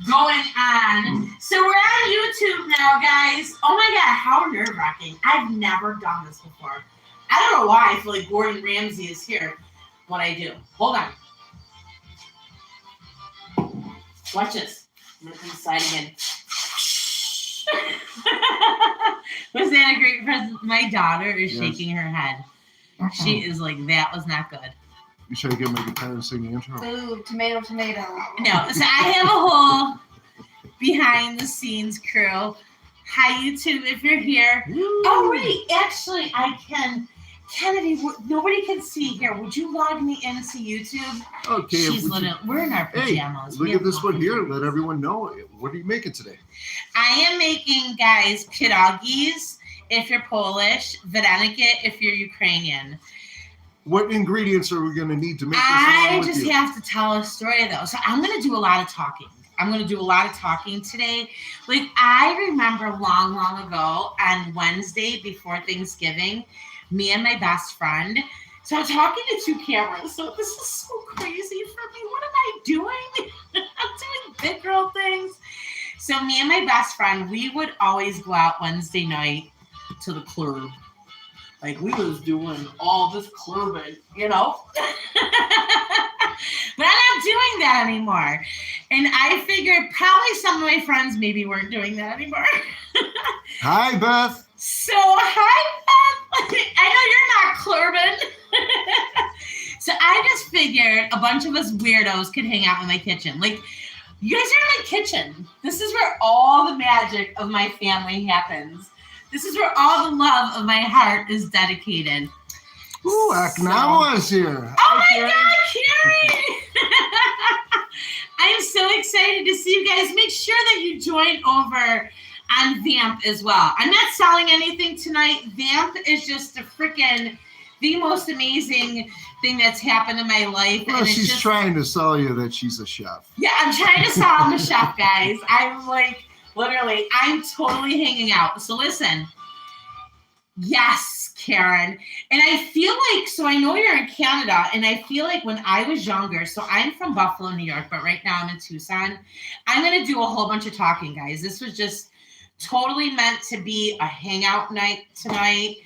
going on. So we're on YouTube now, guys. Oh my God, how nerve-wracking. I've never done this before. I don't know why I feel like Gordon Ramsay is here when I do. Hold on. Watch this. I'm going to come inside again. Was that a great present? My daughter is shaking her head. She is like, that was not good. You should get my guitar and sing the intro. Ooh, tomato, tomato. No, so I have a whole behind the scenes crew. Hi, YouTube, if you're here. Woo. Oh, wait, actually, I can. Kennedy, nobody can see here. Would you log me into YouTube? Okay. We're in our pajamas. Hey, look at this one here. Let everyone know. What are you making today? I am making, guys, pierogis if you're Polish, Varenyky if you're Ukrainian. What ingredients are we going to need to make this? I just have to tell a story, though. So I'm going to do a lot of talking. Today. Like, I remember long, long ago on Wednesday before Thanksgiving, me and my best friend. So I'm talking to two cameras. So this is so crazy for me. What am I doing? I'm doing big girl things. So me and my best friend, we would always go out Wednesday night to the club. Like, we was doing all this clubbing, you know? But I'm not doing that anymore. And I figured probably some of my friends maybe weren't doing that anymore. Hi, Beth. So, hi, Beth. I know you're not clubbing. So I just figured a bunch of us weirdos could hang out in my kitchen. Like, you guys are in my kitchen. This is where all the magic of my family happens. This is where all the love of my heart is dedicated. Ooh, Aknawa's here. Oh my God, Carrie! I am so excited to see you guys. Make sure that you join over on Vamp as well. I'm not selling anything tonight. Vamp is just the most amazing thing that's happened in my life. Well, she's trying to sell you that she's a chef. Yeah, I'm trying to sell I'm a chef, guys. I'm like, literally, I'm totally hanging out. So listen. Yes, Karen. And I feel like, so I know you're in Canada, and I feel like when I was younger, so I'm from Buffalo, New York, but right now I'm in Tucson. I'm going to do a whole bunch of talking, guys. This was just totally meant to be a hangout night tonight.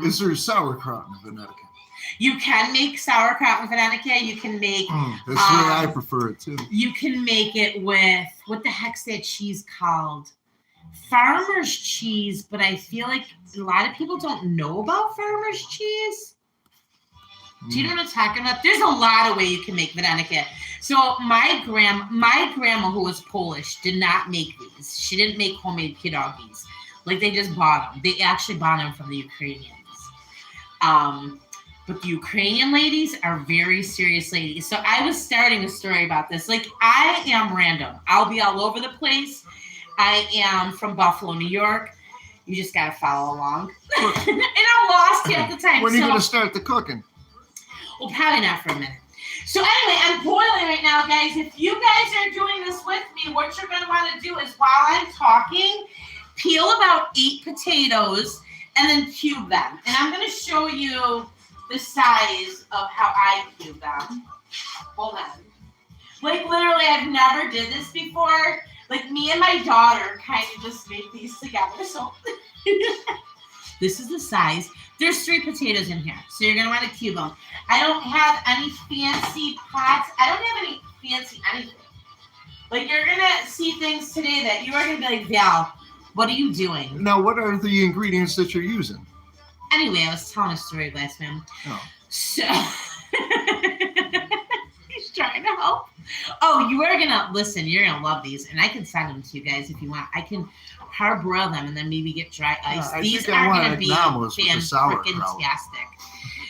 Is there sauerkraut in Varenyky? You can make sauerkraut with Varenyky. You can make... that's the way I prefer it, too. You can make it with... What the heck's that cheese called? Farmer's cheese, but I feel like a lot of people don't know about farmer's cheese. Do you know what I'm talking about? There's a lot of ways you can make Varenyky. So my grandma, who was Polish, did not make these. She didn't make homemade pierogis. Like, they just bought them. They actually bought them from the Ukrainians. But the Ukrainian ladies are very serious ladies. So I was starting a story about this. Like, I am random. I'll be all over the place. I am from Buffalo, New York. You just got to follow along. And I'm lost half the time. When are you going to start the cooking? Well, probably not for a minute. So anyway, I'm boiling right now, guys. If you guys are doing this with me, what you're going to want to do is, while I'm talking, peel about 8 potatoes and then cube them. And I'm going to show you the size of how I cube them. Hold on. Like, literally, I've never did this before. Like, me and my daughter kind of just make these together. So this is the size. There's 3 potatoes in here. So you're going to want to cube them. I don't have any fancy pots. I don't have any fancy anything. Like, you're going to see things today that you are going to be like, Val, what are you doing? Now, what are the ingredients that you're using? Anyway, I was telling a story last time. Oh. So he's trying to help. Oh, you are going to, listen, you're going to love these. And I can send them to you guys if you want. I can parboil them and then maybe get dry ice. These are going to be fantastic.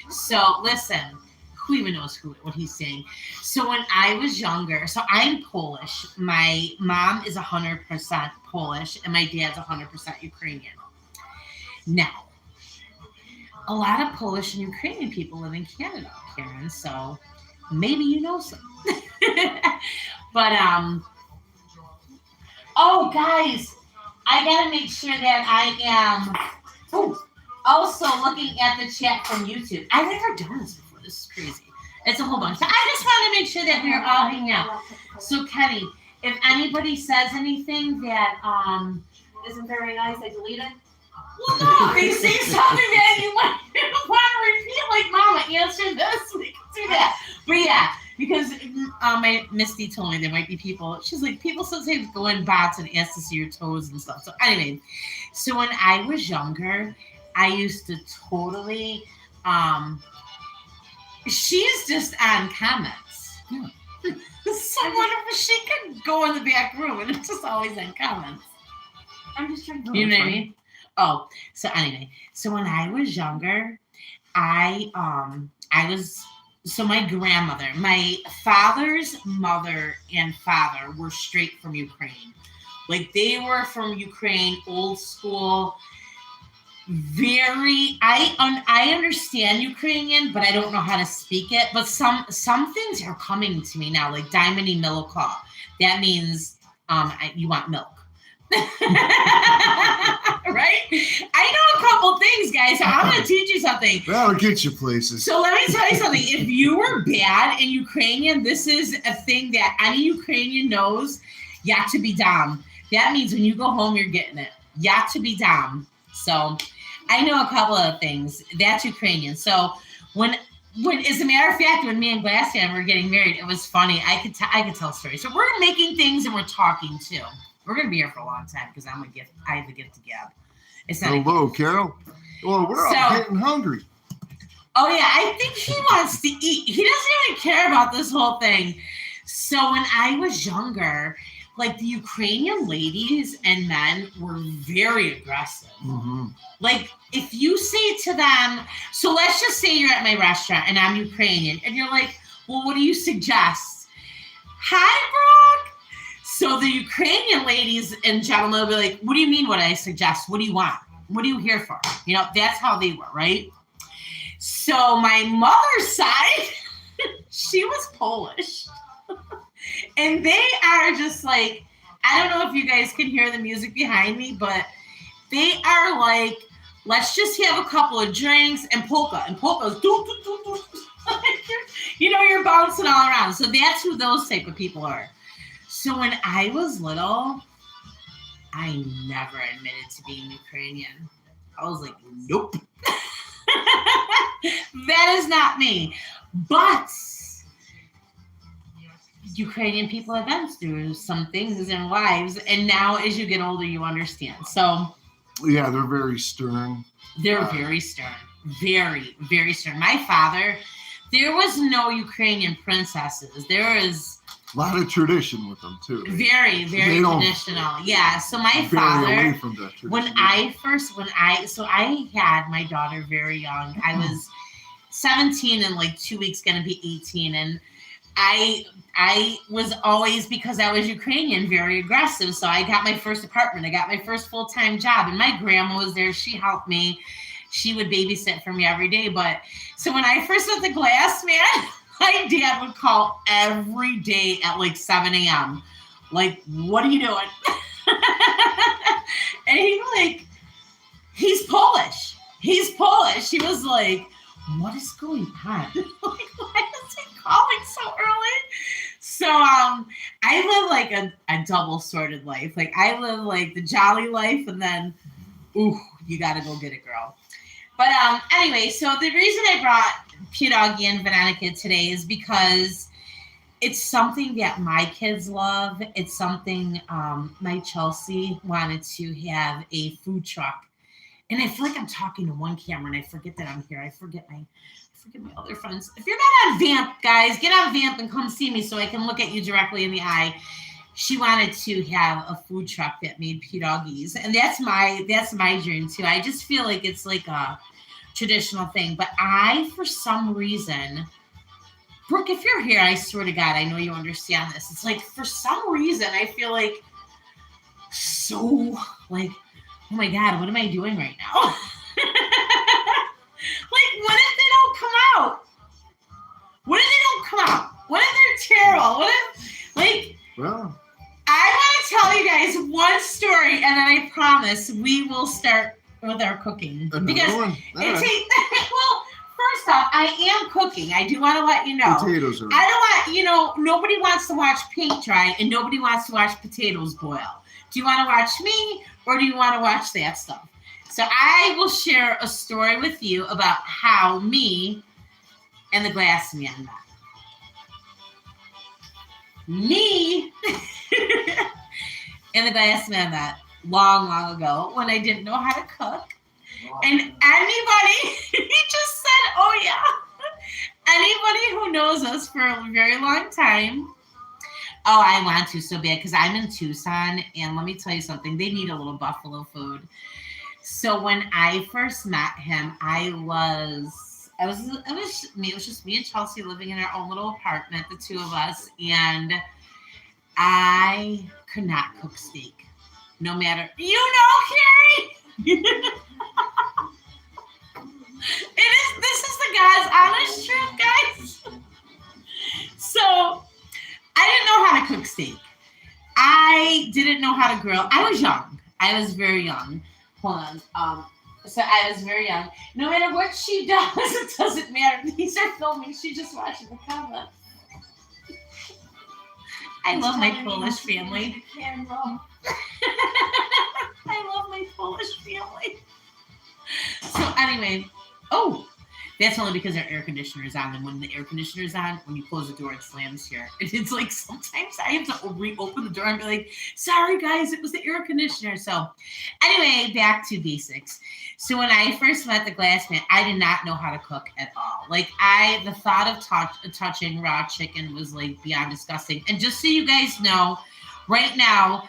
So listen, who even knows what he's saying? So when I was younger, so I'm Polish. My mom is 100% Polish and my dad's 100% Ukrainian. Now, a lot of Polish and Ukrainian people live in Canada, Karen, so maybe you know some. But, oh, guys, I got to make sure that I am also looking at the chat from YouTube. I've never done this before. This is crazy. It's a whole bunch. So I just want to make sure that we're all hanging out. So, Kenny, if anybody says anything that Isn't very nice, I delete it. well, no, they say something that you want to repeat, like, Mama, answer this, we can do that. But yeah, because my Misty told me there might be people. She's like, people sometimes go in bots and ask to see your toes and stuff. So anyway, so when I was younger, I used to totally. She's just on comments. Yeah. So wonderful. She could go in the back room and it's just always on comments. I'm just trying to. You know what I mean? Oh, so anyway, so when I was younger, I was. So my grandmother, my father's mother and father were straight from Ukraine. Like they were from Ukraine, old school, very, I understand Ukrainian, but I don't know how to speak it. But some things are coming to me now, like Daimony Milka. That means you want milk. Right? I know a couple things, guys. So I'm going to teach you something. That'll get you places. So let me tell you something. If you were bad in Ukrainian, this is a thing that any Ukrainian knows. Yat to be dam. That means when you go home, you're getting it. Yat to be dam. So I know a couple of things. That's Ukrainian. So when as a matter of fact, when me and Glassman were getting married, it was funny. I could tell stories. So we're making things and we're talking too. We're gonna be here for a long time because I have a gift to Gab. It's not Hello, Carol. Well, we're all getting hungry. Oh yeah, I think he wants to eat. He doesn't even care about this whole thing. So when I was younger, like the Ukrainian ladies and men were very aggressive. Mm-hmm. Like if you say to them, so let's just say you're at my restaurant and I'm Ukrainian and you're like, well, what do you suggest? Hi, Brooke. So the Ukrainian ladies and gentlemen will be like, what do you mean what I suggest? What do you want? What are you here for? You know, that's how they were, right? So my mother's side, she was Polish. And they are just like, I don't know if you guys can hear the music behind me, but they are like, let's just have a couple of drinks and polka. And polka's you know, you're bouncing all around. So that's who those type of people are. So when I was little, I never admitted to being Ukrainian. I was like, nope. That is not me. But Ukrainian people have been through some things in lives, and now as you get older, you understand. So yeah, they're very stern. They're very stern. Very, very stern. My father, there was no Ukrainian princesses. There is a lot of tradition with them too. Very, very traditional. Yeah. So my father, when I had my daughter very young. I was 17 and like 2 weeks going to be 18. And I was always, because I was Ukrainian, very aggressive. So I got my first apartment. I got my first full-time job. And my grandma was there. She helped me. She would babysit for me every day. But so when I first went to Glassman, my dad would call every day at like 7 a.m. Like, what are you doing? And he was like, he's Polish. He's Polish. He was like, what is going on? Like, why is he calling so early? So I live like a double-sorted life. Like I live like the jolly life, and then, ooh, you got to go get it, girl. But anyway, so the reason I brought Pierogis and Varenyky today is because it's something that my kids love. It's something my Chelsea wanted to have a food truck. And I feel like I'm talking to one camera and I forget that I'm here. I forget my other friends. If you're not on Vamp, guys, get on Vamp and come see me so I can look at you directly in the eye. She wanted to have a food truck that made pierogis, and that's my dream too. I just feel like it's like a traditional thing, but for some reason, Brooke, if you're here, I swear to God, I know you understand this. It's like for some reason, I feel like so like, oh my God, what am I doing right now? Like, what if they don't come out? What if they don't come out? What if they're terrible? What if, like, well, I want to tell you guys one story, and then I promise we will start with our cooking. Because well, first off, I am cooking. I do want to let you know. Potatoes are. I don't want, nobody wants to watch paint dry and nobody wants to watch potatoes boil. Do you want to watch me or do you want to watch that stuff? So I will share a story with you about how me and the glass man met. Me and the glass man met long, long ago when I didn't know how to cook. And anybody, he just said, oh yeah. Anybody who knows us for a very long time, oh, I want to so bad because I'm in Tucson, and let me tell you something, they need a little buffalo food. So when I first met him, it was just me and Chelsea living in our own little apartment, the two of us, and I could not cook steak, no matter, Carrie. This is the God's honest truth, guys. So I didn't know how to cook steak. I didn't know how to grill. I was young. I was very young. Hold on. So I was very young. No matter what she does, it doesn't matter. These are filming. She's just watching the comments. I love my Polish family. I love my Polish family. So anyway, that's only because our air conditioner is on. And when the air conditioner is on, when you close the door, it slams here. And it's like sometimes I have to reopen the door and be like, sorry guys, it was the air conditioner. So anyway, back to basics. So when I first met the glass man, I did not know how to cook at all. Like the thought of touching raw chicken was like beyond disgusting. And just so you guys know, right now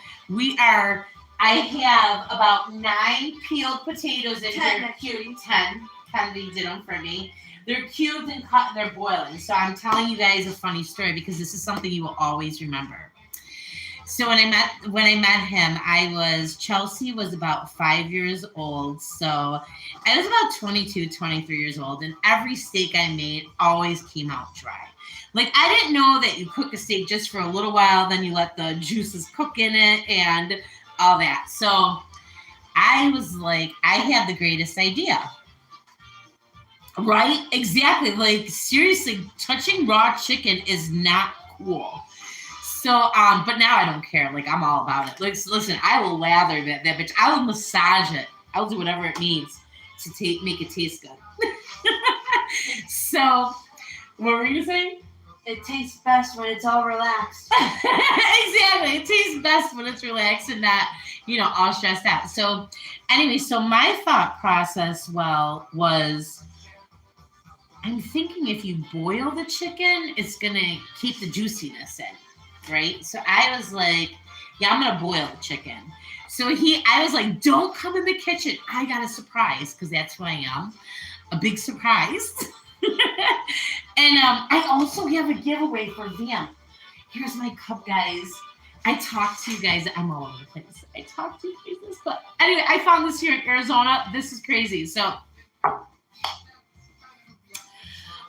I have about 9 peeled potatoes in here. Cubed 10. Kennedy did them for me. They're cubed and cut. They're boiling. So I'm telling you guys a funny story because this is something you will always remember. So when I met him, Chelsea was about 5 years old. So I was about 22, 23 years old. And every steak I made always came out dry. Like, I didn't know that you cook a steak just for a little while, then you let the juices cook in it and all that. So I was like, I had the greatest idea. Right? Exactly. Like, seriously, touching raw chicken is not cool. So, but now I don't care. Like, I'm all about it. Like, listen, I will lather that bitch. I will massage it. I'll do whatever it needs to make it taste good. So, what were you saying? It tastes best when it's all relaxed. Exactly. It tastes best when it's relaxed and not, all stressed out. So, anyway, my thought process, was, I'm thinking if you boil the chicken, it's going to keep the juiciness in, right? So I was like, yeah, I'm going to boil the chicken. So I was like, don't come in the kitchen. I got a surprise because that's who I am. A big surprise. And I also have a giveaway for them. Here's my cup, guys. I talk to you guys. I'm all over the place. I talk to you guys. But anyway, I found this here in Arizona. This is crazy. So,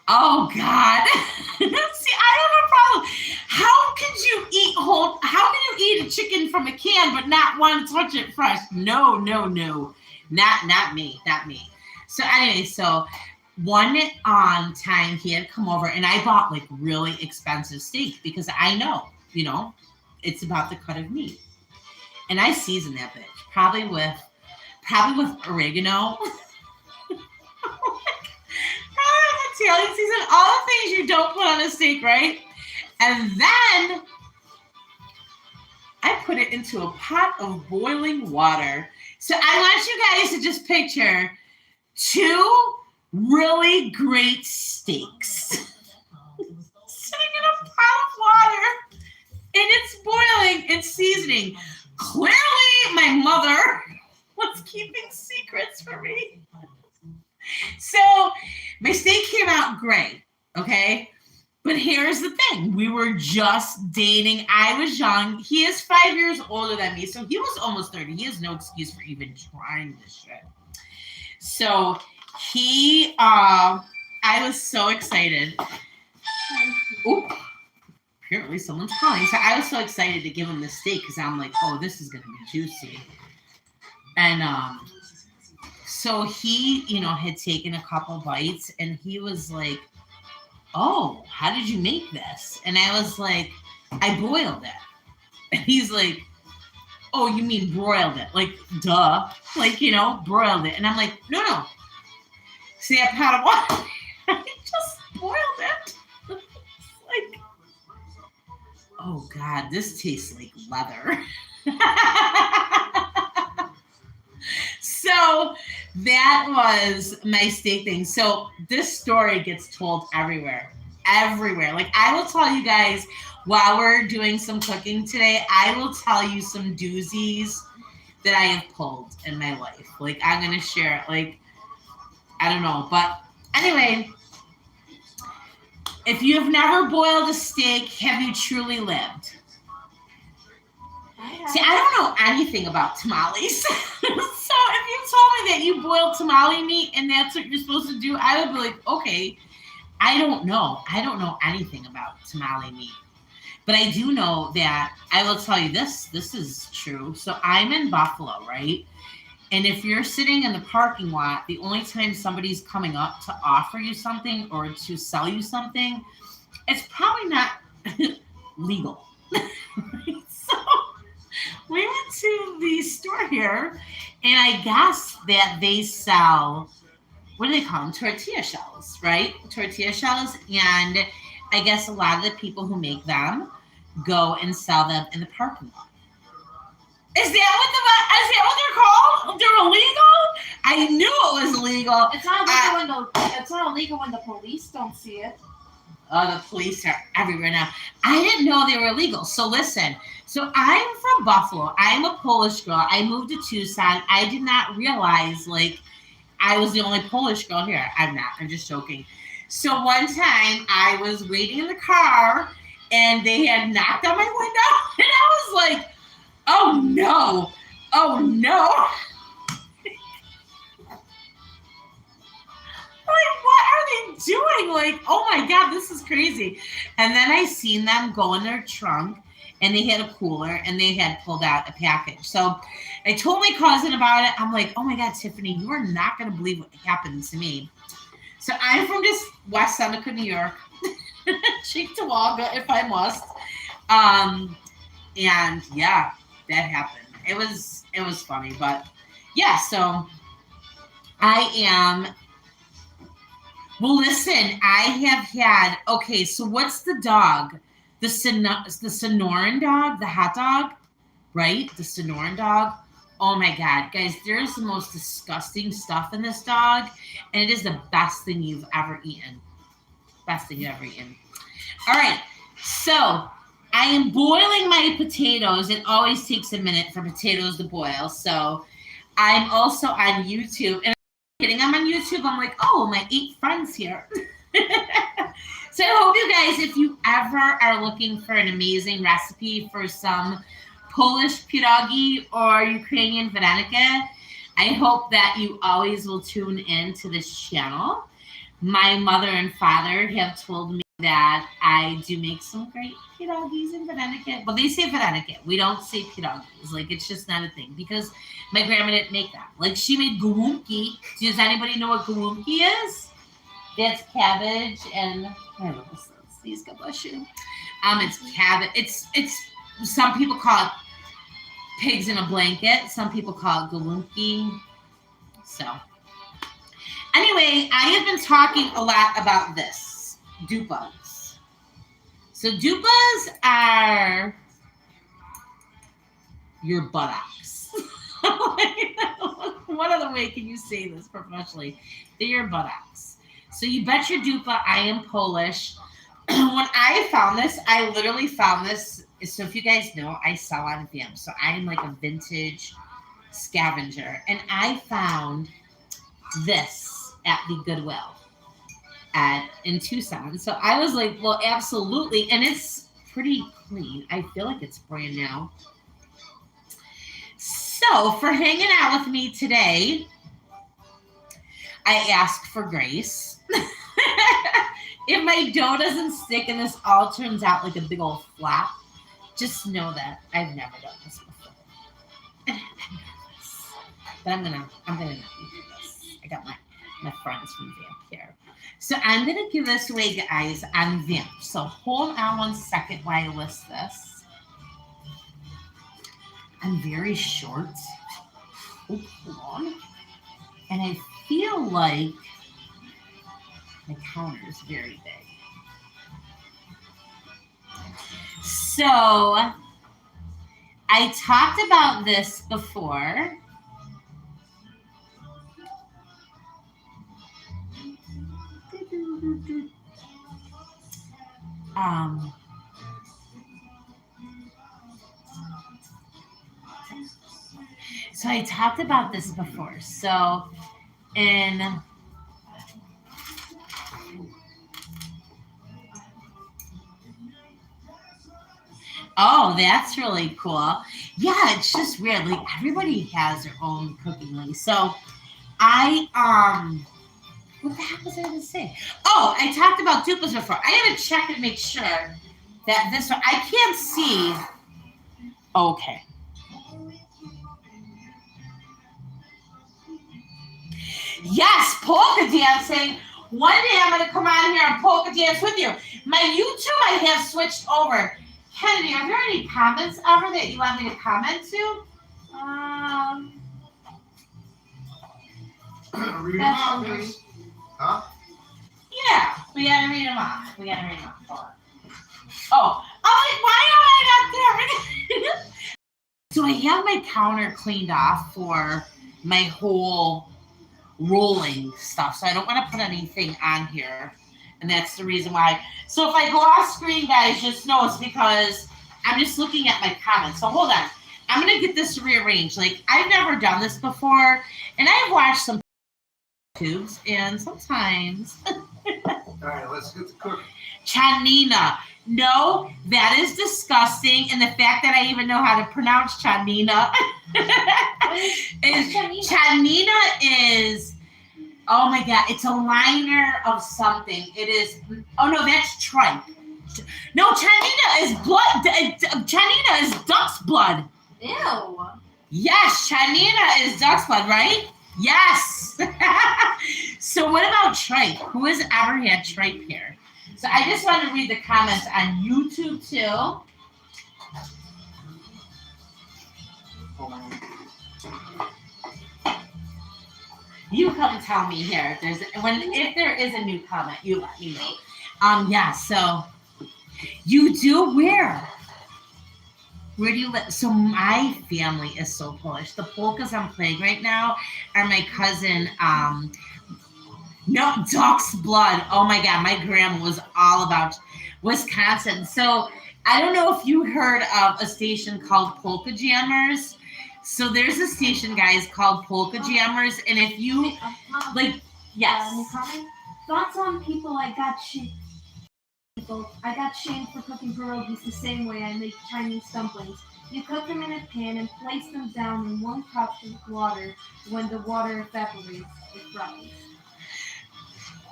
oh God. See, I have a problem. How can you eat a chicken from a can but not want to touch it fresh? No. Not me. So anyway, one time he had come over and I bought like really expensive steak because I know, it's about the cut of meat. And I seasoned that bitch, probably with oregano. Italian season, all the things you don't put on a steak, right? And then I put it into a pot of boiling water. So I want you guys to just picture 2 really great steaks sitting in a pot of water and it's boiling, it's seasoning. Clearly my mother was keeping secrets for me. So my steak came out great, okay? But here's the thing. We were just dating. I was young. He is 5 years older than me, so he was almost 30. He has no excuse for even trying this shit. So I was so excited. Oop. Apparently someone's calling. So I was so excited to give him the steak because I'm like, oh, this is going to be juicy. And So he, had taken a couple bites and he was like, "Oh, how did you make this?" And I was like, "I boiled it." And he's like, "Oh, you mean broiled it?" Like, duh. Like, broiled it. And I'm like, no. See, I pot of water. I just boiled it. Like, oh God, this tastes like leather. So that was my steak thing. So this story gets told everywhere. Like, I will tell you guys while we're doing some cooking today, I will tell you some doozies that I have pulled in my life. Like, I'm going to share it. Like, I don't know. But anyway, if you've never boiled a steak, have you truly lived? See, I don't know anything about tamales. So if you told me that you boil tamale meat and that's what you're supposed to do, I would be like, okay, I don't know. I don't know anything about tamale meat. But I do know that I will tell you this is true. So I'm in Buffalo, right? And if you're sitting in the parking lot, the only time somebody's coming up to offer you something or to sell you something, it's probably not legal. So we went to the store here, and I guess that they sell, what do they call them? Tortilla shells, right? Tortilla shells. And I guess a lot of the people who make them go and sell them in the parking lot. Is that what they're called? They're illegal? I knew it was illegal. It's not illegal when the police don't see it. Oh, the police are everywhere now. I didn't know they were illegal. So listen. So I'm from Buffalo. I'm a Polish girl. I moved to Tucson. I did not realize I was the only Polish girl here. I'm not. I'm just joking. So one time I was waiting in the car and they had knocked on my window and I was like, oh no. Like, what are they doing? Like, oh my God, this is crazy. And then I seen them go in their trunk and they had a cooler and they had pulled out a package. So I told my cousin about it. I'm like, oh my God, Tiffany, you are not going to believe what happened to me. So I'm from just West Seneca, New York, Cheektowaga, if I must. And yeah, that happened. It was funny, but yeah, so I am. Well, listen, I have had, okay, so what's the dog? The Sonoran dog, the hot dog, right? The Sonoran dog. Oh my God, guys, there's the most disgusting stuff in this dog, and it is the best thing you've ever eaten. Best thing you've ever eaten. All right, so I am boiling my potatoes. It always takes a minute for potatoes to boil. So I'm also on YouTube, and I'm on YouTube. I'm like, oh, my 8 friends here. So I hope you guys, if you ever are looking for an amazing recipe for some Polish pierogi or Ukrainian varenyky, I hope that you always will tune in to this channel. My mother and father have told me that I do make some great pierogis and varenyky. Well, they say varenyky. We don't say pierogis. Like, it's just not a thing because my grandma didn't make that. Like, she made gołąbki. Does anybody know what gołąbki is? That's cabbage and I don't know what this is. Please, God bless you. It's cabbage. It's some people call it pigs in a blanket. Some people call it gołąbki. So anyway, I have been talking a lot about this. Dupas. So dupas are your buttocks. What other way can you say this professionally? They're your buttocks. So you bet your dupa I am Polish. When I found this, I literally found this. So if you guys know, I sell on Vim. So I am like a vintage scavenger. And I found this at the Goodwill in Tucson. So I was like, well, absolutely. And it's pretty clean. I feel like it's brand new. So for hanging out with me today, I asked for grace. If my dough doesn't stick and this all turns out like a big old flop, just know that I've never done this before. And I'm nervous. But I'm gonna do this. got my friends from Vamp here. So I'm going to give this away, guys, on Vamp. So hold on 1 second while I list this. I'm very short. Oops, hold on. And I feel like my counter is very big. So I talked about this before. So I talked about this before. So oh, that's really cool. Yeah, it's just weird. Like everybody has their own cooking way. So what the heck was I going to say? Oh, I talked about duplas before. I gotta check and make sure that this one, I can't see. Okay. Yes, polka dancing. One day I'm going to come on here and polka dance with you. My YouTube I have switched over. Kennedy, are there any comments ever that you want me to comment to? Read them out, guys. Huh? Yeah, we got to read them off. Oh, I'm like, why am I not there? So I have my counter cleaned off for my whole rolling stuff. So I don't want to put anything on here. And that's the reason why. So if I go off screen, guys, just know it's because I'm just looking at my comments. So hold on. I'm going to get this rearranged. Like, I've never done this before. And I've watched some YouTubes. And sometimes. All right, let's get the cooking. Chanina. No, that is disgusting. And the fact that I even know how to pronounce Chanina. Chanina is, oh my God, it's a liner of something. It is, oh no, that's tripe. No, Chanina is blood. Chanina is duck's blood. Ew. Yes, Chanina is duck's blood, right? Yes. So what about tripe? Who has ever had tripe here? So I just want to read the comments on YouTube too. You come tell me here. If there is a new comment, you let me know. Yeah, so you do where? Where do you live? So my family is so Polish. The polkas I'm playing right now are my cousin, no, duck's blood. Oh my God, my grandma was all about Wisconsin. So I don't know if you heard of a station called Polka Jammers. So there's a station, guys, called Polka Jammers. And if you, like, yes. Thoughts on people I got shamed for cooking pierogis the same way I make Chinese dumplings. You cook them in a pan and place them down in 1 cup of water. When the water evaporates, it fries.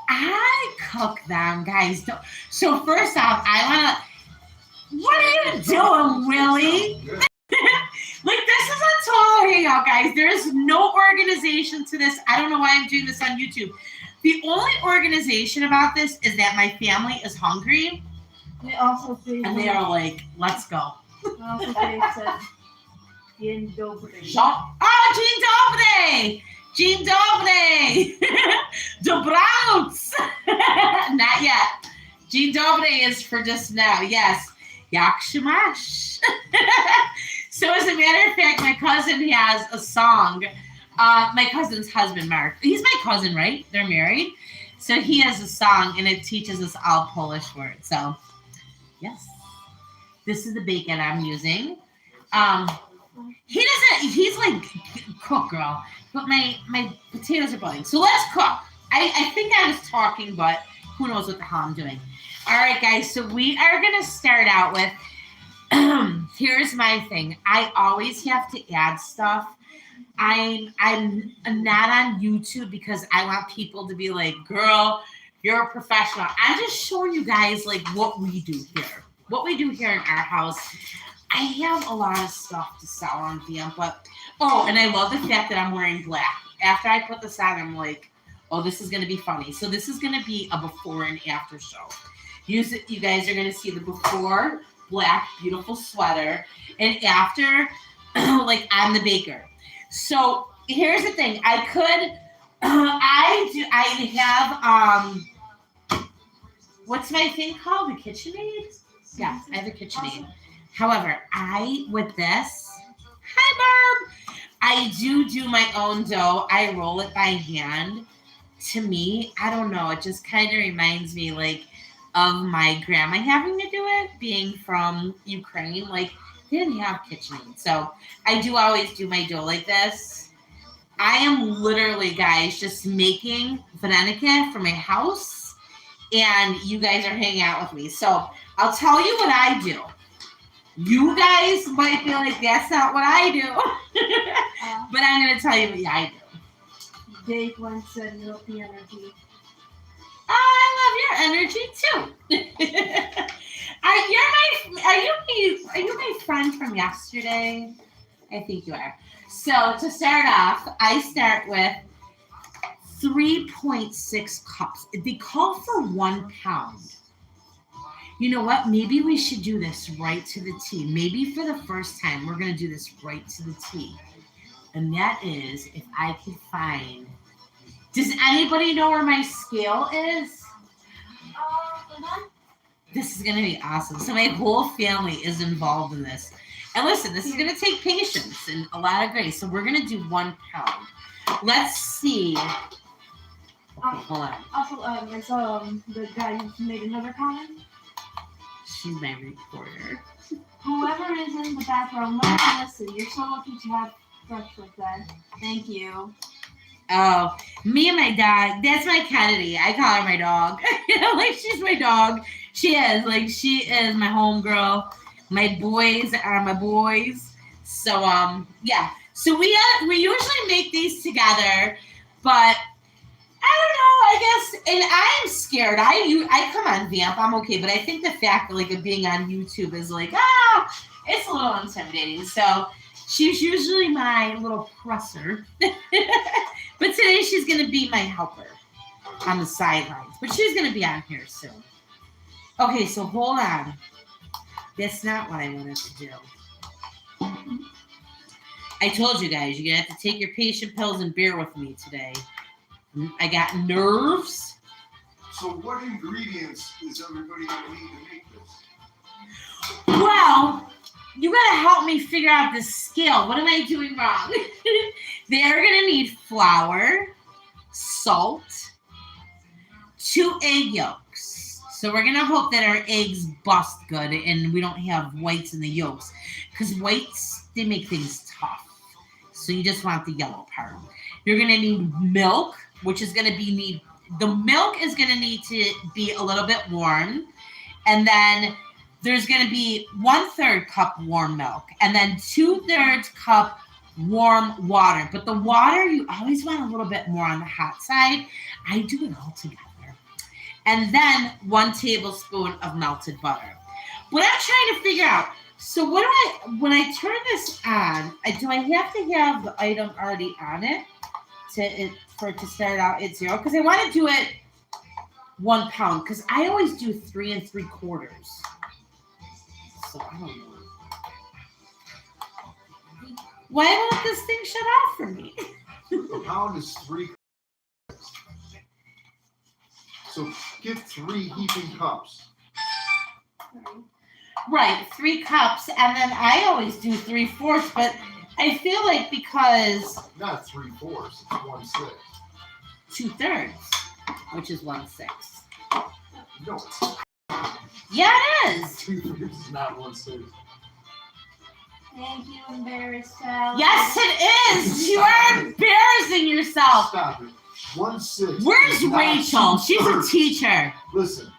I cook them, guys. So first off, what are you doing, Willie? Like, this is a total hangout, guys. There is no organization to this. I don't know why I'm doing this on YouTube. The only organization about this is that my family is hungry. They also say, and they are like, let's go. Also they said, Dzień dobry. Dzień dobry! Dzień dobry! Dobranoc! Not yet. Dzień dobry is for just now. Yes. Jak się masz? So as a matter of fact, my cousin has a song. My cousin's husband, Mark. He's my cousin, right? They're married. So he has a song, and it teaches us all Polish words. So, yes. This is the bacon I'm using. He's like, cook, girl. But my potatoes are boiling. So let's cook. I think I was talking, but who knows what the hell I'm doing. All right, guys. So we are going to start out with, here's my thing. I always have to add stuff. I'm not on YouTube because I want people to be like, girl, you're a professional. I'm just showing you guys like what we do here. What we do here in our house. I have a lot of stuff to sell on Vamp, but and I love the fact that I'm wearing black. after I put this on, I'm like, oh, this is going to be funny. So this is going to be a before and after show. You guys are going to see the before, black, beautiful sweater, and after, like, I'm the baker. So here's the thing. I have, what's my thing called? The KitchenAid? Yeah, I have a KitchenAid. However, with this, hi, Barb. I do my own dough. I roll it by hand. To me, I don't know. It just kind of reminds me, like, of my grandma having to do it, being from Ukraine. Like, they didn't have KitchenAid. So I do always do my dough like this. I am literally, guys, just making Varenyky for my house. And you guys are hanging out with me. So I'll tell you what I do. You guys might be like, that's not what I do. But I'm going to tell you what I do. Dave once said you love the energy. I love your energy too. Are you my friend from yesterday? I think you are. So to start off, I start with 3.6 cups. They call for 1 pound. You know what? Maybe we should do this right to the T. Maybe for the first time, we're going to do this right to the T. And that is, if I can find... Does anybody know where my scale is? This is going to be awesome. So my whole family is involved in this. And listen, this is going to take patience and a lot of grace. So we're going to do 1 pound. Let's see. Okay, hold on. Also, I saw the guy who made another comment. She's my reporter. Whoever is in the bathroom, let me listen. You're so lucky to have friends like that. Thank you. Oh, me and my dog. That's my Kennedy. I call her my dog. Like, she's my dog. She is. Like, she is my homegirl. My boys are my boys. So, yeah. So we usually make these together, but I don't know, I guess, and I'm scared. I come on Vamp, I'm okay, but I think the fact that, like, of being on YouTube is like, it's a little intimidating. So she's usually my little presser. But today she's going to be my helper on the sidelines. But she's going to be on here soon. Okay, so hold on. That's not what I wanted to do. I told you guys, you're going to have to take your patient pills and bear with me today. I got nerves. So what ingredients is everybody going to need to make this? Well, you got to help me figure out this scale. What am I doing wrong? They're going to need flour, salt, 2 egg yolks. So we're going to hope that our eggs bust good and we don't have whites in the yolks. Because whites, they make things tough. So you just want the yellow part. You're going to need milk, which is going to be the milk is going to need to be a little bit warm. And then there's going to be 1/3 cup warm milk. And then 2/3 cup warm water. But the water, you always want a little bit more on the hot side. I do it all together. And then 1 tablespoon of melted butter. What I'm trying to figure out, so when I turn this on, do I have to have the item already on it for it to start out at 0? Because I want to do it 1 pound, because I always do 3 3/4. So I don't know. Why won't this thing shut off for me? A pound is 3. So get 3 heaping cups. Right, 3 cups, and then I always do 3/4, but I feel like because Not 3/4, it's 1/6. 2/3, which is 1/6. No, it's Yeah, it is. 2/3 is not 1/6. Thank you, embarrassed child. Yes, it is. You are embarrassing yourself. Stop it. 1/6. Where's is not Rachel? She's a 2/3. teacher. Listen.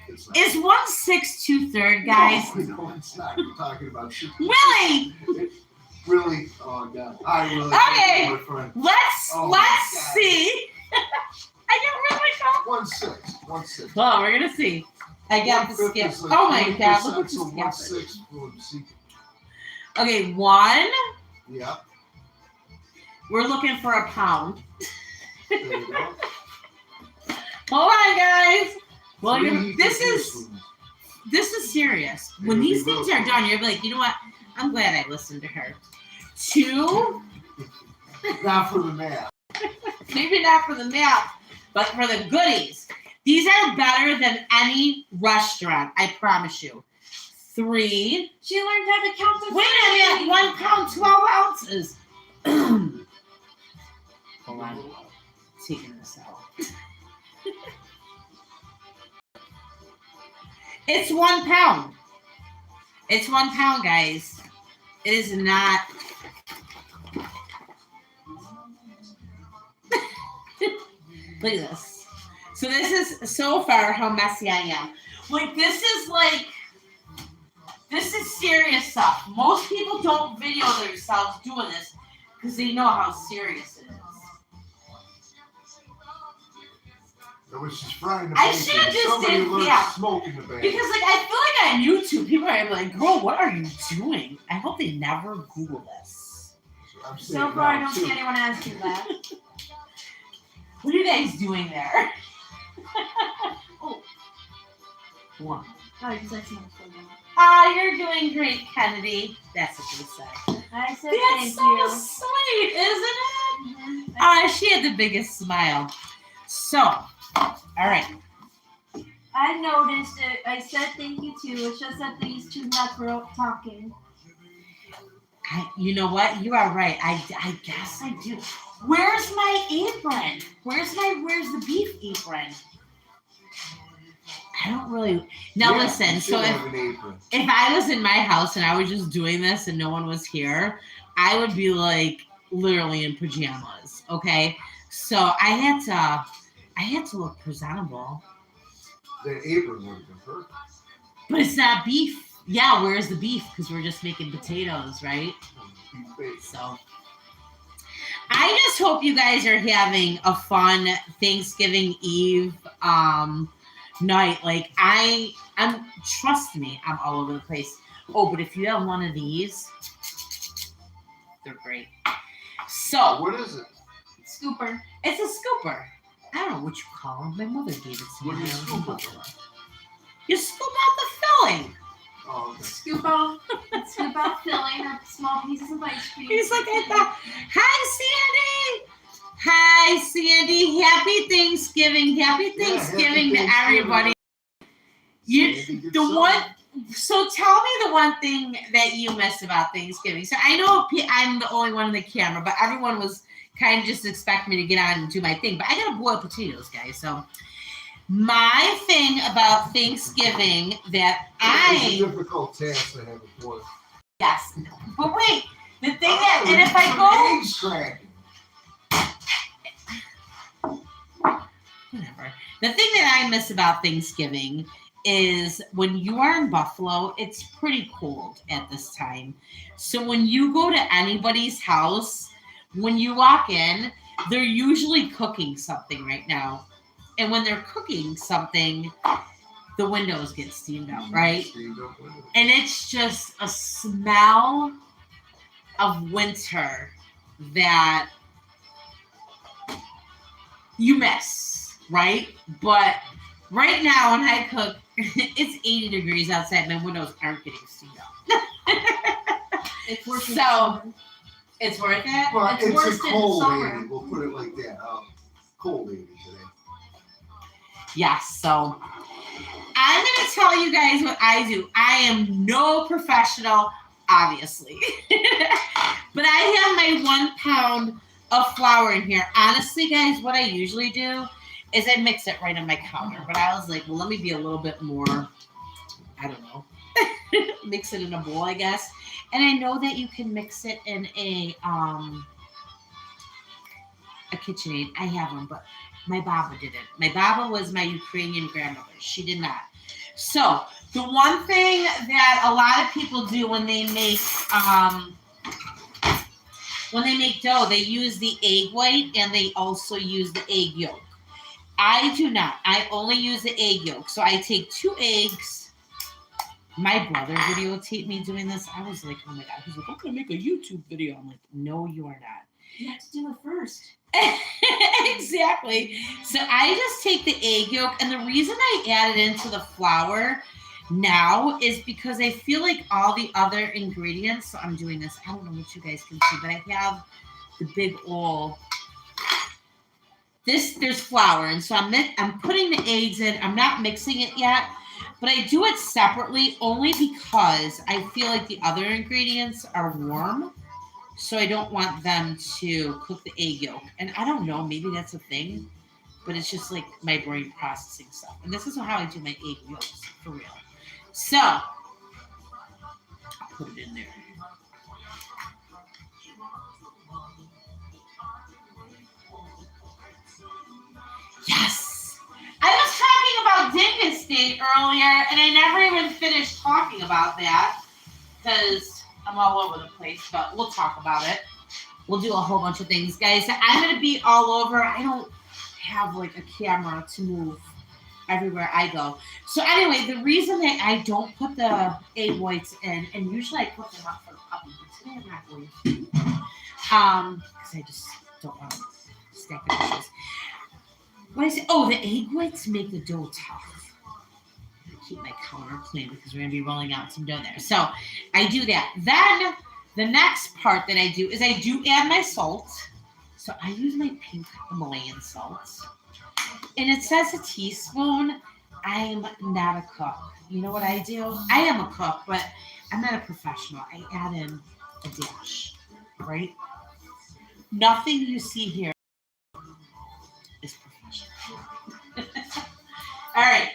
It's not. Is 1/6 2/3, guys? No, it's not. We're talking about 2. Really? Really? Oh, God. I really Okay. my friend. Let's Oh, my God. see. I get really myself. 1/6. 1/6. Well, we're gonna see. I got the 1/5 scale. is like Oh my God! 20%, Look at so this 1/6 will see. Okay, 1, Yeah. We're looking for a pound. There you go. Hold on, guys. Well, Three this tablespoons. is serious. When It'll these be things real are done, you're like, you know what? I'm glad I listened to her. 2, Not for the math. maybe not for the math, but for the goodies. These are better than any restaurant, I promise you. 3. She learned how to count to Wait a minute, 1 pound, 12 ounces. Hold on, taking this out. It's 1 pound. It's 1 pound, guys. It is not. Look at this. So this is so far how messy I am. Like this is serious stuff. Most people don't video themselves doing this because they know how serious it is. It was just frying the I bacon. should've just Somebody did- learned yeah. smoke in the bacon. Because like I feel like on YouTube, people are like, "Girl, what are you doing?" I hope they never Google this. I'm So saying far, I now, don't too. see anyone asking that. What are you guys doing there? Oh, 1. Oh, because I smell so good. Ah, you're doing great, Kennedy. That's what she said. I said That's thank so you. sweet, isn't it? Mhm. Ah, she had the biggest smile. So, all right. I noticed it. I said thank you too. It's just that these two nuts were out talking. You know what? You are right. I guess I do. Where's my apron? Where's the beef apron? I don't really. Now Yeah, listen. you So should have an apron. if I was in my house and I was just doing this and no one was here, I would be like literally in pajamas. Okay. So I had to look presentable. That apron would have been perfect. But it's not beef. Yeah, where's the beef? Because we're just making potatoes, right? Beef bacon. So I just hope you guys are having a fun Thanksgiving Eve night. Like I'm trust me, I'm all over the place. Oh, but if you have one of these, they're great. So What is it? Scooper. it's a scooper. I don't know what you call them. My mother gave it to me. What do you when I was in scoop it? Buffalo. You scoop out the filling. Oh, okay. Scoop out filling or small pieces of ice cream. He's like, I thought, hi, Sandy. Hi, Sandy. Happy Thanksgiving. Happy Yeah, Thanksgiving happy to everybody. Sandy gets The some. one. So tell me the one thing that you miss about Thanksgiving. So I know I'm the only one on the camera, but everyone was kind of just expecting me to get on and do my thing. But I gotta boil potatoes, guys. So my thing about Thanksgiving that It's a difficult task to have a boy. yes, but wait, the thing that and if I go. Eggs cracking. Whatever. The thing that I miss about Thanksgiving is when you are in Buffalo, it's pretty cold at this time. So when you go to anybody's house, when you walk in, they're usually cooking something right now. And when they're cooking something, the windows get steamed out, right? And it's just a smell of winter that you miss, right? But right now when I cook, it's 80 degrees outside. My windows aren't getting steamed out. It's worse than So- summer. It's worth it. But It's it's worse a than cold summer. 80. We'll put it like that. Cold 80 today. Yes. So I'm going to tell you guys what I do. I am no professional, obviously. But I have my 1 pound of flour in here. Honestly, guys, what I usually do is I mix it right on my counter. But I was like, well, let me be a little bit more, I don't know, mix it in a bowl, I guess. And I know that you can mix it in a KitchenAid. I have them, but my Baba didn't. My Baba was my Ukrainian grandmother. She did not. So the one thing that a lot of people do when they make dough, they use the egg white and they also use the egg yolk. I do not. I only use the egg yolk. So I take 2 eggs. My brother videotaped me doing this. I was like, oh my God. He's like, I'm going to make a YouTube video. I'm like, no, you are not. You have to do it first. Exactly. So I just take the egg yolk, and the reason I add it into the flour now is because I feel like all the other ingredients. So I'm doing this. I don't know what you guys can see, but I have the big old. There's flour, and so I'm putting the eggs in. I'm not mixing it yet, but I do it separately only because I feel like the other ingredients are warm. So I don't want them to cook the egg yolk. And I don't know, maybe that's a thing, but it's just like my brain processing stuff. And this is how I do my egg yolks, for real. So, I'll put it in there. Yes! I was talking about Dingus Day earlier, and I never even finished talking about that because I'm all over the place, but we'll talk about it. We'll do a whole bunch of things, guys. I'm going to be all over. I don't have like a camera to move everywhere I go. So anyway, the reason that I don't put the egg whites in, and usually I cook them up for the puppy, but today I'm not going to. Because I just don't want to stack the dishes. What I say? Oh, the egg whites make the dough tough. I keep my counter clean because we're going to be rolling out some dough there. So I do that. Then the next part that I do is I do add my salt. So I use my pink Himalayan salt. And it says a teaspoon. I'm not a cook. You know what I do? I am a cook, but I'm not a professional. I add in a dash, right? Nothing you see here is professional. All right.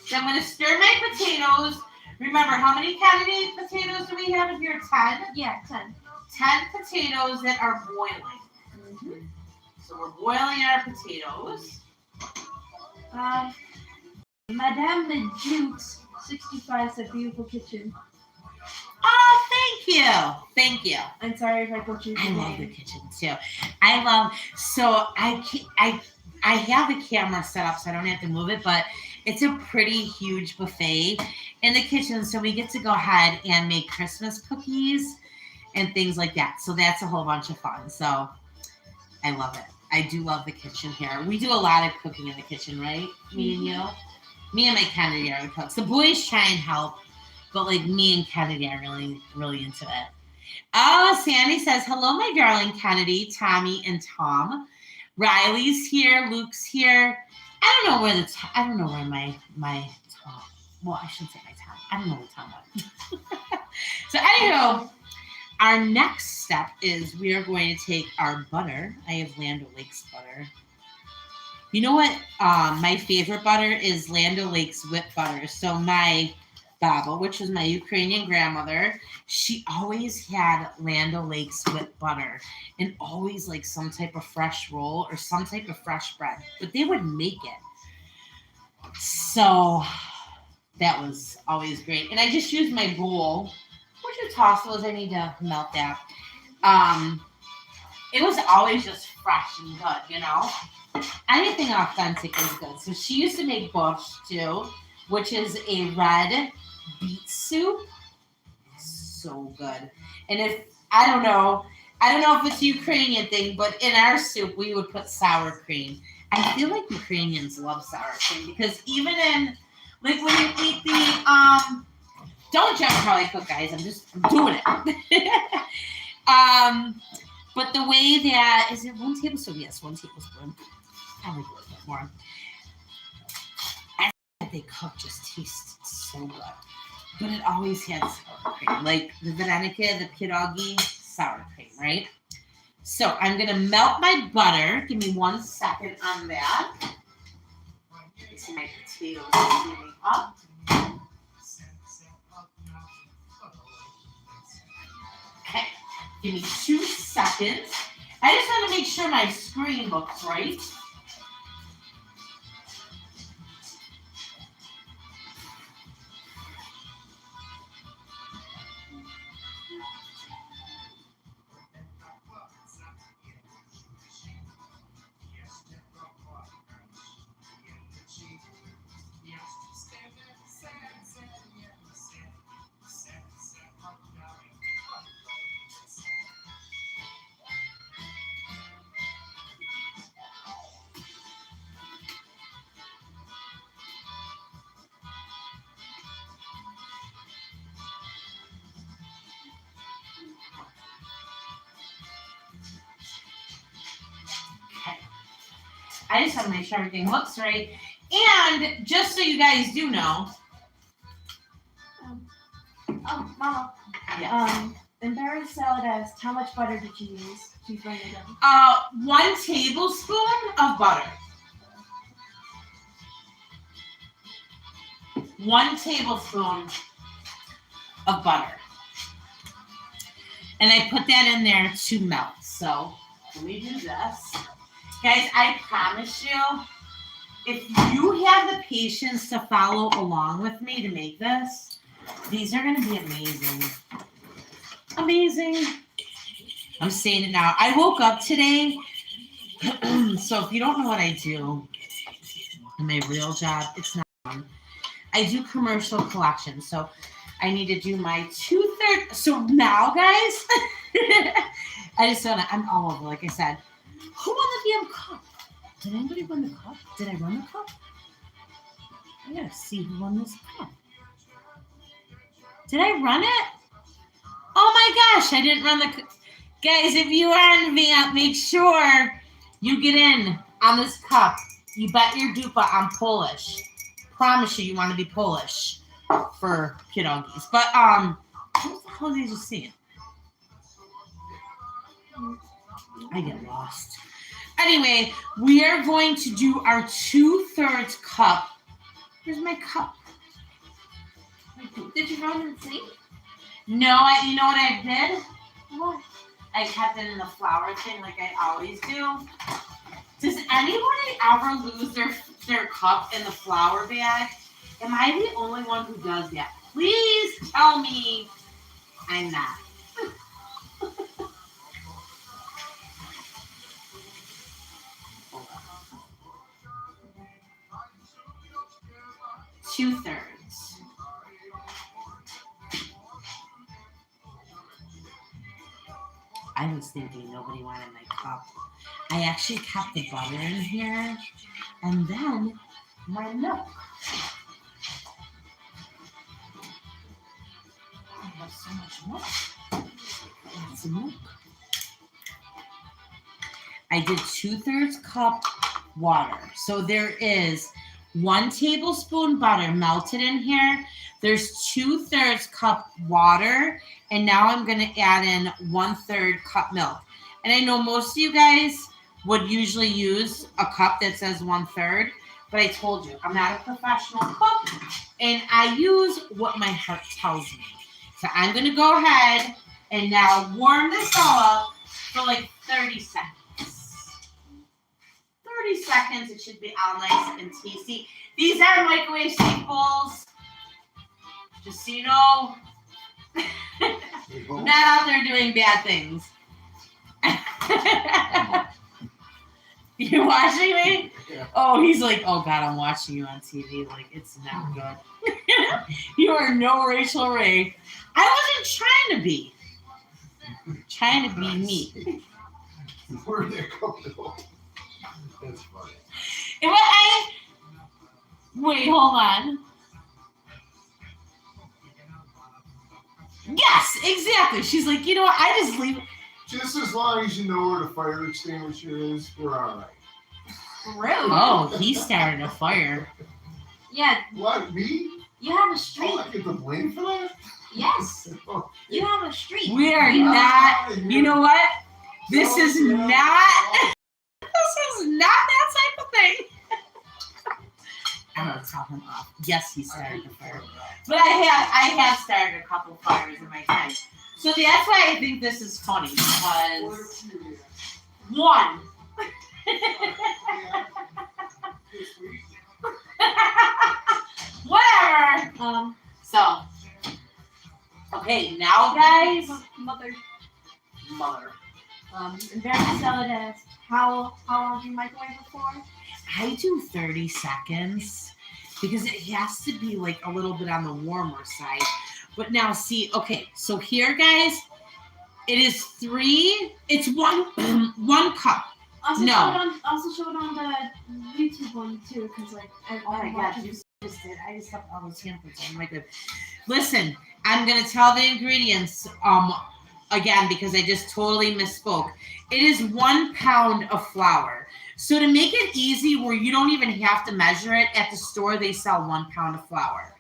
So I'm going to stir my potatoes. Remember, how many candidate potatoes do we have in here? 10? Yeah, 10. 10 potatoes that are boiling. Mm-hmm. So we're boiling our potatoes. Madame the Duke's 65 said beautiful kitchen. Oh, thank you. Thank you. I'm sorry if I butchered I your love the name. kitchen too. So I have the camera set up so I don't have to move it, but it's a pretty huge buffet in the kitchen. So we get to go ahead and make Christmas cookies and things like that. So that's a whole bunch of fun. So I love it. I do love the kitchen here. We do a lot of cooking in the kitchen, right? Me and you? Me and my Kennedy are the cooks. The boys try and help, but like me and Kennedy are really, really into it. Oh, Sandy says, hello, my darling Kennedy, Tommy, and Tom. Riley's here. Luke's here. I don't know where my Tom. Well, I shouldn't say my Tom. I don't know where Tom went. So anyhow, our next step is we are going to take our butter. I have Land O'Lakes butter. You know what? My favorite butter is Land O'Lakes whipped butter. So my Baba, which was my Ukrainian grandmother, she always had Land O'Lakes whipped butter and always like some type of fresh roll or some type of fresh bread. But they would make it. So that was always great. And I just used my bowl. Where'd you toss those? I need to melt that. It was always just fresh and good, you know? Anything authentic is good. So she used to make bush too, which is a red beet soup. So good. And I don't know if it's a Ukrainian thing, but in our soup we would put sour cream. I feel like Ukrainians love sour cream because even in like when you eat the don't judge how I cook, guys. I'm doing it. But the way that is it 1 tablespoon? Yes, 1 tablespoon. Probably a little bit more. Everything they cook just tastes so good. But it always had sour cream. Like the Varenyky, the Pierogis, sour cream, right? So I'm gonna melt my butter. Give me 1 second on that. See my potatoes steaming up. Okay, give me 2 seconds. I just want to make sure my screen looks right. I just want to make sure everything looks right. And just so you guys do know. Mama. Yes. In Barry's salad asked, how much butter did you use? She's writing it down. 1 tablespoon of butter. 1 tablespoon of butter. And I put that in there to melt. So let me do this. Guys, I promise you, if you have the patience to follow along with me to make this, these are going to be amazing. Amazing. I'm saying it now. I woke up today. So if you don't know what I do in my real job, it's not fun. I do commercial collections. So I need to do my 2/3. So now, guys, I just don't know. I'm all over, like I said. Who won the damn cup? Did anybody win the cup? Did I run the cup? I gotta see who won this cup. Did I run it? Oh my gosh, I didn't run the cup. Guys, if you are in Vamp, make sure you get in on this cup. You bet your dupa I'm Polish. Promise you want to be Polish for pierogis. But, what the hell did you just see? I get lost. Anyway, we are going to do our 2/3 cup. Here's my cup. Did you run in the sink? No, you know what I did? What? I kept it in the flour thing like I always do. Does anybody ever lose their cup in the flour bag? Am I the only one who does that? Please tell me I'm not. 2/3. I was thinking nobody wanted my cup. I actually kept the butter in here and then my milk. I have so much milk. Lots of milk. I did 2/3 cup water. So there is 1 tablespoon butter melted in here. There's 2/3 cup water. And now I'm going to add in 1/3 cup milk. And I know most of you guys would usually use a cup that says 1/3. But I told you, I'm not a professional cook. And I use what my heart tells me. So I'm going to go ahead and now warm this all up for like 30 seconds. 30 seconds, it should be all nice and tasty. These are microwave safe bowls. Just so you know, I'm not out there doing bad things. You're watching me? Yeah. Oh, he's like, oh God, I'm watching you on TV. Like, it's not good. You are no Rachel Ray. I wasn't trying to be. Trying to be me. Where'd that come from? That's funny. Wait, hold on. Yes, exactly. She's like, you know what? I just leave it. Just as long as you know where the fire extinguisher is, we're all right. Rude. Oh, he started a fire. Yeah, What, me? you have a streak. Oh, I get the blame for that? Yes, you have a streak. We are not. You know what? This is not. This is not that type of thing. I'm gonna tell him off. Yes, he started the fire, but I have started a couple fires in my time. So that's why I think this is funny because one. Whatever. So. Okay, now guys. Mother. And Barry salad asked, how long do you microwave it for? I do 30 seconds because it has to be like a little bit on the warmer side. But now see, okay, so here guys, it is it's one cup. Also No. show it on the YouTube one too, because like Oh my God, you just did. I just have all those pamphlets. Oh my God. Listen, I'm gonna tell the ingredients again because I just totally misspoke. It is 1 pound of flour. So to make it easy where you don't even have to measure it, at the store they sell 1 pound of flour.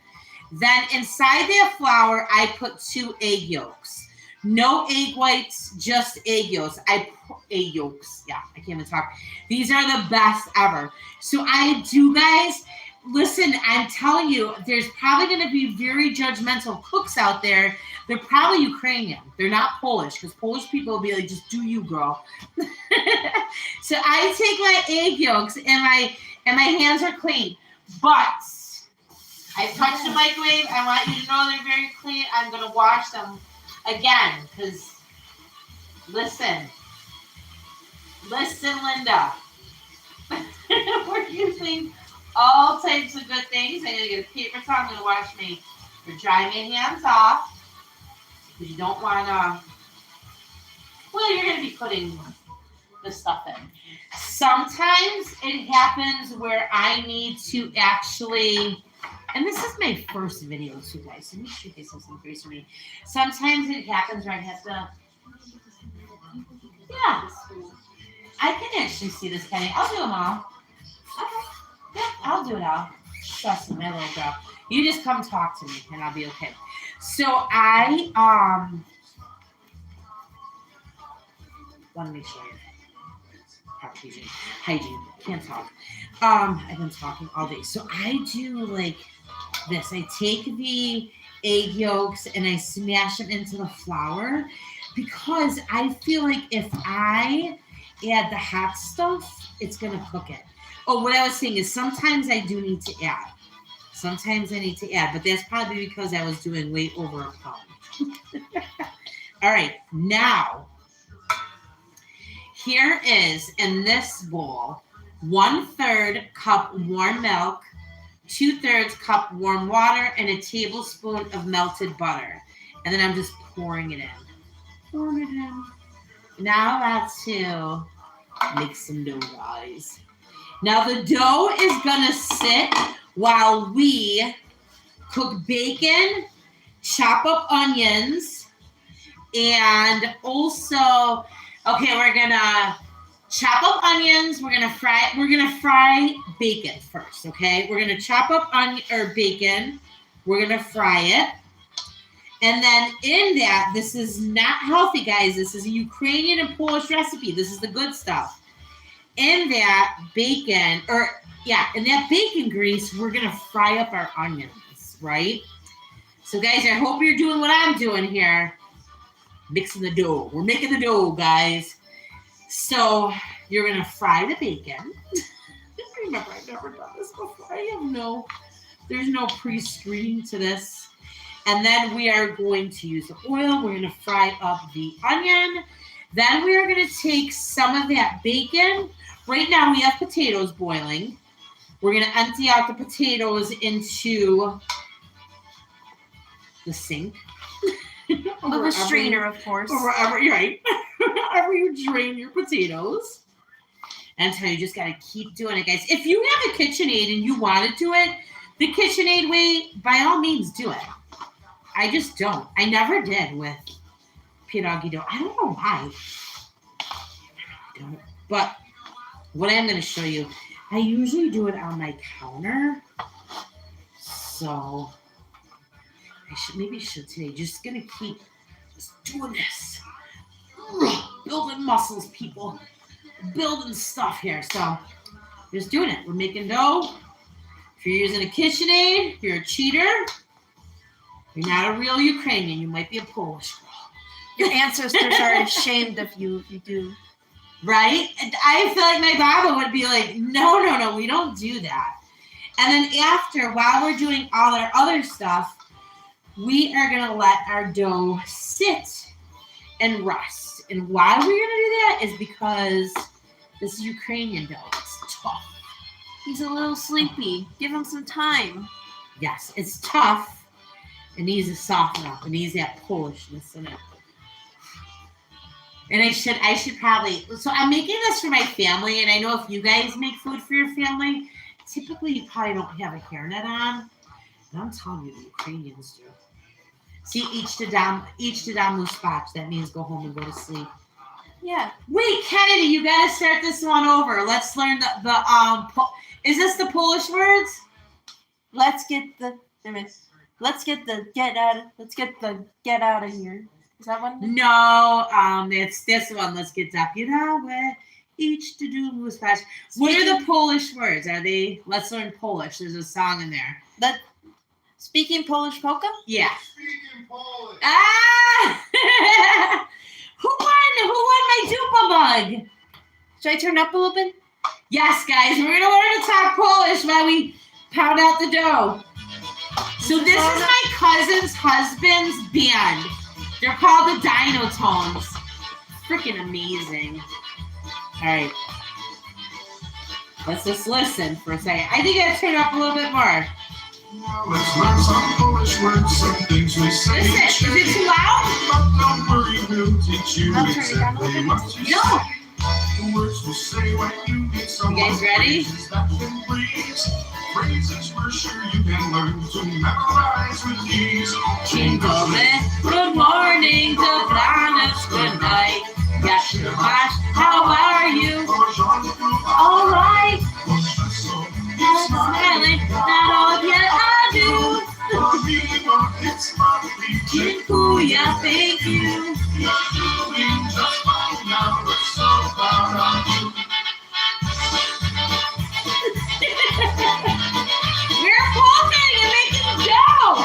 Then inside that flour, I put 2 egg yolks. No egg whites, just egg yolks. Egg yolks. Yeah, I can't even talk. These are the best ever. So I do, guys. Listen, I'm telling you, there's probably going to be very judgmental cooks out there. They're probably Ukrainian. They're not Polish, because Polish people will be like, just do you, girl. So I take my egg yolks and my hands are clean. But I touched the microwave. I want you to know they're very clean. I'm going to wash them again, because listen, Linda, we're using all types of good things. I'm going to get a paper towel. I'm going to wash or dry my hands off, because you don't want to, well, you're going to be putting this stuff in. Sometimes it happens where I need to actually, and this is my first video too, guys, so make sure you guys have some grace for me. Sometimes it happens where I have to, yeah, I can actually see this, Kenny. I'll do them all. Okay. Yeah, I'll do it all. Trust me, my little girl. You just come talk to me and I'll be okay. So I want to make sure hygiene. Can't talk. I've been talking all day. So I do like this. I take the egg yolks and I smash them into the flour, because I feel like if I add the hot stuff, it's gonna cook it. Oh, what I was saying is sometimes I do need to add. Sometimes I need to add, but that's probably because I was doing way over a pound. All right, now here is, in this bowl, 1/3 cup warm milk, 2/3 cup warm water, and a tablespoon of melted butter. And then I'm just pouring it in. Pouring it in. Now that's to make some dough, guys. Now the dough is gonna sit while we cook bacon, chop up onions, and also, okay, we're gonna chop up onions. We're gonna fry bacon first, okay? We're gonna chop up bacon. We're gonna fry it. And then in that, this is not healthy, guys. This is a Ukrainian and Polish recipe. This is the good stuff. In that bacon, in that bacon grease, we're gonna fry up our onions, right? So guys, I hope you're doing what I'm doing here. Mixing the dough. We're making the dough, guys. So you're gonna fry the bacon. Remember, I've never done this before. There's no pre-screening to this. And then we are going to use the oil. We're gonna fry up the onion. Then we are gonna take some of that bacon. Right now we have potatoes boiling. We're gonna empty out the potatoes into the sink. With a strainer, of course. Or wherever, you're right. Wherever you drain your potatoes. And so you just gotta keep doing it, guys. If you have a KitchenAid and you want to do it the KitchenAid way, by all means do it. I just don't. I never did with pierogi dough. I don't know why. I don't. But what I'm going to show you, I usually do it on my counter. So maybe I should today. Just going to keep just doing this. Building muscles, people. Building stuff here. So just doing it. We're making dough. If you're using a KitchenAid, you're a cheater. You're not a real Ukrainian. You might be a Polish girl. Your ancestors are ashamed of you if you do. Right? And I feel like my Bible would be like, no, we don't do that. And then after, while we're doing all our other stuff, we are going to let our dough sit and rest. And why we're going to do that is because this is Ukrainian dough. It's tough. He's a little sleepy. Give him some time. Yes, it's tough. It needs to soften up. It needs that Polishness in it. And I should probably, so I'm making this for my family, and I know if you guys make food for your family, typically you probably don't have a hairnet on. And I'm telling you, the Ukrainians do. See, each to damu spach. That means go home and go to sleep. Yeah. Wait, Kennedy, you gotta start this one over. Let's learn is this the Polish words? Let's get the get out of here. Is that one? No, it's this one. Let's get Zapirawe. Each to do was fast. What are the Polish words? Are they? Let's learn Polish. There's a song in there. Speaking Polish polka? Yeah. Speaking Polish. Ah! Who won my Dupa bug? Should I turn up a little bit? Yes, guys, we're gonna learn to talk Polish while we pound out the dough. So this is my cousin's husband's band. They're called the Dino Tones. Freaking amazing. All right. Let's just listen for a second. I think I gotta turn it up a little bit more. Now let's learn some Polish words, some things we say. Listen, is it too loud? But don't worry, we'll teach you I'll turn it down a exactly little what bit. you No. say. The words we'll say when you need someone. You guys ready? Phrases that can please. Phrases we're sure you can learn to memorize with ease. Dzień dobry, good morning, dobranoc, good night. Jak się masz? How are you? All right. Smiling, not all yet I do. Dziękuję, thank you. We're polking and making dough.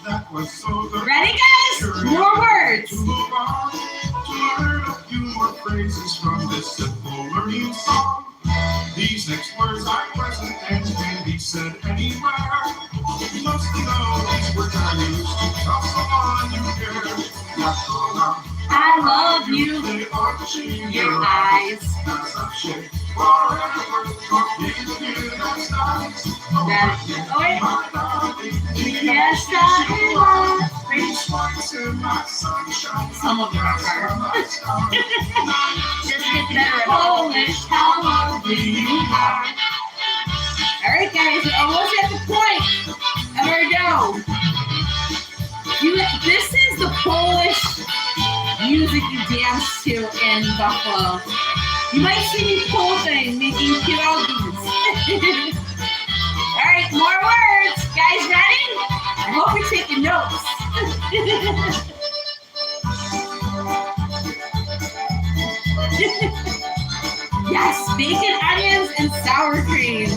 That was so good. Ready, guys? More words. To move on, to learn a few more phrases from this simple learning song. These next words are present and can be said anywhere. You must know these words are used to tell someone you care. I love you. They are the shade Your eyes. That's a shade. Forever, that's nice. My darling, Yes, I these lights in my sunshine. Some of them are hard. Just get better at Polish, how lovely you are. All right, guys, we're almost at the point of our dough. This is the Polish music you dance to in Buffalo. You might see me polking, making pierogis. All right, more words. Guys, ready? I hope you're taking notes. Yes, bacon, onions, and sour cream.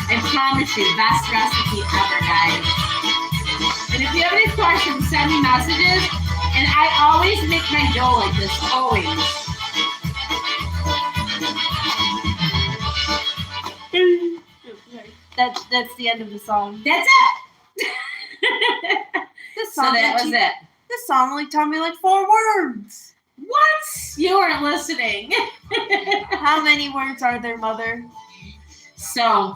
I promise you, best recipe ever, guys. And if you have any questions, send me messages. And I always make my dough like this, always. That's the end of the song. That's it. This So song that was it. This song only taught me like 4 words. What? You weren't listening. How many words are there, Mother? So,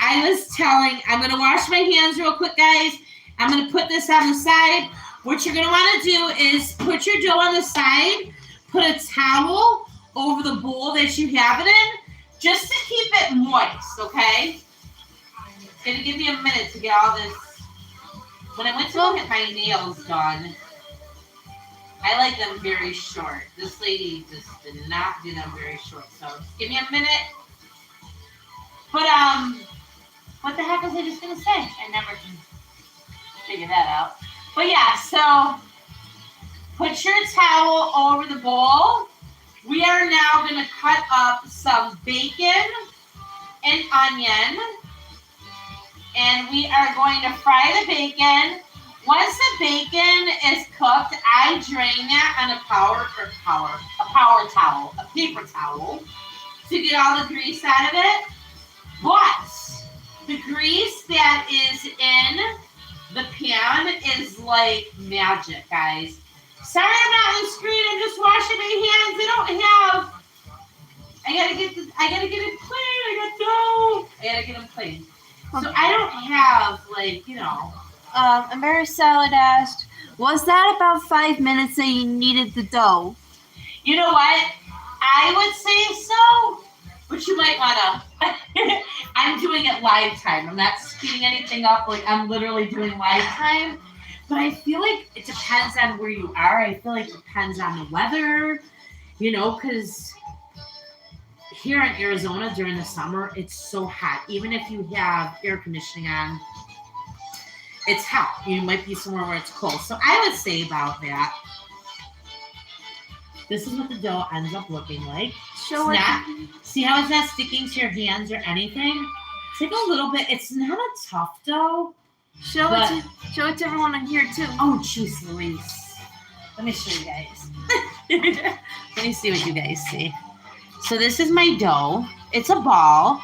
I was telling, I'm going to wash my hands real quick, guys. I'm going to put this on the side. What you're going to want to do is put your dough on the side, put a towel over the bowl that you have it in, just to keep it moist, okay? It's going to give me a minute to get all this. When I went to go get my nails done, I like them very short. This lady just did not do them very short. So just give me a minute. But what the heck was I just gonna say? I never can figure that out. But yeah, so put your towel over the bowl. We are now gonna cut up some bacon and onion. And we are going to fry the bacon. Once the bacon is cooked, I drain that on a paper towel, to get all the grease out of it. But the grease that is in the pan is like magic, guys. Sorry I'm not on the screen. I'm just washing my hands. I gotta get it clean. I gotta get them clean. So I don't have, like, you know. Mary Salad asked, was that about 5 minutes that you kneaded the dough? You know what? I would say so. it live time. I'm not speeding anything up. Like I'm literally doing live time. But I feel like it depends on where you are. I feel like it depends on the weather, because here in Arizona during the summer, it's so hot. Even if you have air conditioning on, it's hot. You might be somewhere where it's cold. So I would say about that. This is what the dough ends up looking like. See how it's not sticking to your hands or anything? It's like a little bit. It's not a tough dough. Show it to everyone on here too. Oh, jeez Louise. Let me show you guys. Let me see what you guys see. So this is my dough. It's a ball.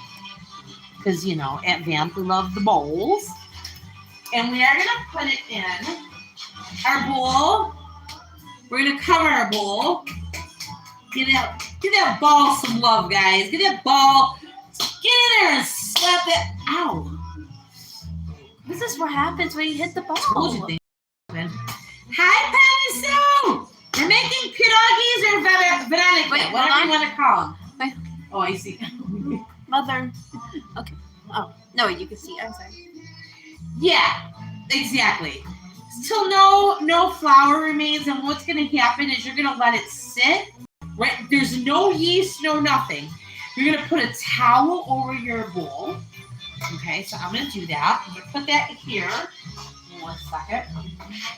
Because, at Vamp we love the bowls. And we are going to put it in our bowl. We're going to cover our bowl. Give that ball some love, guys. Get that ball. Get in there and slap that. Ow. This is what happens when you hit the ball. Told you things. Hi, Penny Sue. We're making pierogis or Varenyky. Wait, whatever you want to call them. Wait. Oh, I see. Mother. Okay. Oh, no, you can see. I'm sorry. Yeah, exactly. Till no flour remains, and what's going to happen is you're going to let it sit. Right? There's no yeast, no nothing. You're going to put a towel over your bowl. Okay, so I'm going to do that. I'm going to put that here. 1 second.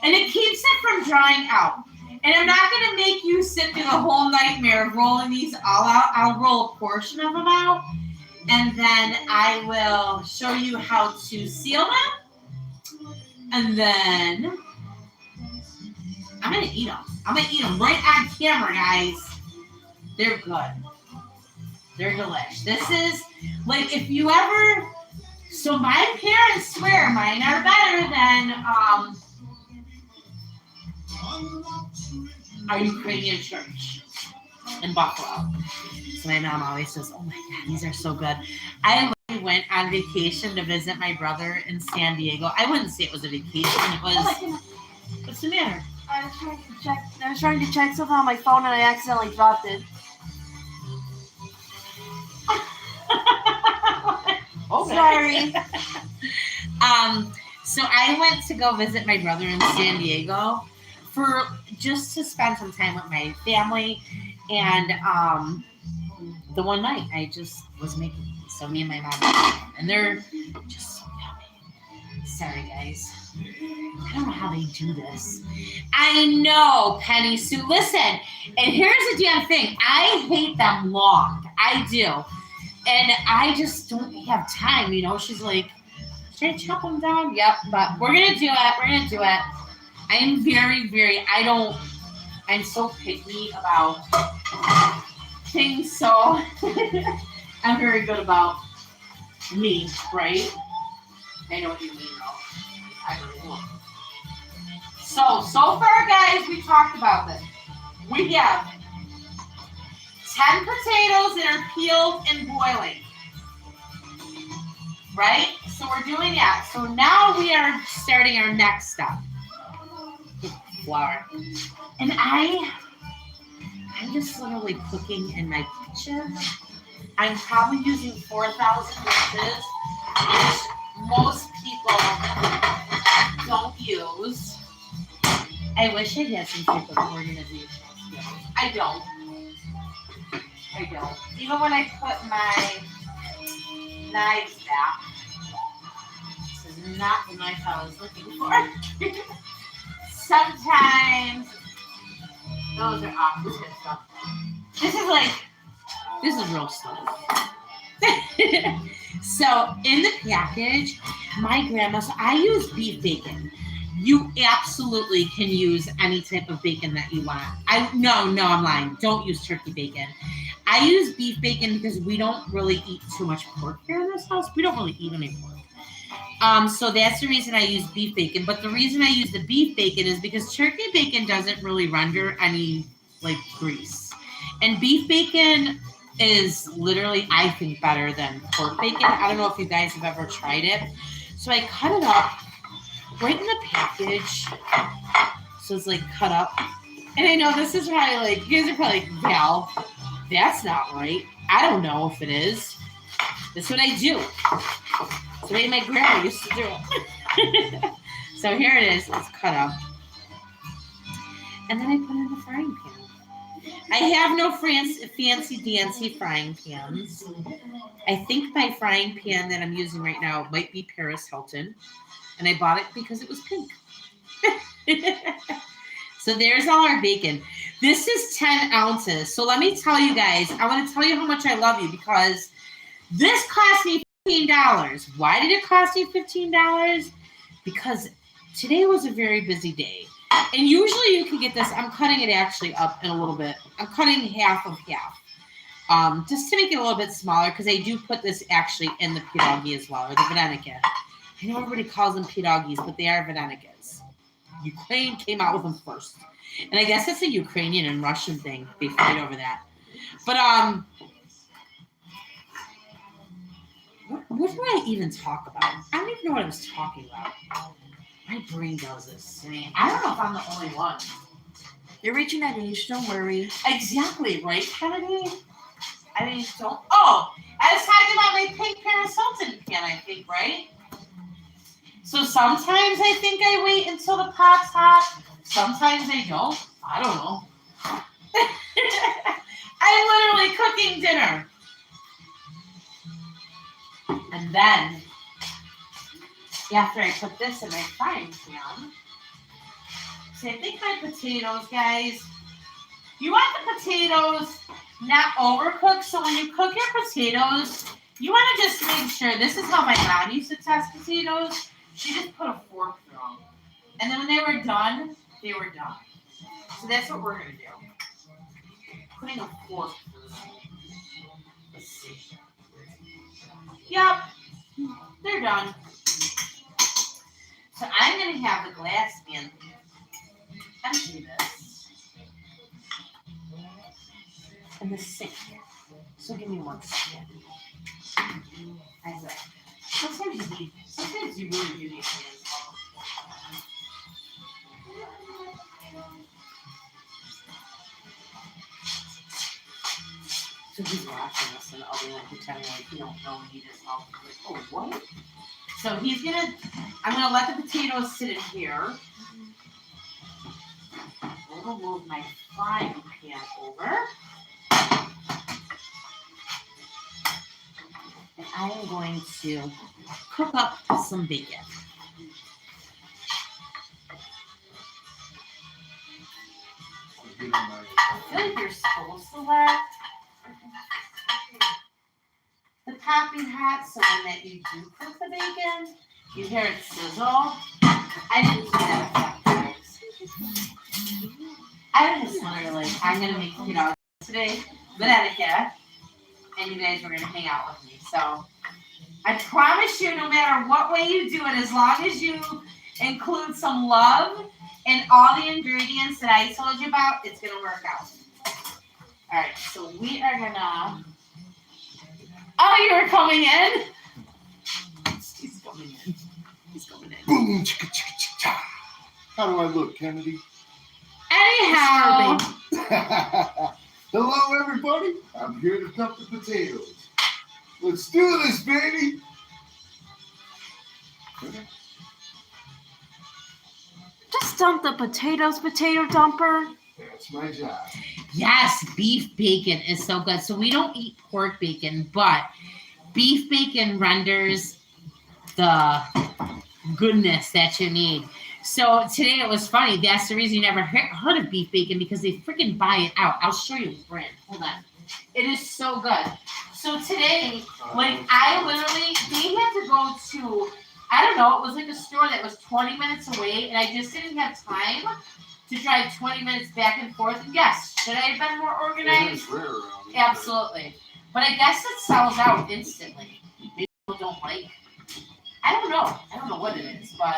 And it keeps it from drying out. And I'm not going to make you sit through the whole nightmare of rolling these all out. I'll roll a portion of them out. And then I will show you how to seal them. And then I'm going to eat them. I'm going to eat them right on camera, guys. They're good. They're delish. This is, like, if you ever... So my parents swear mine are better than our Ukrainian church in Buffalo. So my mom always says, oh my God, these are so good. I went on vacation to visit my brother in San Diego. I wouldn't say it was a vacation. It was, what's the matter? I was trying to check something on my phone and I accidentally dropped it. Okay. Sorry. So I went to go visit my brother in San Diego for just to spend some time with my family. And the one night I just was making these. So me and my mom, and they're just so yummy. Sorry, guys. I don't know how they do this. I know, Penny Sue. Listen, and here's the damn thing. I hate them long. I do. And I just don't have time, She's like, should I chop them down? Yep, but we're going to do it. I am very, very, I'm so picky about things, so I'm very good about me, right? I know what you mean, though. I really will. So far, guys, we talked about this. We have 10 potatoes that are peeled and boiling. Right? So we're doing that. So now we are starting our next step. Flour. And I'm just literally cooking in my kitchen. I'm probably using 4,000 dishes, which most people don't use. I wish I had some type of organization skills. I don't. Even when I put my knives back, this is not the knife I was looking for. Sometimes those are opposite stuff. This is real stuff. So in the package, my grandma, so I use beef bacon. You absolutely can use any type of bacon that you want. No, I'm lying. Don't use turkey bacon. I use beef bacon because we don't really eat too much pork here in this house. We don't really eat any pork. So that's the reason I use beef bacon. But the reason I use the beef bacon is because turkey bacon doesn't really render any grease. And beef bacon is literally, I think, better than pork bacon. I don't know if you guys have ever tried it. So I cut it up right in the package. So it's cut up. And I know this is probably you guys are probably Val, that's not right. I don't know if it is. That's what I do. That's the way my grandma used to do it. So here it is. It's cut up. And then I put it in the frying pan. I have no fancy dancy frying pans. I think my frying pan that I'm using right now might be Paris Hilton. And I bought it because it was pink. So there's all our bacon. This is 10 ounces. So let me tell you guys, I want to tell you how much I love you because this cost me $15. Why did it cost me $15? Because today was a very busy day. And usually you can get this. I'm cutting it actually up in a little bit. I'm cutting half of half. Just to make it a little bit smaller because I do put this actually in the pierogi as well, or the Varenyky. I know everybody calls them pierogis, but they are Varenykys. Ukraine came out with them first. And I guess it's a Ukrainian and Russian thing. They fight over that. But what do I even talk about? I don't even know what I was talking about. My brain does this. I don't know if I'm the only one. You're reaching that age, don't worry. Exactly, right, Kennedy? I mean, don't. Oh, I was talking about my pink Paris Hilton pan, I think, right? So sometimes I think I wait until the pot's hot. Sometimes I don't. I don't know. I'm literally cooking dinner. And then, after I put this in my frying pan, so I think my potatoes, guys, you want the potatoes not overcooked. So when you cook your potatoes, you want to just make sure, this is how my mom used to test potatoes. She just put a fork through them. And then when they were done, they were done. So that's what we're going to do. Putting a fork through them. Let's see. Yep. They're done. So I'm going to have the glass pan empty this. And the sink. So give me 1 second. I know. Sometimes you really do need hands. So he's watching us and other one pretending like he don't know he just help. Like, oh, what? So I'm gonna let the potatoes sit in here. I'm gonna move my frying pan over. And I am going to cook up some bacon. I feel like you're supposed to let the top be hot so when that you do cook the bacon, you hear it sizzle. I didn't do that effect. I was just literally, I'm going to make, today, Varenyky, and you guys are going to hang out with me. So I promise you, no matter what way you do it, as long as you include some love in all the ingredients that I told you about, it's going to work out. All right, so we are going to... Oh, you were coming in? He's coming in. He's coming in. Boom, chicka, chicka, chicka. How do I look, Kennedy? Anyhow. Hello, everybody. I'm here to dump the potatoes. Let's do this, baby. Okay. Just dump the potatoes, potato dumper. That's my job. Yes, beef bacon is so good. So we don't eat pork bacon, but beef bacon renders the goodness that you need. So today it was funny. That's the reason you never heard of beef bacon, because they freaking buy it out. I'll show you the brand. Hold on. It is so good. So today, like, I literally, they had to go to, I don't know, it was like a store that was 20 minutes away, and I just didn't have time to drive 20 minutes back and forth. And yes, should I have been more organized? Absolutely. But I guess it sells out instantly. Maybe people don't like it. I don't know. I don't know what it is, but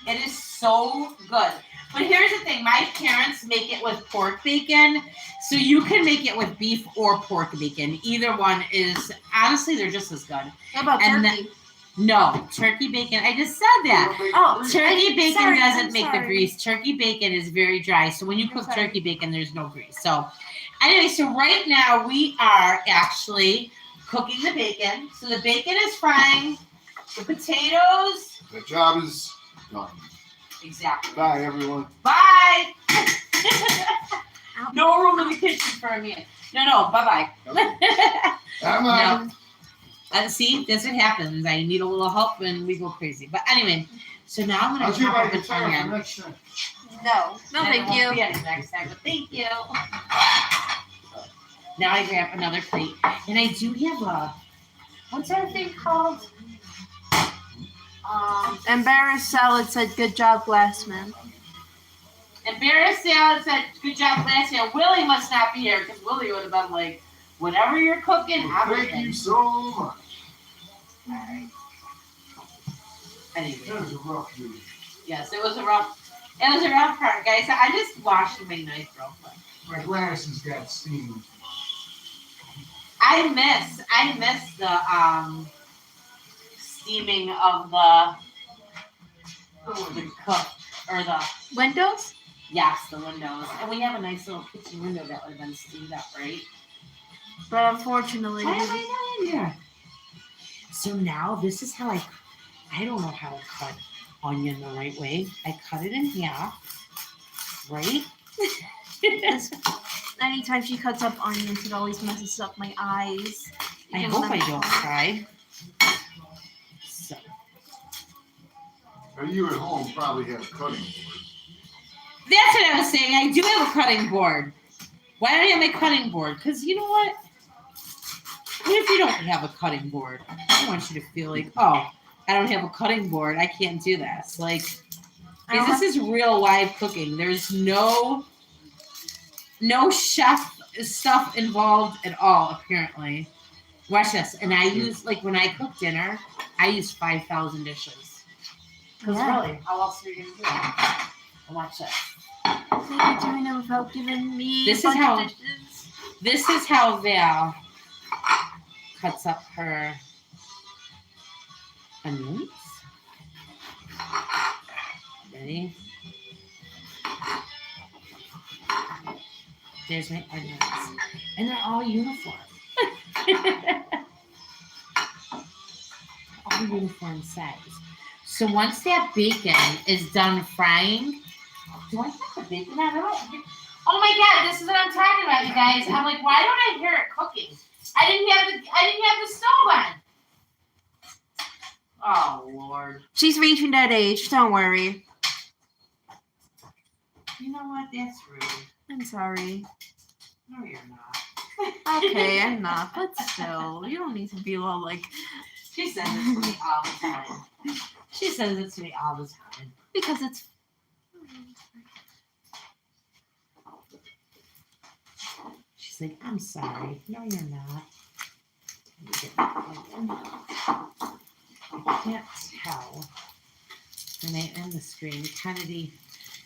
it is so good. But here's the thing. My parents make it with pork bacon. So you can make it with beef or pork bacon. Either one is, honestly, they're just as good. How about turkey? No, turkey bacon. I just said that. Oh, turkey bacon sorry, doesn't I'm make sorry. the grease. Turkey bacon is very dry. So when you cook turkey bacon, there's no grease. So Anyway, so right now we are actually cooking the bacon. So the bacon is frying. The potatoes. The job is done. Exactly. Bye, everyone. Bye. No room in the kitchen for me. No. Bye-bye. Come on. No. See, that's what happens. I need a little help and we go crazy. But anyway, so now I'm going I'll to give chop my up the guitar for onion. next time. No, thank you. Be any next time, but thank you. Now I grab another plate, and I do have a what's that thing called? Embarrassed Salad said, "Good job, Glassman." Embarrassed Salad said, "Good job, last year." Willie must not be here because Willie would have been like, "Whatever you're cooking, Well, everything." thank you so much. All right. Anyway, That was a rough dude. yes, it was a rough part, guys. I just washed my knife real quick. My glasses got steamed. I miss the steaming of the cook or the Windows? yes, the windows. And we have a nice little kitchen window that would have been steamed up, right? But unfortunately, Why am I not in here? So now this is how I don't know how to cut onion the right way. I cut it in half, right? anytime she cuts up onions, it always messes up my eyes. I hope I don't cry. So. Now you at home probably have a cutting board. That's what I was saying. I do have a cutting board. Why don't I have my cutting board? Because you know what? What if you don't have a cutting board? I don't want you to feel like, oh, I don't have a cutting board. I can't do this. Like, because this is real live cooking. There's no chef stuff involved at all, apparently. Watch this. And I use, like, when I cook dinner, I use 5,000 dishes. Because really, how else are you going to do it? Watch this. Maybe doing it without giving me This a is bunch how- of dishes. This is how Val cuts up her onions. Ready? There's my onions. And they're all uniform. All uniform size. So once that bacon is done frying, do I have the bacon on it? Oh my god, this is what I'm talking about, you guys. I'm like, why don't I hear it cooking? I didn't have the stove on. Oh Lord. She's reaching that age. Don't worry. You know what? That's rude. I'm sorry. No, you're not. Okay, I'm not. But still, you don't need to be all like. She says it to me all the time. She says it to me all the time. Because it's. She's like, I'm sorry. No, you're not. Let me get that onion. I can't tell. When I end the screen, Kennedy,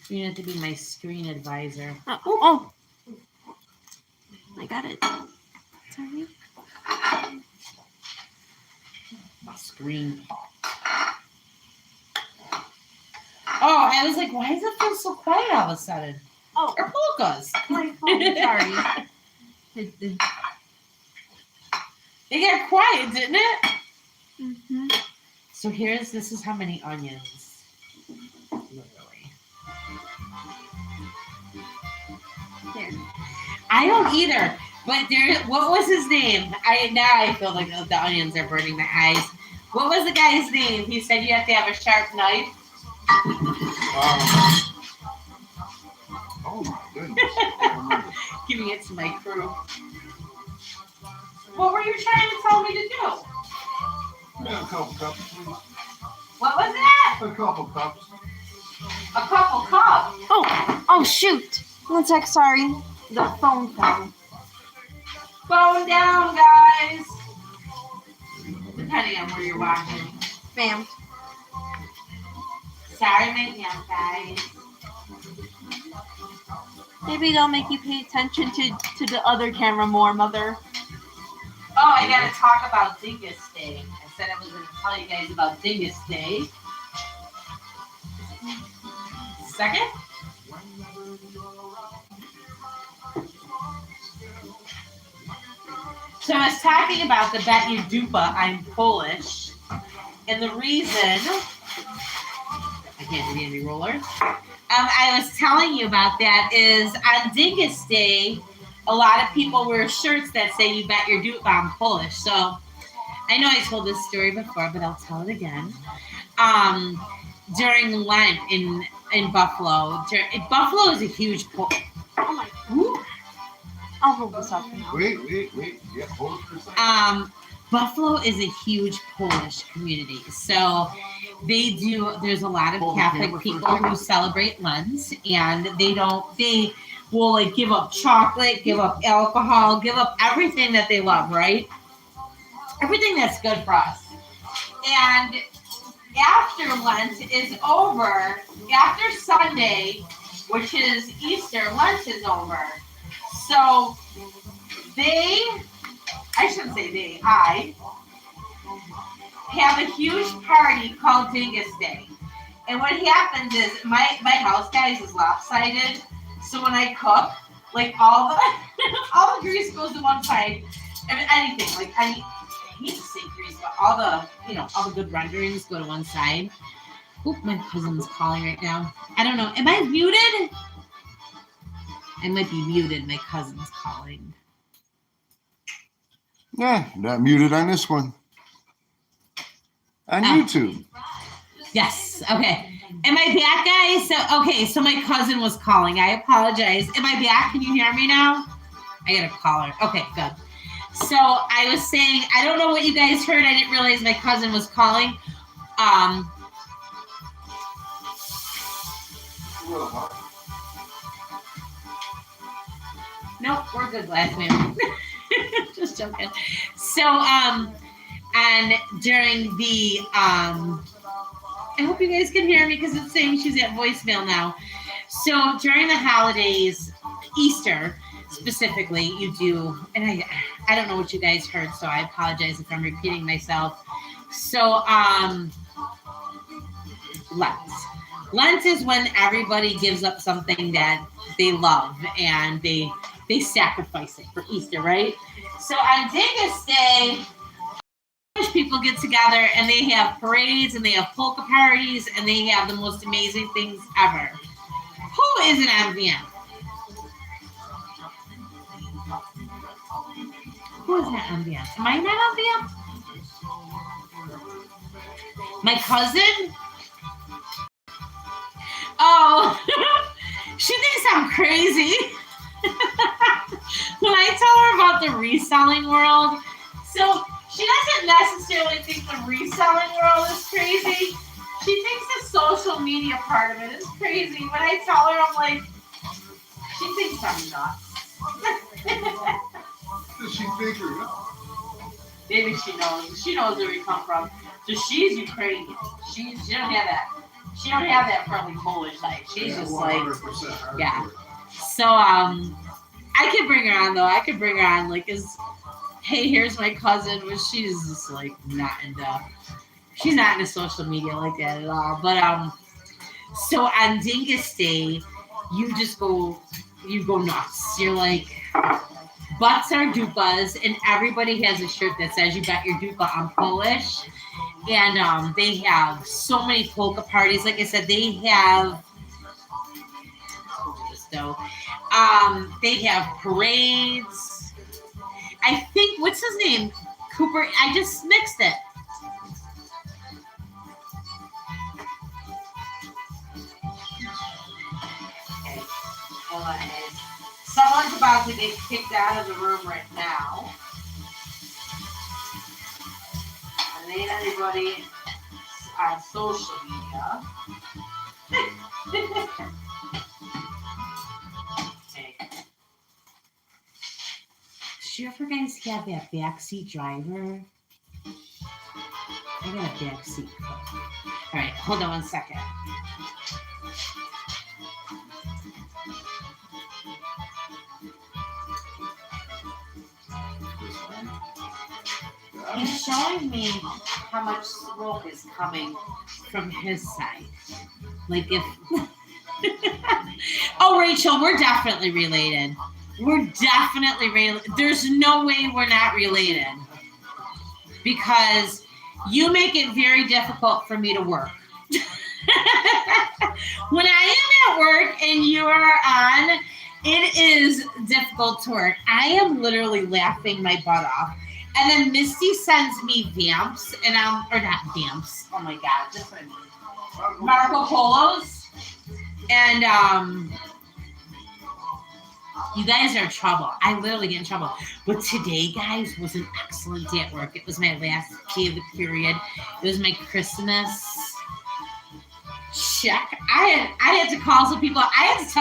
you have to be my screen advisor. Oh. I got it. Sorry. My screen pop. Oh, I was like, why does it feel so quiet all of a sudden? Oh, Or polkas. my phone. Sorry. It got quiet, didn't it? Mm-hmm. So this is how many onions. Literally. There. I don't either. But what was his name? Now I feel like the onions are burning my eyes. What was the guy's name? He said you have to have a sharp knife. Oh my goodness. I remember. Giving it to my crew. What were you trying to tell me to do? Yeah, a couple cups, please. What was that? A couple cups. A couple cups. Oh, shoot. One sec, sorry. The phone fell. Phone down, guys. Depending on where you're watching. Bam. Sorry, my damn guys. Maybe they'll make you pay attention to the other camera more, Mother. Oh, I gotta talk about Dingus Day. I said I was gonna tell you guys about Dingus Day. Second? So I was talking about the Bet You Dupa, I'm Polish. And the reason, I can't do the Andy roller. I was telling you about that is on Dingus Day, a lot of people wear shirts that say you bet your Dupa, I'm Polish. So I know I told this story before, but I'll tell it again. During Lent in Buffalo, Buffalo is a huge Oh my God. I'll hold this up. Wait. Yeah, hold it for a second. Buffalo is a huge Polish community. So there's a lot of Catholic people who celebrate Lent, and they will like give up chocolate, give up alcohol, give up everything that they love, right? Everything that's good for us. And after Lent is over, after Sunday, which is Easter, Lent is over. So I have a huge party called Dingus Day. And what happens is my house, guys, is lopsided. So when I cook, like all the grease goes to one side. And anything, like I hate to say grease, but all the good renderings go to one side. Oop, my cousin's calling right now. I don't know. Am I muted? I might be muted. My cousin's calling. Yeah, not muted on this one. On YouTube. Yes. Okay. Am I back, guys? So my cousin was calling. I apologize. Am I back? Can you hear me now? I got a caller. Okay, good. So I was saying, I don't know what you guys heard. I didn't realize my cousin was calling. Nope, we're good, last minute. Just joking. So, and during the, I hope you guys can hear me because it's saying she's at voicemail now. So during the holidays, Easter specifically, you do, and I don't know what you guys heard, so I apologize if I'm repeating myself. So, Lent is when everybody gives up something that they love and they sacrifice it for Easter, right? So on Dingus Day, people get together and they have parades and they have polka parties and they have the most amazing things ever. Who is an MVM? Who is not MVM? Am I not MVM? My cousin? Oh, she thinks I'm crazy. When I tell her about the reselling world, so she doesn't necessarily think the reselling world is crazy. She thinks the social media part of it is crazy. When I tell her, I'm like, she thinks I'm nuts. Does she think or not? Maybe she knows. She knows where we come from. So she's Ukrainian. She don't have that. She don't have that friendly Polish side. She's just like, yeah. So I could bring her on though. I could bring her on like hey, here's my cousin, but she's just like she's not into social media like that at all. But so on Dingus Day, you go nuts. You're like, butts are dupas, and everybody has a shirt that says you bet your dupa, I'm Polish. And they have so many polka parties. Like I said, they have they have parades. I think, what's his name? Cooper. I just mixed it. Okay. Hold on. Someone's about to get kicked out of the room right now. And ain't anybody on social media. Okay. Did you ever guys have that backseat driver? I got a backseat. All right, hold on one second. He's showing me how much smoke is coming from his side. Like if... Oh, Rachel, we're definitely related. We're definitely related. There's no way we're not related because you make it very difficult for me to work. When I am at work and you are on, it is difficult to work. I am literally laughing my butt off. And then Misty sends me vamps, and or not vamps. Oh my God, this one. Marco Polos. And you guys are in trouble. I literally get in trouble. But today, guys, was an excellent day at work. It was my last day of the period. It was my Christmas check. I had to call some people. I was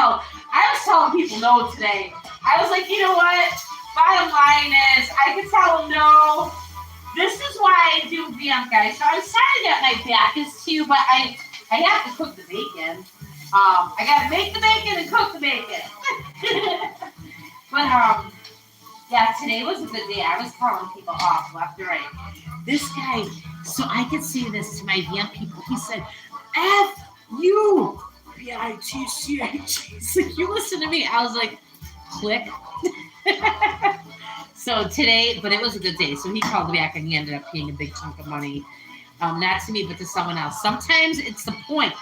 telling people no today. I was like, you know what? Bottom line is, I could tell them no. This is why I do vamp, guys. So I'm sorry that my back is to you, but I have to cook the bacon. I gotta make the bacon and cook the bacon. But yeah, today was a good day. I was calling people off left and right. This guy, so I could say this to my vamp people. He said, F you, B-I-T-C-H. He's like, you listen to me. I was like, click. So today, but it was a good day. So he called me back and he ended up paying a big chunk of money. Not to me, but to someone else. Sometimes it's the point.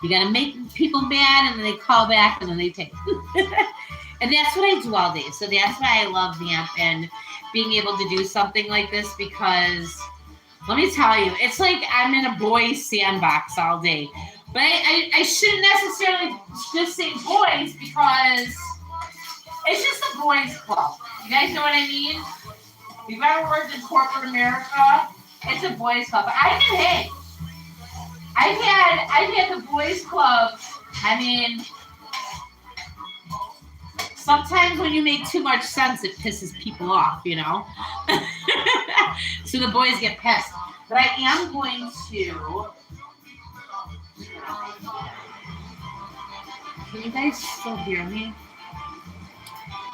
You got to make people mad and then they call back and then they pay. And that's what I do all day. So that's why I love Vamp and being able to do something like this because let me tell you, it's like I'm in a boys' sandbox all day. But I shouldn't necessarily just say boys because it's just a boys' club. You guys know what I mean? If you've ever worked in corporate America, it's a boys' club. But I can hang. I've had the boys' club. I mean, sometimes when you make too much sense, it pisses people off, you know? So the boys get pissed. But I am going to... Can you guys still hear me?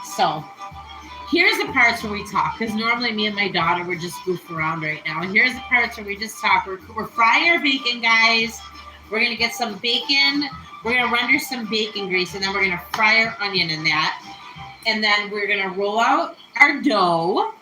So, here's the parts where we talk. Because normally me and my daughter would just goof around right now. And here's the parts where we just talk. We're frying our bacon, guys. We're going to get some bacon. We're going to render some bacon grease. And then we're going to fry our onion in that. And then we're going to roll out our dough.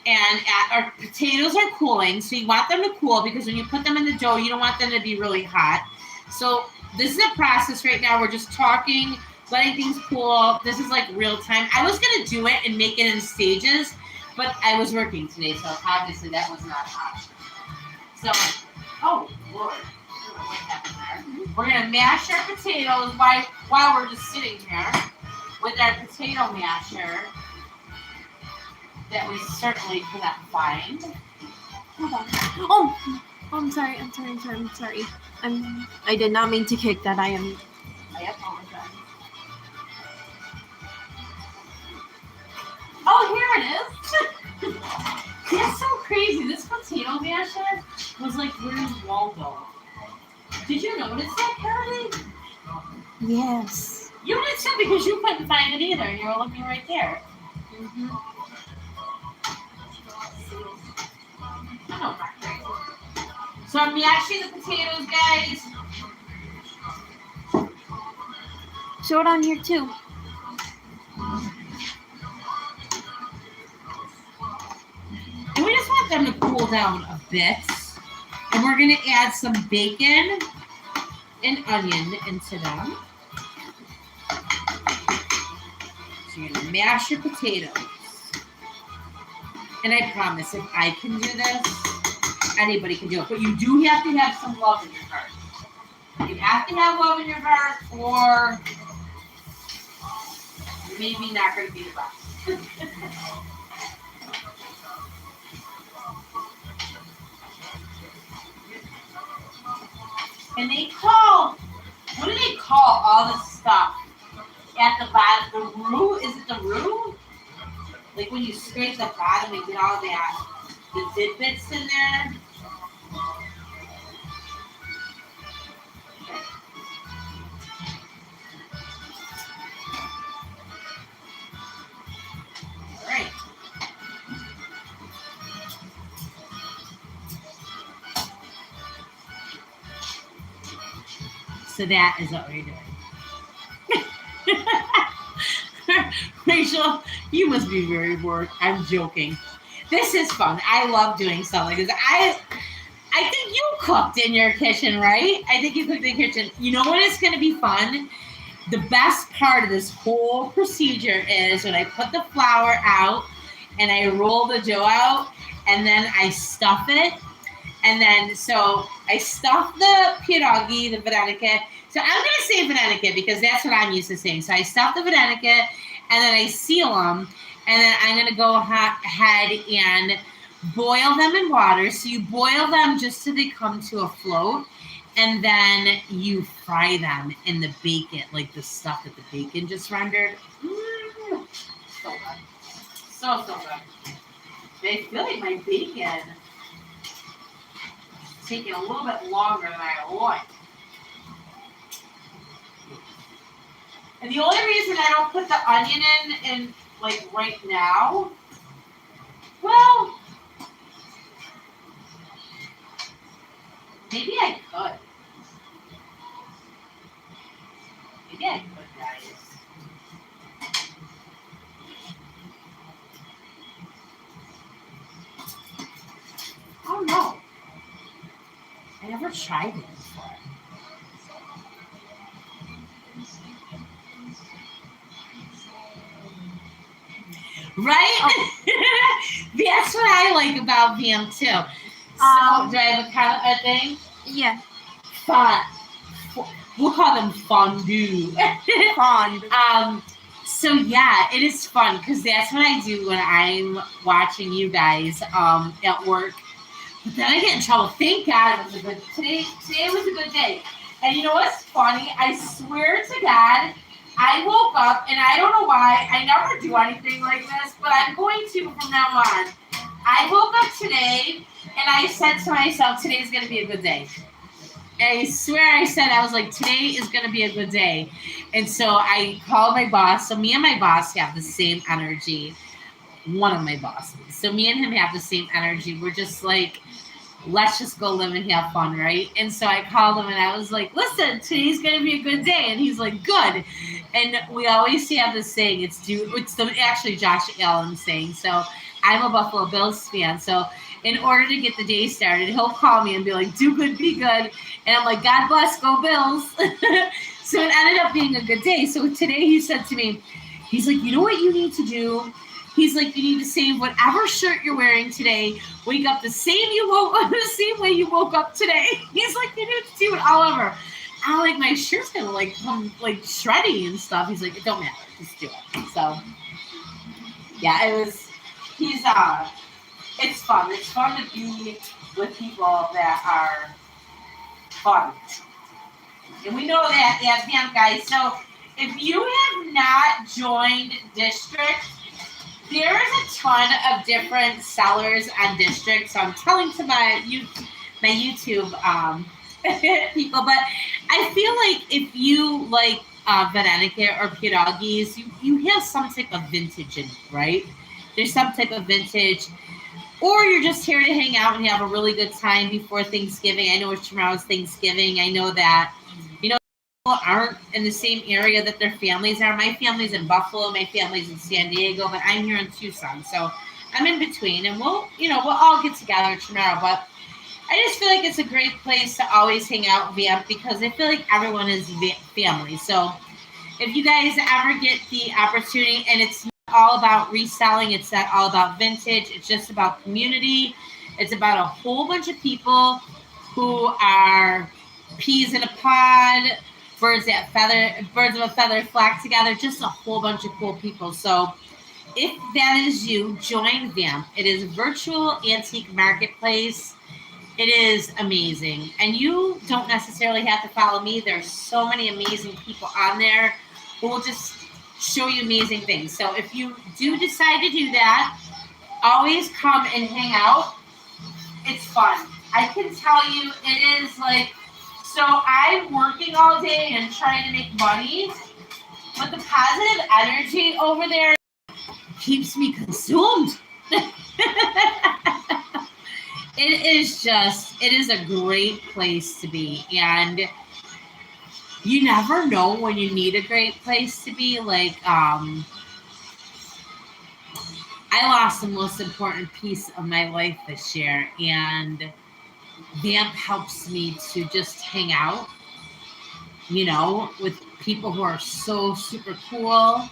And our potatoes are cooling. So you want them to cool. Because when you put them in the dough, you don't want them to be really hot. So this is a process right now. We're just talking, letting things cool. This is like real time. I was going to do it and make it in stages, but I was working today, so obviously that was not an option. So, oh, Lord. What happened there? We're going to mash our potatoes while we're just sitting here with our potato masher that we certainly could not find. Hold on. Oh, I'm sorry. I did not mean to kick that. I apologize. Oh, here it is. That's so crazy. This potato masher was like, where's Waldo? Did you notice that, Carly? Yes. You did too because you couldn't find it either and you were looking right there. Mm-hmm. I know, back there. So I'm mashing the potatoes, guys. Show it on here too. And we just want them to cool down a bit. And we're going to add some bacon and onion into them. So you're going to mash your potatoes. And I promise, if I can do this, anybody can do it. But you do have to have some love in your heart. You have to have love in your heart, or you're maybe not going to be the best. And they call, what do they call all this stuff at the bottom? The roux? Is it the roux? Like when you scrape the bottom and get all that, the tidbits in there. All right. So that is what we're doing. We're Rachel, you must be very bored. I'm joking. This is fun. I love doing stuff like this. I think you cooked in your kitchen, right? I think you cooked in the kitchen. You know what is going to be fun? The best part of this whole procedure is when I put the flour out and I roll the dough out and then I stuff it. And then, so I stuff the pierogi, the Varenyky. So I'm going to say Varenyky because that's what I'm used to saying. So I stuff the Varenyky and then I seal them. And then I'm going to go ahead and boil them in water. So you boil them just so they come to a float. And then you fry them in the bacon, like the stuff that the bacon just rendered. So good. So good. I feel like my bacon is taking a little bit longer than I like. And the only reason I don't put the onion in like right now, well, maybe I could. Maybe I could, guys. I don't know. I never tried it before. Right? That's what I like about them too. So, do I have a kind of a thing? Yeah. Fun. We'll call them fondue. Fond. So yeah, it is fun because that's what I do when I'm watching you guys at work. But then I get in trouble. Thank God it was a good today was a good day. And you know what's funny? I swear to God, I woke up and I don't know why. I never do anything like this, but I'm going to from now on. I woke up today and I said to myself, today's gonna be a good day. And I swear I was like, today is going to be a good day. And so I called my boss. So me and my boss have the same energy. One of my bosses. So me and him have the same energy. We're just like, let's just go live and have fun, right? And so I called him and I was like, listen, today's going to be a good day. And he's like, good. And we always have this saying, it's actually Josh Allen saying. So I'm a Buffalo Bills fan. So in order to get the day started, he'll call me and be like, do good, be good. And I'm like, God bless, go Bills. So it ended up being a good day. So today he said to me, he's like, you know what you need to do? He's like, you need to save whatever shirt you're wearing today. Wake up the same way you woke up today. He's like, you need to do it all over. I'm like, my shirt's gonna like come like shredding and stuff. He's like, it don't matter, just do it. So yeah, it's fun. It's fun to be with people that are fun. And we know that at Camp, guys. So if you have not joined District, there is a ton of different sellers on District. So I'm telling to my YouTube people, but I feel like if you like Varenyky or Pierogis, you have some type of vintage in it, right? There's some type of vintage. Or you're just here to hang out and have a really good time before Thanksgiving. I know tomorrow's Thanksgiving. I know that, people aren't in the same area that their families are. My family's in Buffalo. My family's in San Diego, but I'm here in Tucson. So I'm in between. And we'll all get together tomorrow. But I just feel like it's a great place to always hang out and vamp because I feel like everyone is family. So if you guys ever get the opportunity, and it's all about reselling, it's not all about vintage, it's just about community. It's about a whole bunch of people who are peas in a pod, birds of a feather flock together, just a whole bunch of cool people. So if that is you, join VAMP. It is a virtual antique marketplace. It is amazing. And you don't necessarily have to follow me. There's so many amazing people on there who will just show you amazing things. So if you do decide to do that, always come and hang out. It's fun. I can tell you it is like, so I'm working all day and trying to make money, but the positive energy over there keeps me consumed. It is a great place to be. And you never know when you need a great place to be. Like, I lost the most important piece of my life this year, and Vamp helps me to just hang out, with people who are so super cool.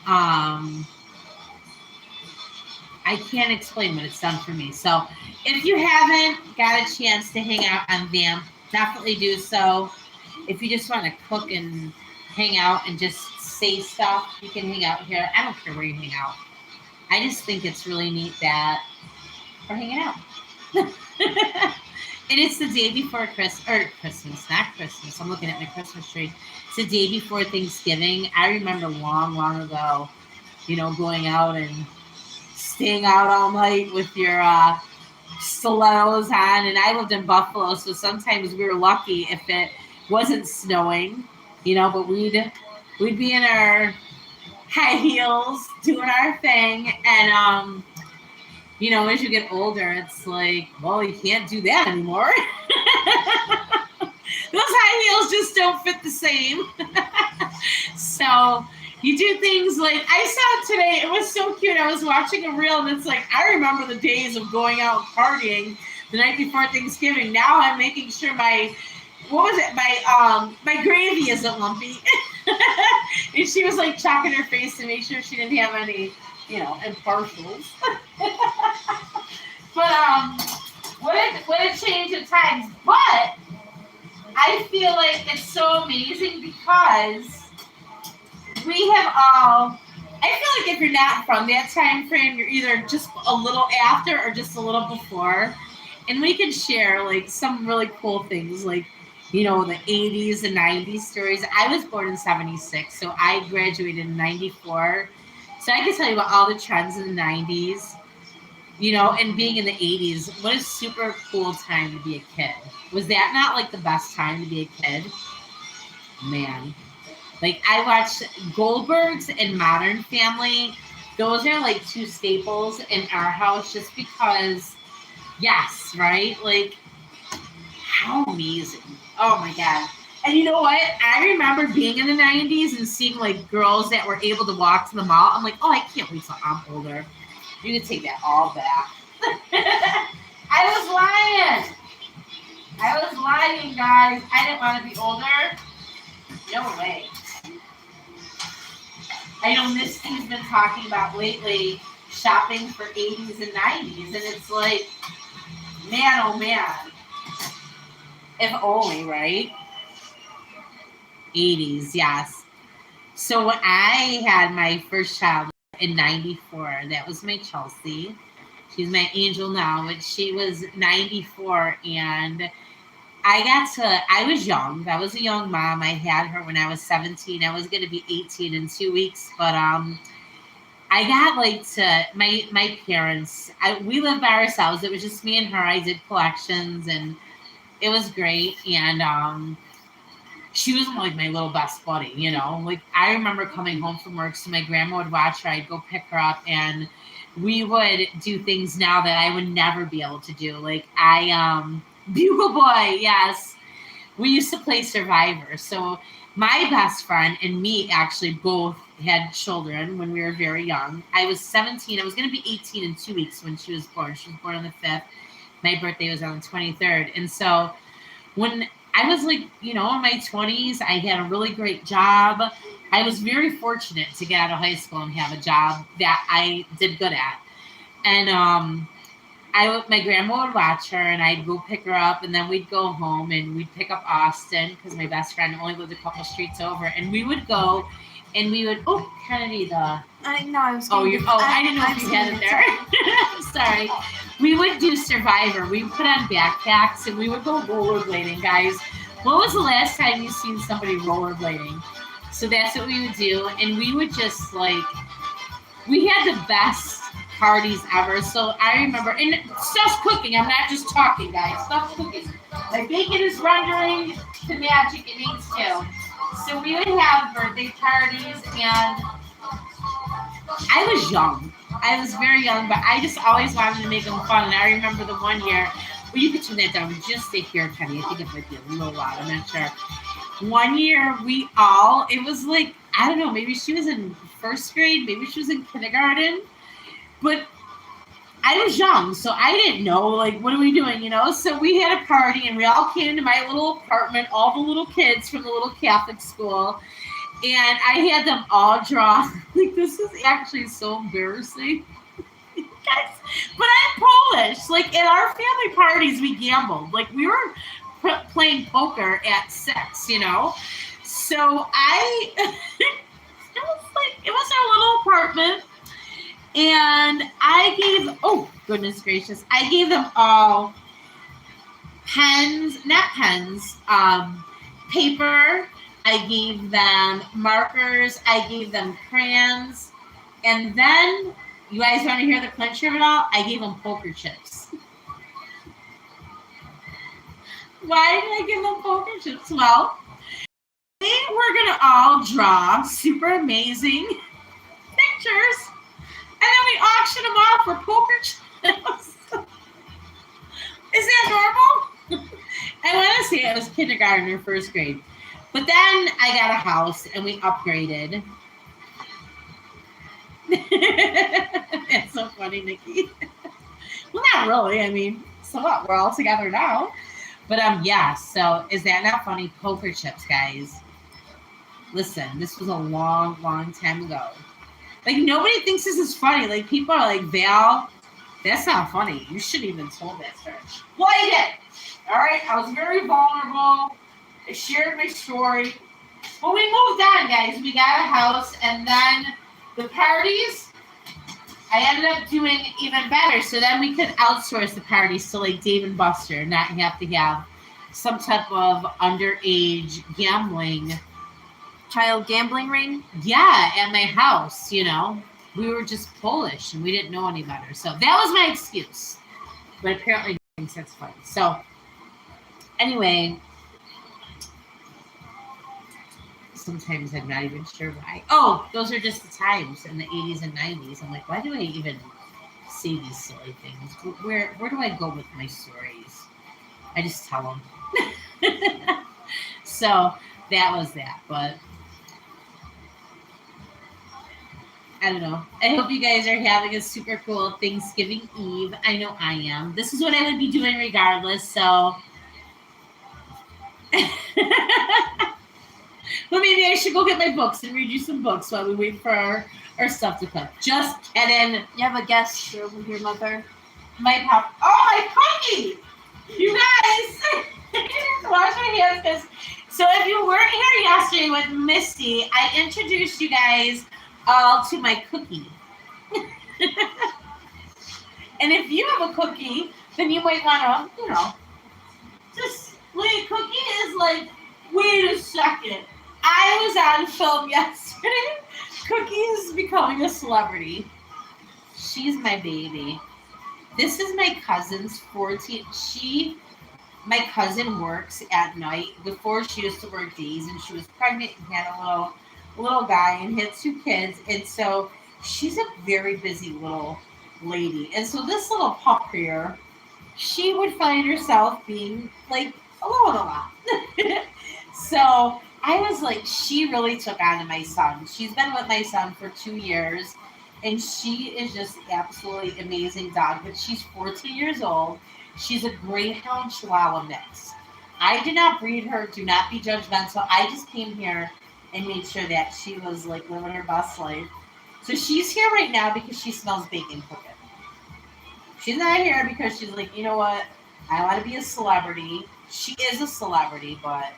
Um, I can't explain what it's done for me. So if you haven't got a chance to hang out on Vamp, definitely do so. If you just want to cook and hang out and just say stuff, you can hang out here. I don't care where you hang out. I just think it's really neat that we're hanging out. And it's the day before Christmas, not Christmas. I'm looking at my Christmas tree. It's the day before Thanksgiving. I remember long, long ago, going out and staying out all night with your stilettos on. And I lived in Buffalo, so sometimes we were lucky if it wasn't snowing, but we'd be in our high heels doing our thing. And as you get older, it's like, well, you can't do that anymore. Those high heels just don't fit the same. So you do things like, I saw today, it was so cute. I was watching a reel, and it's like, I remember the days of going out partying the night before Thanksgiving. Now I'm making sure my gravy isn't lumpy. And she was like checking her face to make sure she didn't have any, impartials. But what a change of times. But I feel like it's so amazing because we have all. I feel like if you're not from that time frame, you're either just a little after or just a little before, and we can share like some really cool things, like the 80s and 90s stories. I was born in 76, so I graduated in 94. So I can tell you about all the trends in the 90s, and being in the 80s. What a super cool time to be a kid. Was that not like the best time to be a kid? Man. Like, I watched Goldbergs and Modern Family. Those are like two staples in our house just because, yes, right? Like, how amazing. Oh my God. And you know what? I remember being in the 90s and seeing like girls that were able to walk to the mall. I'm like, oh, I can't wait till I'm older. You can take that all back. I was lying, guys. I didn't want to be older. No way. I know Misty's been talking about lately shopping for 80s and 90s. And it's like, man, oh man. If only, right? 80s, yes. So when I had my first child in 94, that was my Chelsea. She's my angel now, but she was 94, and I was young. I was a young mom. I had her when I was 17. I was going to be 18 in 2 weeks, but I got like to my parents. We lived by ourselves. It was just me and her. I did collections, and it was great. And she was like my little best buddy, Like, I remember coming home from work, so my grandma would watch her. I'd go pick her up, and we would do things now that I would never be able to do. Like, Bugle Boy, yes. We used to play Survivor. So my best friend and me actually both had children when we were very young. I was 17. I was going to be 18 in 2 weeks when she was born. She was born on the 5th. My birthday was on the 23rd. And so when I was like, in my 20s, I had a really great job. I was very fortunate to get out of high school and have a job that I did good at. And my grandma would watch her, and I'd go pick her up, and then we'd go home, and we'd pick up Austin because my best friend only lived a couple streets over, and we would go, and we would. Oh, Kennedy, I didn't know if you had it there. Sorry. We would do Survivor. We would put on backpacks, and we would go rollerblading, guys. When was the last time you seen somebody rollerblading? So that's what we would do, and we would just we had the best parties ever. So I remember, and stuff's cooking. I'm not just talking, guys. Stuff's cooking. My bacon is rendering to magic. It needs to. So we would have birthday parties, and I was young. I was very young, but I just always wanted to make them fun. And I remember the one year, well, you could turn that down just to hear Kenny. I think it might be a little loud. I'm not sure. One year, it was like, I don't know, maybe she was in first grade, maybe she was in kindergarten. But I was young, so I didn't know, like, what are we doing, you know? So we had a party, and we all came to my little apartment, all the little kids from the little Catholic school, and I had them all draw. Like, this is actually so embarrassing. Guys, but I'm Polish. Like, at our family parties, we gambled. Like, we were playing poker at 6, you know? So it was our little apartment. And I gave, oh, goodness gracious, I gave them all pens, not pens, paper. I gave them markers. I gave them crayons. And then, you guys want to hear the clincher of it all? I gave them poker chips. Why did I give them poker chips? Well, we were going to all draw super amazing pictures. And then we auctioned them off for poker chips. Is that normal? I want to say it was kindergarten or first grade. But then I got a house and we upgraded. It's so funny, Nikki. Well, not really. I mean, so what? We're all together now. But yeah, so is that not funny? Poker chips, guys. Listen, this was a long, long time ago. Like, nobody thinks this is funny. Like, people are like, Val, that's not funny. You shouldn't even told that story. Well, I did. All right? I was very vulnerable. I shared my story. Well, we moved on, guys. We got a house, and then the parties, I ended up doing even better. So then we could outsource the parties to, like, Dave & Buster, not have to have some type of underage gambling. Child gambling ring? Yeah, at my house, you know. We were just Polish and we didn't know any better. So that was my excuse. But apparently nobody thinks that's funny. So anyway, sometimes I'm not even sure why. Oh, those are just the times in the 80s and 90s. I'm like, why do I even say these silly things? Where do I go with my stories? I just tell them. So that was that. But I don't know. I hope you guys are having a super cool Thanksgiving Eve. I know I am. This is what I would be doing regardless, so. But maybe I should go get my books and read you some books while we wait for our stuff to cook. Just kidding. You have a guest over here, Mother. My pop. Oh, my cookie! You guys! Wash my hands, because. So if you weren't here yesterday with Misty, I introduced you guys all to my cookie. And if you have a cookie, then you might want to, you know, just, like, cookie is like, wait a second. I was on film yesterday. Cookie is becoming a celebrity. She's my baby. This is my cousin's 14. My cousin works at night. Before, she used to work days, and she was pregnant and had a little guy and had 2 kids, and so she's a very busy little lady. And so this little pup here, she would find herself being like alone a lot. So I was like, she really took on to my son. She's been with my son for 2 years, and she is just absolutely amazing dog. But she's 14 years old. She's a Greyhound Chihuahua mix. I did not breed her. Do not be judgmental. I just came here and made sure that she was, like, living her best life. So she's here right now because she smells bacon cooking. She's not here because she's like, you know what? I want to be a celebrity. She is a celebrity, but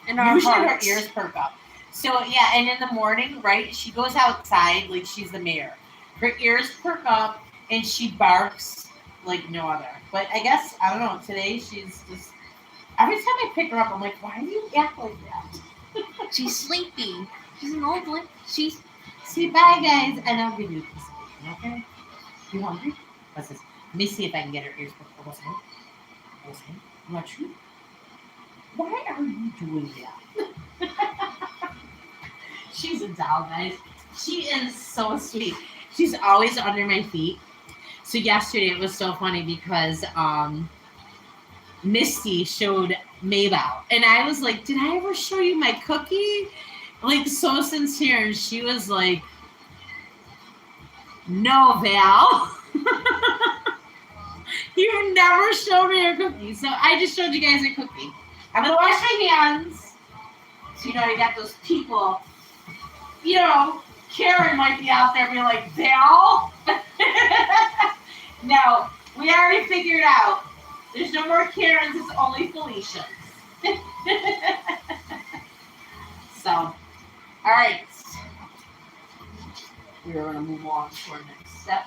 in our usually hearts, her ears perk up. So, yeah, and in the morning, right, she goes outside like she's the mayor. Her ears perk up, and she barks like no other. But I guess, I don't know, today she's just, every time I pick her up, I'm like, why do you act like that? she's sleepy. She's an old one. She's. See, bye, guys, and I'll give you a piece of bacon, okay? You hungry? What's this? Let me see if I can get her ears perked up. What's that? What you? Why are you doing that? She's a doll, guys. She is so sweet. She's always under my feet. So yesterday it was so funny because Misty showed Maybelle, and I was like, "Did I ever show you my cookie?" Like, so sincere, and she was like, No, Val. You never showed me your cookie. So I just showed you guys a cookie. I'm going to wash my hands. So, you know, you got those people, you know, Karen might be out there being like, Val? No, we already figured out. There's no more Karens, it's only Felicians. So, all right. We're going to move on to our next step.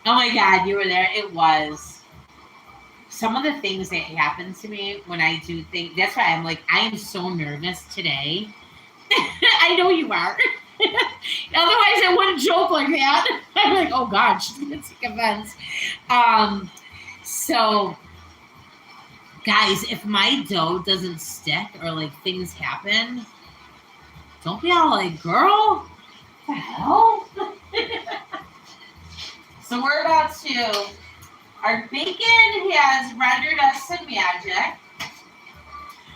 Oh my God, you were there. It was some of the things that happen to me when I do things. That's why I'm like, I am so nervous today. I know you are. Otherwise, I wouldn't joke like that. I'm like, oh God, she's going to take offense. So, guys, if my dough doesn't stick or like things happen, don't be all like, girl, what the hell? So we're about to, our bacon has rendered us some magic.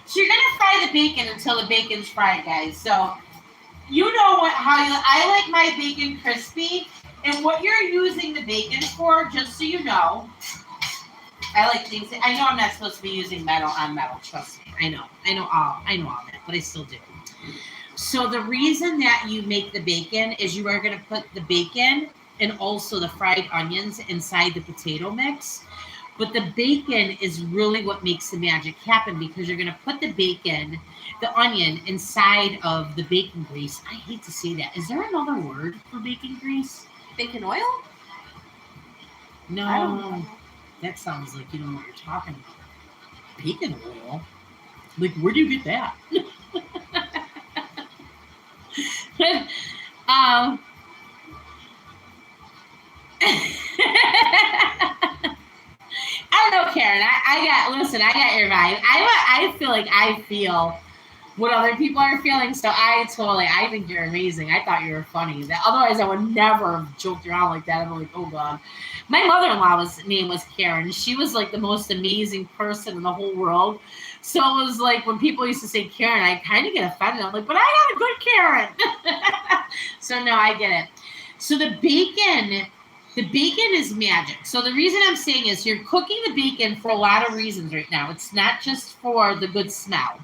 So you're gonna fry the bacon until the bacon's fried, guys. So you know I like my bacon crispy, and what you're using the bacon for, just so you know. I like things. I know I'm not supposed to be using metal on metal. Trust me. I know all that, but I still do. So the reason that you make the bacon is you are going to put the bacon and also the fried onions inside the potato mix. But the bacon is really what makes the magic happen, because you're going to put the bacon, the onion, inside of the bacon grease. I hate to say that. Is there another word for bacon grease? Bacon oil? No. I don't know. That sounds like you know what you're talking about. Bacon oil? Like, where do you get that? I don't know, Karen. I got your vibe. I feel like I feel what other people are feeling. So I think you're amazing. I thought you were funny. Otherwise, I would never have joked around like that. I'm like, oh God. My mother-in-law's name was Karen. She was like the most amazing person in the whole world. So it was like when people used to say Karen, I kind of get offended. I'm like, but I got a good Karen. So no, I get it. So the bacon is magic. So the reason I'm saying is you're cooking the bacon for a lot of reasons right now. It's not just for the good smell.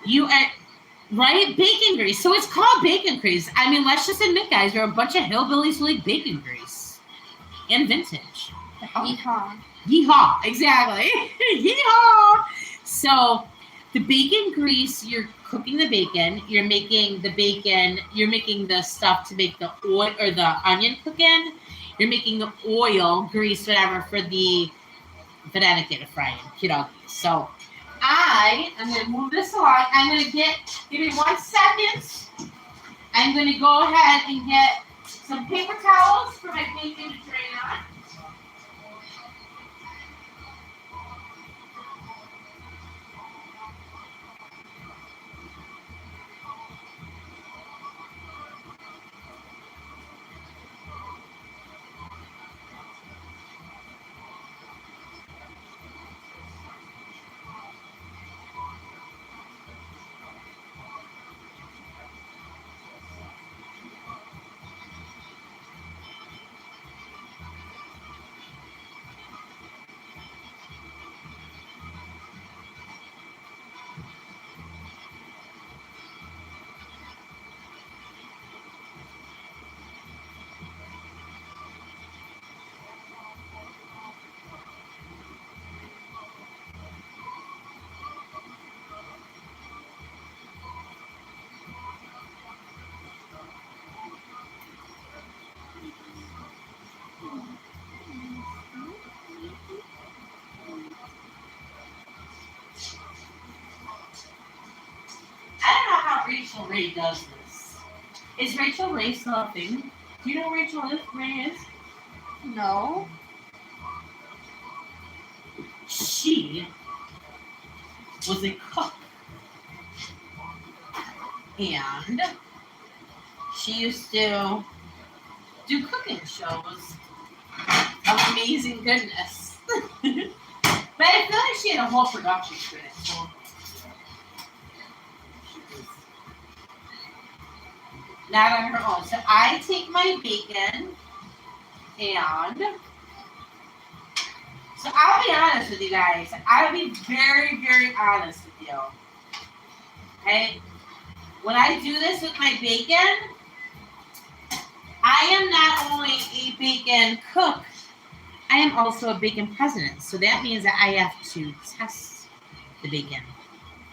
Right? Bacon grease. So it's called bacon grease. I mean, let's just admit, guys, you're a bunch of hillbillies who like bacon grease. And vintage. Yeehaw. Yeehaw. Exactly. Yeehaw. So the bacon grease, you're cooking the bacon. You're making the stuff to make the oil or the onion cook in. You're making the oil, grease, whatever, for the Varenyky to fry in. Pierogis. So I'm going to move this along. Give me 1 second. I'm going to go ahead and get some paper towels for my bacon to drain on. Rachel Ray does this. Is Rachel Ray still a thing? Do you know who Rachel Ray is? No. She was a cook. And she used to do cooking shows of amazing goodness. But I feel like she had a whole production for it. not on her own. So I take my bacon and so I'll be honest with you guys. I'll be very, very honest with you. Okay? When I do this with my bacon, I am not only a bacon cook, I am also a bacon president. So that means that I have to test the bacon,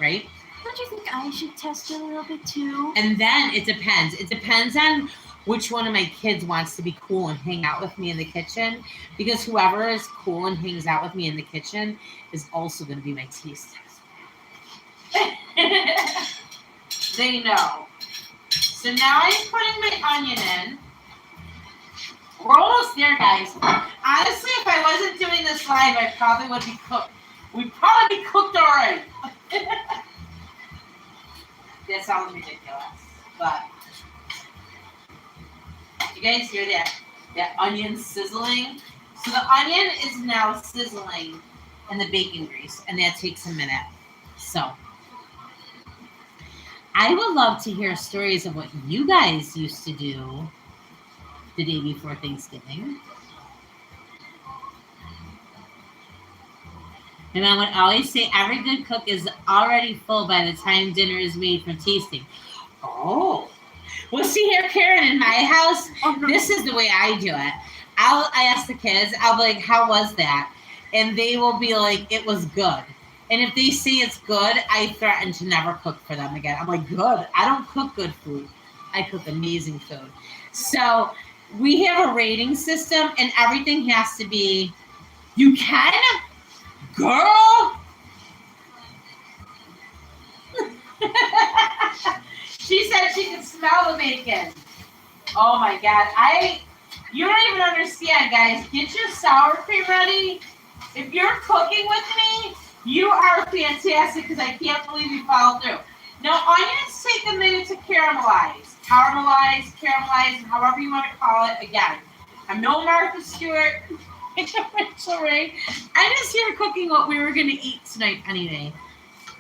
right? Don't you think I should test it a little bit too? And then it depends. It depends on which one of my kids wants to be cool and hang out with me in the kitchen. Because whoever is cool and hangs out with me in the kitchen is also going to be my taste test. They know. So now I'm putting my onion in. We're almost there, guys. Honestly, if I wasn't doing this live, I probably would be cooked. We'd probably be cooked already. That sounds ridiculous, but you guys hear that onion sizzling? So the onion is now sizzling in the bacon grease, and that takes a minute. So I would love to hear stories of what you guys used to do the day before Thanksgiving. And I would always say every good cook is already full by the time dinner is made for tasting. Oh. Well, see here, Karen, in my house, this is the way I do it. I ask the kids, I'll be like, how was that? And they will be like, it was good. And if they say it's good, I threaten to never cook for them again. I'm like, good. I don't cook good food. I cook amazing food. So we have a rating system, and everything has to be, you can? Girl! She said she could smell the bacon. Oh my God. You don't even understand, guys. Get your sour cream ready. If you're cooking with me, you are fantastic because I can't believe you followed through. Now, onions take a minute to caramelize, however you want to call it. Again, I'm no Martha Stewart. Rachel Ray. I'm just here cooking what we were going to eat tonight anyway.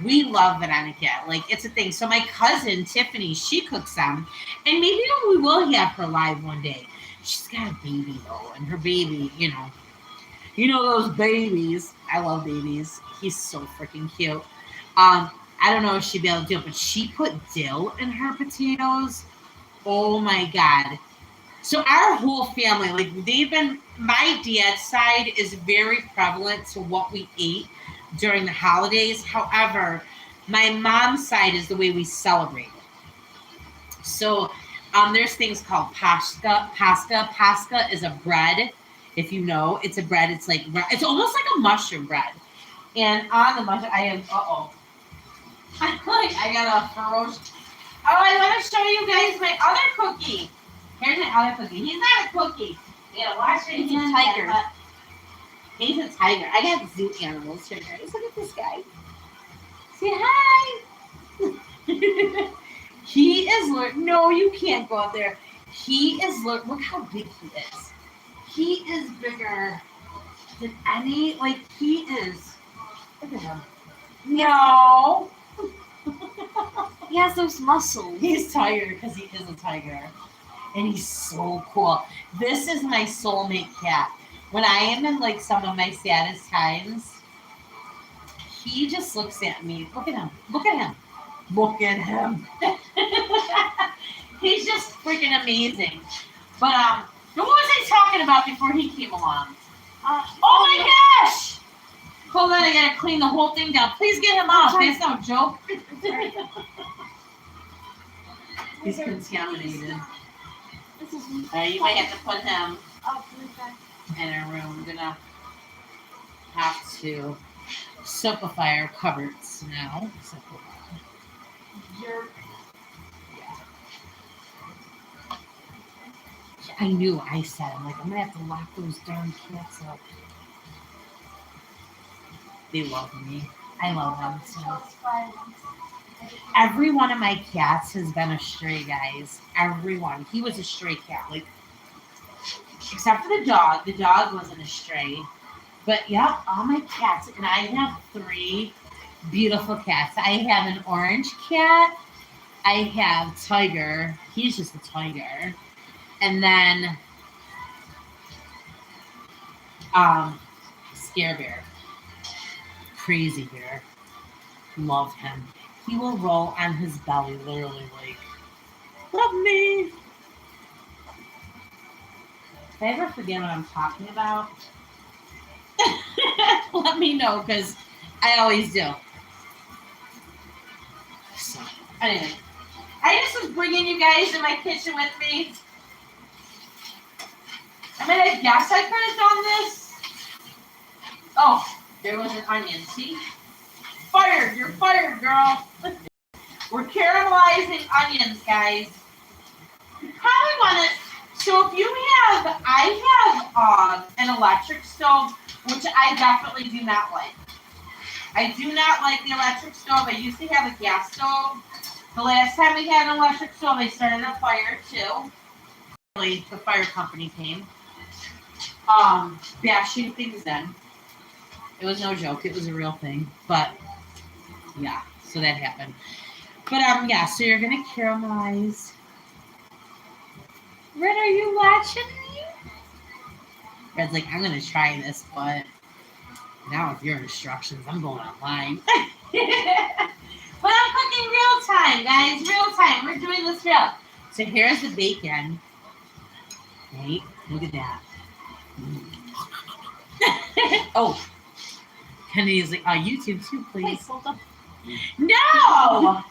We love Varenyky. Like, it's a thing. So my cousin, Tiffany, she cooks them. And maybe we will have her live one day. She's got a baby, though. And her baby, you know those babies. I love babies. He's so freaking cute. I don't know if she'd be able to do it, but she put dill in her potatoes. Oh, my God. So our whole family, like my dad's side is very prevalent to what we ate during the holidays. However, my mom's side is the way we celebrate it. So there's things called pasca. Pasca is a bread. If you know, it's a bread. It's almost like a mushroom bread. And on the mushroom, I got a ferocious. Oh, I want to show you guys my other cookie. Here's my other cookie. He's not a cookie. Yeah, watch it. He's a tiger. He's a tiger. I got zoo animals here, guys. Look at this guy. Say hi. He is no, you can't go out there. He is look how big he is. He is bigger than any. He is. Look at him. No. He has those muscles. He's tired because he is a tiger. And he's so cool. This is my soulmate cat. When I am in some of my saddest times, he just looks at me. Look at him. Look at him. Look at him. He's just freaking amazing. But what was I talking about before he came along? Oh my gosh! Hold on, I gotta clean the whole thing down. Please get him off. That's no joke. He's contaminated. You might have to put him in a room. We're gonna have to simplify our cupboards now. I knew. I said, I'm gonna have to lock those darn cats up. They love me. I love them so. Every one of my cats has been a stray, guys. Everyone. He was a stray cat. Except for the dog. The dog wasn't a stray. But, yeah, all my cats. And I have 3 beautiful cats. I have an orange cat. I have Tiger. He's just a tiger. And then Scare Bear. Crazy bear. Love him. He will roll on his belly, literally like, love me. If I ever forget what I'm talking about, let me know, because I always do. So, anyway, I just was bringing you guys in my kitchen with me. I mean, I guess I could have done this. Oh, there was an onion. See? Fired. You're fired, girl. We're caramelizing onions, guys. You probably want to. So if you have, I have an electric stove, which I definitely do not like. I do not like the electric stove. I used to have a gas stove. The last time we had an electric stove, I started a fire too. The fire company came, bashing things in. It was no joke. It was a real thing. But yeah, so that happened. But yeah. So you're gonna caramelize. Red, are you watching me? Red's like, I'm gonna try this, but now with your instructions, I'm going online. But I'm cooking real time, guys. Real time. We're doing this real. So here's the bacon. Right? Look at that. Oh. Kennedy's like, YouTube too, please. Wait, hold up. No!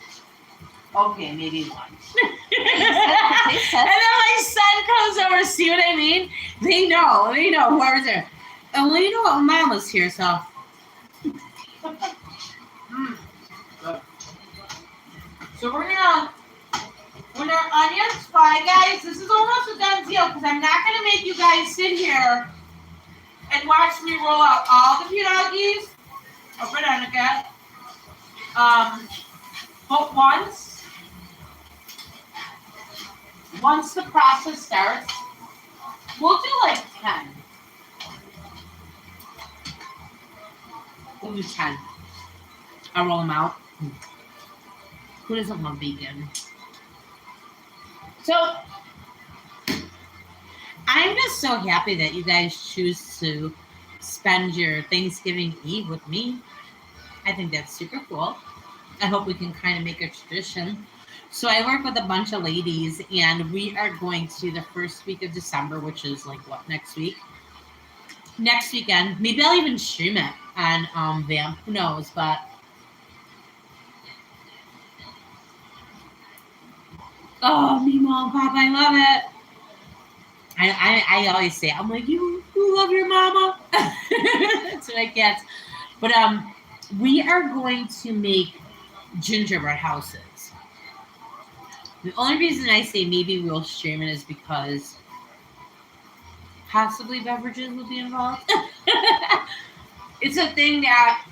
Okay, maybe one. And then my son comes over, see what I mean? They know whoever's there. And well, you know what? Mama's here, so. So when our onions fry, guys, this is almost a done deal because I'm not going to make you guys sit here and watch me roll out all the pierogis of Varenyky. But once the process starts, we'll do like 10. We'll do 10. I'll roll them out. Who doesn't love bacon? So, I'm just so happy that you guys choose to spend your Thanksgiving Eve with me. I think that's super cool. I hope we can kind of make a tradition. So I work with a bunch of ladies, and we are going to the first week of December, which is like what, next week? Next weekend. Maybe I'll even stream it on Vamp. Who knows? But oh, me mom, pop, I love it. I always say, I'm like, you love your mama. That's what I get. But we are going to make gingerbread houses. The only reason I say maybe we'll stream it is because possibly beverages will be involved. It's a thing that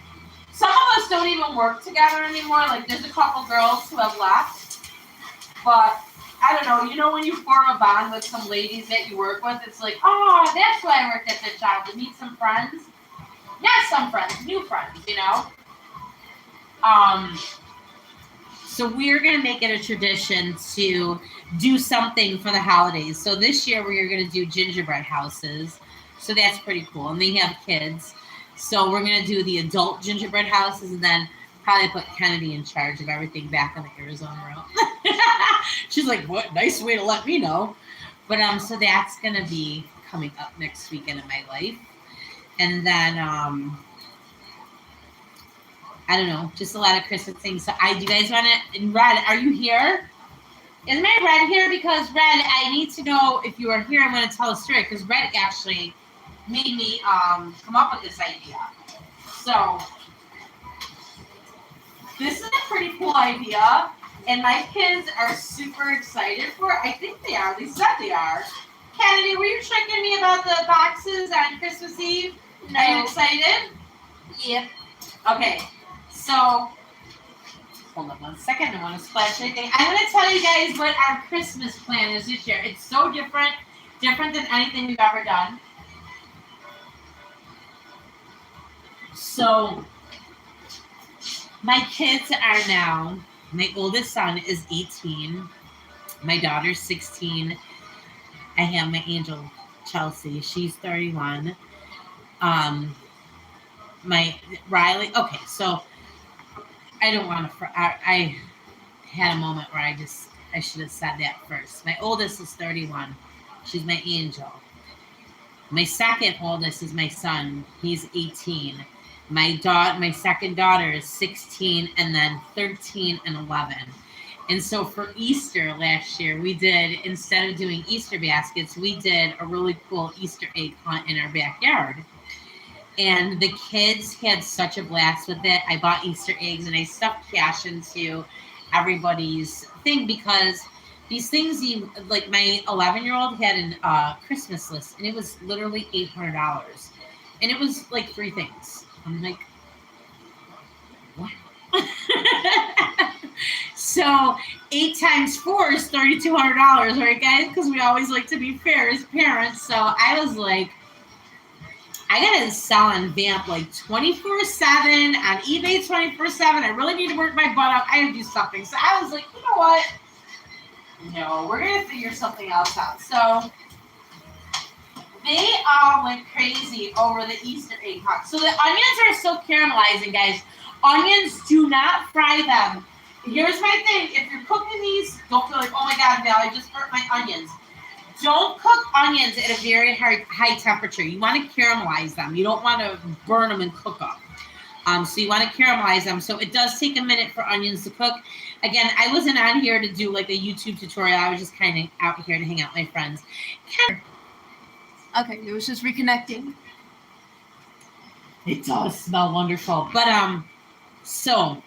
some of us don't even work together anymore. Like there's a couple girls who have left, but I don't know. You know when you form a bond with some ladies that you work with, it's like, oh, that's why I worked at this job, to meet some friends. Not some friends, new friends, you know. So we're going to make it a tradition to do something for the holidays. So this year we are going to do gingerbread houses. So that's pretty cool. And they have kids. So we're going to do the adult gingerbread houses and then probably put Kennedy in charge of everything back on the Arizona route. She's like, what? Nice way to let me know. But so that's going to be coming up next weekend in my life. And then I don't know, just a lot of Christmas things. So do you guys want to, Red, are you here? Is my Red here? Because Red, I need to know if you are here. I'm going to tell a story because Red actually made me come up with this idea. So this is a pretty cool idea, and my kids are super excited for it. I think they are. They said they are. Kennedy, were you tricking me about the boxes on Christmas Eve? No. Are you excited? Yep. Okay. So, hold on 1 second. I don't want to splash anything. I'm going to tell you guys what our Christmas plan is this year. It's so different than anything we've ever done. So, my kids are now, my oldest son is 18, My daughter's 16. I have my angel Chelsea. She's 31. Um, my Riley. Okay, so I don't want to. I had a moment where I should have said that first. My oldest is 31. She's my angel. My second oldest is my son. He's 18. My second daughter is 16, and then 13 and 11. And so for Easter last year, we did, instead of doing Easter baskets, we did a really cool Easter egg hunt in our backyard. And the kids had such a blast with it. I bought Easter eggs and I stuffed cash into everybody's thing because these things, like my 11-year-old had a Christmas list and it was literally $800. And it was like 3 things. I'm like, what? So 8 times 4 is $3,200, right, guys? Because we always like to be fair as parents. So I was like, I gotta sell on Vamp like 24/7, on eBay 24/7. I really need to work my butt off. I gotta do something. So I was like, you know what? No, we're gonna figure something else out. So they all went crazy over the Easter egg hunt. So the onions are still caramelizing, guys. Onions, do not fry them. Here's my thing. If you're cooking these, don't feel like, oh my God, Val, I just burnt my onions. Don't cook onions at a very high temperature. You want to caramelize them. You don't want to burn them and cook them. So you want to caramelize them. So it does take a minute for onions to cook. Again, I wasn't on here to do like a YouTube tutorial. I was just kind of out here to hang out with my friends. Okay, it was just reconnecting. It does smell wonderful. But so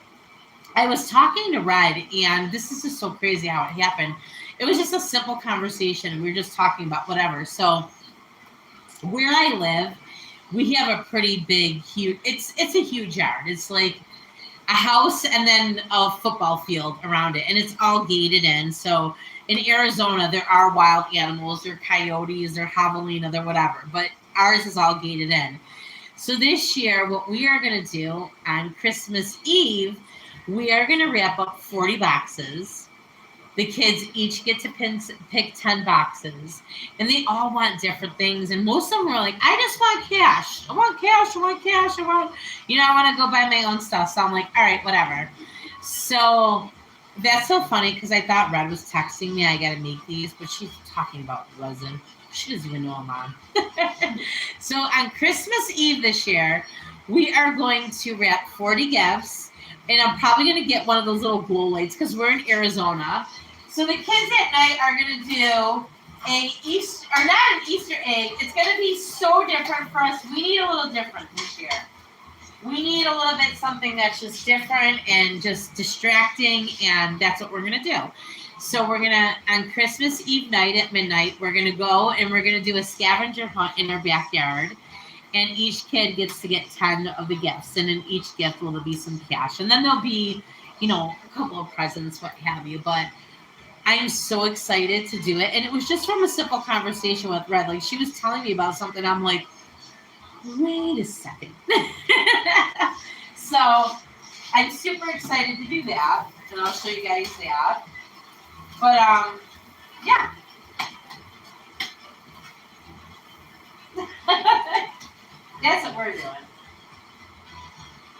I was talking to Red, and this is just so crazy how it happened. It was just a simple conversation. We were just talking about whatever. So where I live, we have a pretty big, huge, it's a huge yard. It's like a house and then a football field around it. And it's all gated in. So in Arizona, there are wild animals. There are coyotes, there are javelina, there whatever. But ours is all gated in. So this year, what we are going to do on Christmas Eve, we are going to wrap up 40 boxes. The kids each get to pick 10 boxes. And they all want different things. And most of them were like, I just want cash. I want cash. I want cash. I want to go buy my own stuff. So I'm like, all right, whatever. So that's so funny because I thought Red was texting me. I got to make these. But she's talking about resin. She doesn't even know I'm on. So on Christmas Eve this year, we are going to wrap 40 gifts. And I'm probably going to get one of those little glow lights because we're in Arizona. So the kids at night are going to do not an Easter egg. It's going to be so different for us. We need a little different this year. We need a little bit something that's just different and just distracting, and that's what we're going to do. So we're going to, on Christmas Eve night at midnight, we're going to go and we're going to do a scavenger hunt in our backyard. And each kid gets to get 10 of the gifts. And in each gift will be some cash. And then there'll be, a couple of presents, what have you. But I'm so excited to do it. And it was just from a simple conversation with Red. Like, she was telling me about something. I'm like, wait a second. So I'm super excited to do that. And I'll show you guys that. But, yeah. That's what we're doing.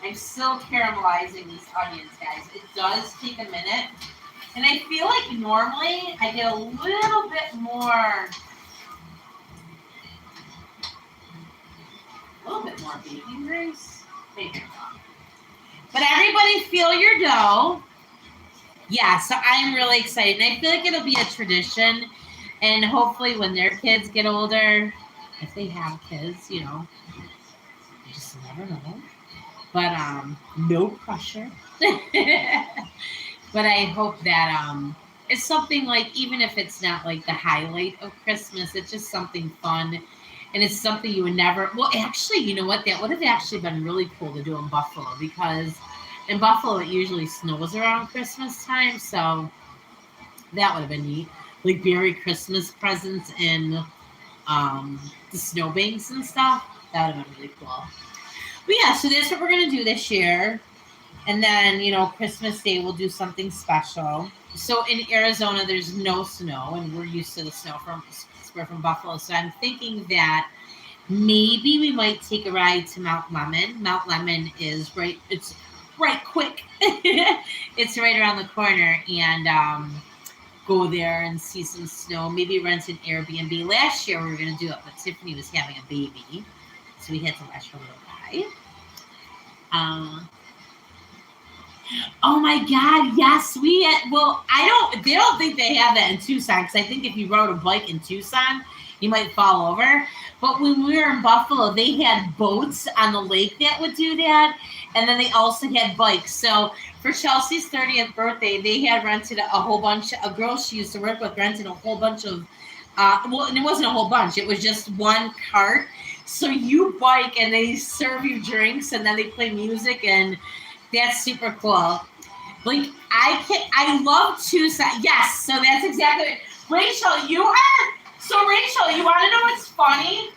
I'm still caramelizing these onions, guys. It does take a minute. And I feel like normally I get a little bit more baking grease. Maybe not. But everybody feel your dough. Yeah, so I'm really excited. And I feel like it'll be a tradition. And hopefully when their kids get older, if they have kids, you just never know. But no pressure. But I hope that it's something like, even if it's not like the highlight of Christmas, it's just something fun. And it's something you would never, well, actually, you know what? That would have actually been really cool to do in Buffalo, because in Buffalo, it usually snows around Christmas time. So that would have been neat. Like Merry Christmas presents in the snowbanks and stuff. That would have been really cool. But yeah, so that's what we're going to do this year. And then, Christmas Day, we'll do something special. so in Arizona, there's no snow, and we're used to the snow we're from Buffalo. So I'm thinking that maybe we might take a ride to Mount Lemon. Mount Lemon is right. It's right quick. It's right around the corner, and go there and see some snow. Maybe rent an Airbnb. Last year we were gonna do it, but Tiffany was having a baby, so we had to let her little guy. Oh my God! Yes, we had. Well, They don't think they have that in Tucson because I think if you rode a bike in Tucson, you might fall over. But when we were in Buffalo, they had boats on the lake that would do that, and then they also had bikes. So for Chelsea's 30th birthday, they had rented a whole bunch. A girl she used to work with rented a whole bunch of. Well, and it wasn't a whole bunch. It was just one cart. So you bike and they serve you drinks and then they play music and that's super cool. Like I love Tucson. Yes, so that's exactly it. Rachel, you want to know what's funny?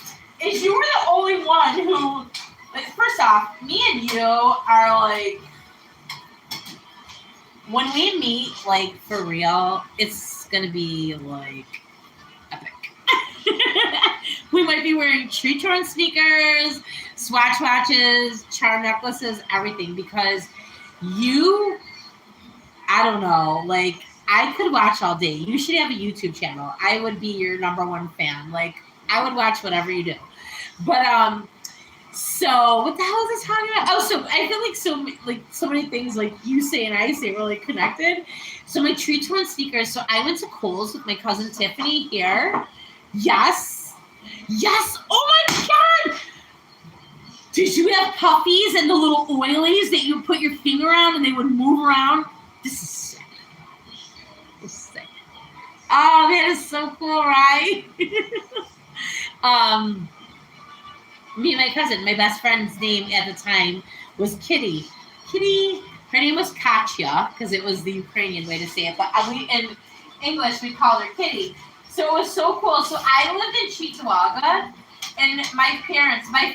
Is you were the only one who, like, first off, me and you are like, when we meet, like, for real, it's gonna be like epic. We might be wearing tree torn sneakers, Swatch watches, charm necklaces, everything, because I don't know, like, I could watch all day. You should have a YouTube channel. I would be your number one fan. Like, I would watch whatever you do. But, so what the hell was I talking about? Oh, so I feel like so many things like you say and I say were like connected. So my tree torn sneakers. So I went to Kohl's with my cousin Tiffany here. Yes. Oh my God. Did you have puppies and the little oilies that you would put your finger on and they would move around? This is sick. Oh, that is so cool, right? Me and my cousin, my best friend's name at the time was Kitty. Her name was Katya because it was the Ukrainian way to say it, but in English we called her Kitty. So it was so cool. So I lived in Cheektowaga, and my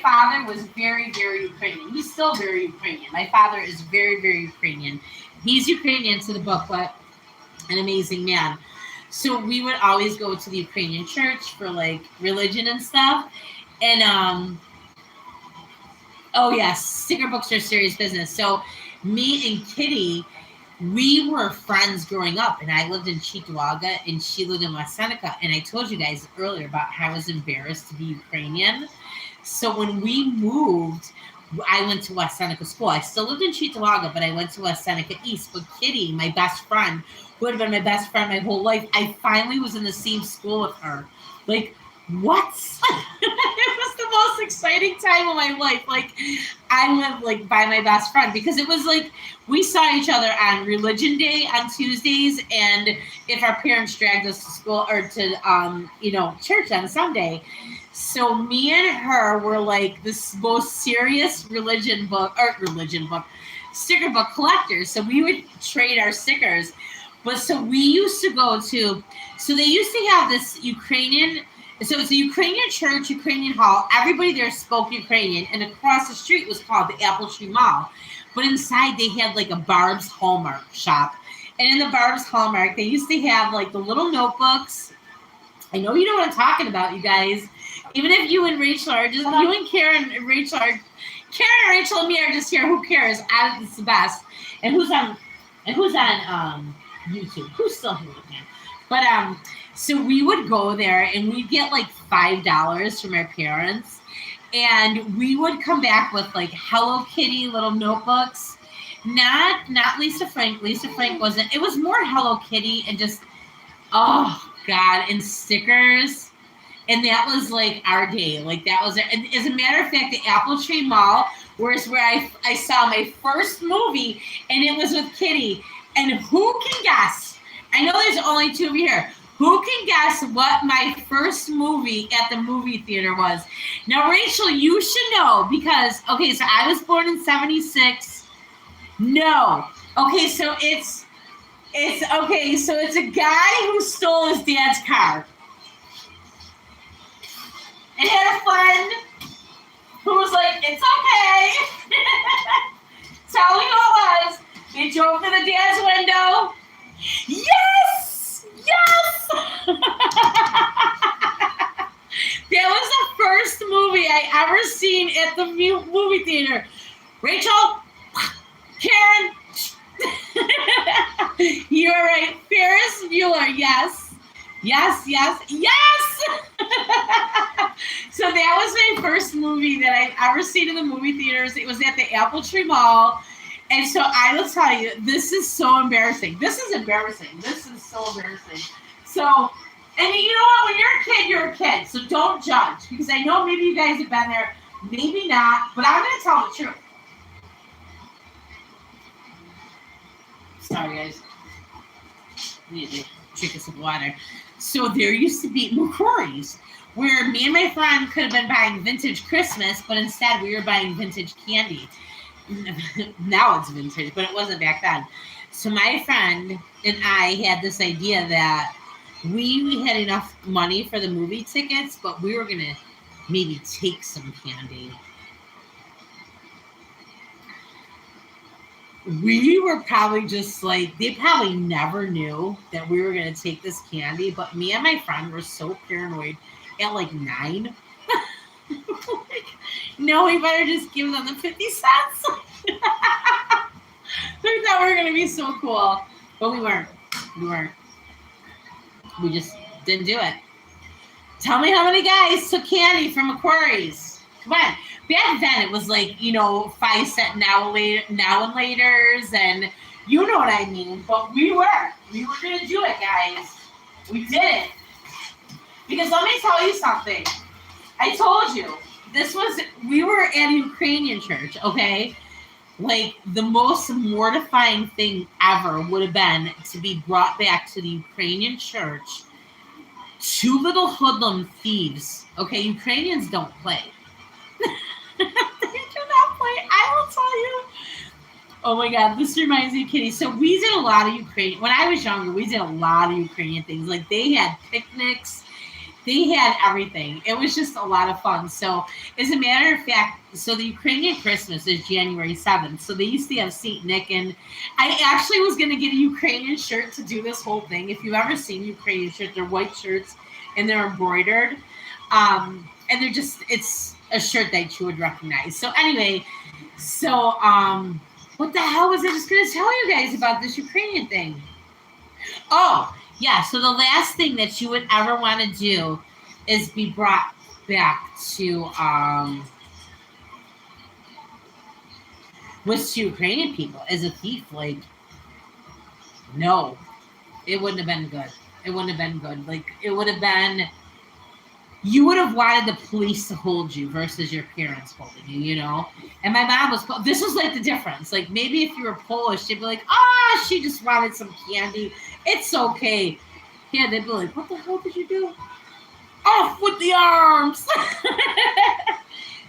father was very, very Ukrainian. He's still very Ukrainian. My father is very, very Ukrainian. He's Ukrainian to the book, but an amazing man. So we would always go to the Ukrainian church for like religion and stuff. And oh yes, sticker books are serious business. So me and Kitty, we were friends growing up, and I lived in Cheektowaga and she lived in West Seneca. And I told you guys earlier about how I was embarrassed to be Ukrainian. So when we moved, I went to West Seneca school. I still lived in Cheektowaga, but I went to West Seneca East. But Kitty, my best friend, who had been my best friend my whole life, I finally was in the same school with her. Like, what? It was the most exciting time of my life. Like, I went like by my best friend because it was like we saw each other on religion day on Tuesdays, and if our parents dragged us to school or to church on Sunday. So me and her were like this most serious sticker book collectors. So we would trade our stickers. But so we used to go to, so they used to have this Ukrainian. So it's a Ukrainian church, Ukrainian hall. Everybody there spoke Ukrainian. And across the street was called the Apple Tree Mall. But inside they had like a Barb's Hallmark shop. And in the Barb's Hallmark, they used to have like the little notebooks. I know you know what I'm talking about, you guys. Even if you and Rachel are just, you and Karen and Rachel and me are just here, who cares? It's the best. And who's on YouTube? Who's still here with me? But so we would go there and we'd get like $5 from our parents, and we would come back with like Hello Kitty little notebooks. Not Lisa Frank. Lisa Frank wasn't. It was more Hello Kitty and just, oh God, and stickers. And that was like our day. Like that was it. And as a matter of fact, the Apple Tree Mall was where I saw my first movie, and it was with Kitty. And who can guess? I know there's only two of you here. Who can guess what my first movie at the movie theater was? Now, Rachel, you should know because, okay, so I was born in 1976. No. Okay, so it's a guy who stole his dad's car. And had a friend who was like, it's okay. That's all we know it was. They drove to the dad's window. Yes! Yes! That was the first movie I ever seen at the movie theater. Rachel, Karen, you are right. Ferris Bueller, yes. Yes, yes, yes! So that was my first movie that I've ever seen in the movie theaters. It was at the Apple Tree Mall. And so I will tell you, this is so embarrassing. This is embarrassing. This is so embarrassing. So, and you know what? When you're a kid, you're a kid. So don't judge. Because I know maybe you guys have been there, maybe not. But I'm going to tell the truth. Sorry, guys. I need to drink some water. So there used to be McCrory's, where me and my friend could have been buying vintage Christmas, but instead we were buying vintage candy. Now it's vintage, but it wasn't back then. So my friend and I had this idea that we had enough money for the movie tickets, but we were gonna maybe take some candy. We were probably just like, they probably never knew that we were gonna take this candy, but me and my friend were so paranoid at like 9. Like, no, we better just give them the 50 cents. We thought we were going to be so cool, but we weren't. We weren't. We just didn't do it. Tell me how many guys took candy from McCrory's. Come on. Back then, it was like, 5-cent now and laters, and you know what I mean. But we were going to do it, guys. We did it. Because let me tell you something. I told you, we were at a Ukrainian church, okay? Like, the most mortifying thing ever would have been to be brought back to the Ukrainian church. 2 little hoodlum thieves, okay? Ukrainians don't play. They do not play, I will tell you. Oh my God, this reminds me of Kitty. So we did a lot of Ukrainian, when I was younger, we did a lot of Ukrainian things. Like, they had picnics. They had everything. It was just a lot of fun. So, as a matter of fact, so the Ukrainian Christmas is January 7th. So they used to have St. Nick, and I actually was going to get a Ukrainian shirt to do this whole thing. If you've ever seen Ukrainian shirts, they're white shirts, and they're embroidered. And they're just, it's a shirt that you would recognize. So anyway, what the hell was I just going to tell you guys about this Ukrainian thing? Oh, yeah, so the last thing that you would ever want to do is be brought back to with Ukrainian people as a thief. Like, no, it wouldn't have been good. It wouldn't have been good. Like, it would have been, you would have wanted the police to hold you versus your parents holding you, And my mom was, this was like the difference. Like, maybe if you were Polish, they'd be like, she just wanted some candy. It's okay. Yeah, they'd be like, what the hell did you do? Off with the arms.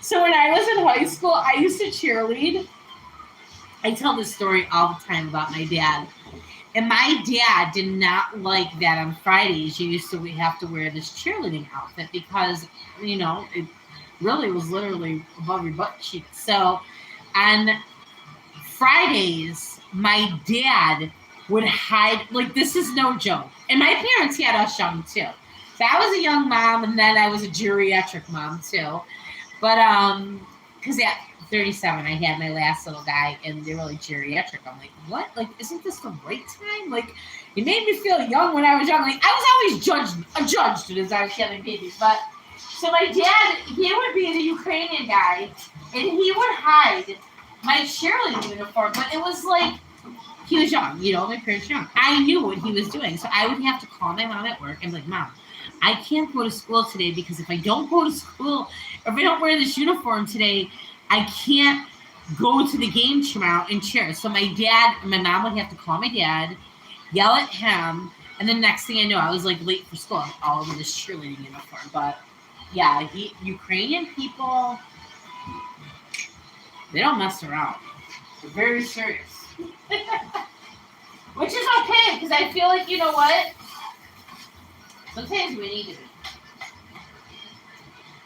So when I was in high school, I used to cheerlead. I tell this story all the time about my dad. And my dad did not like that on Fridays. You used to have to wear this cheerleading outfit because, it really was literally above your butt cheeks. So on Fridays, my dad would hide, like, this is no joke. And my parents had us young too. So I was a young mom, and then I was a geriatric mom too. But because at 37, I had my last little guy, and they were like geriatric. I'm like, what? Like, isn't this the right time? Like, it made me feel young when I was young. Like, I was always judged as I was having babies. But so my dad, he would be the Ukrainian guy, and he would hide my cheerleading uniform. But it was like, he was young, my parents were young. I knew what he was doing. So I would have to call my mom at work and be like, Mom, I can't go to school today because if I don't go to school, or if I don't wear this uniform today, I can't go to the game tomorrow and cheer. So my mom would have to call my dad, yell at him, and then next thing I know, I was like late for school all over this cheerleading uniform. But yeah, Ukrainian people, they don't mess around. They're very serious. Which is okay, because I feel like, you know what? Sometimes we need to be.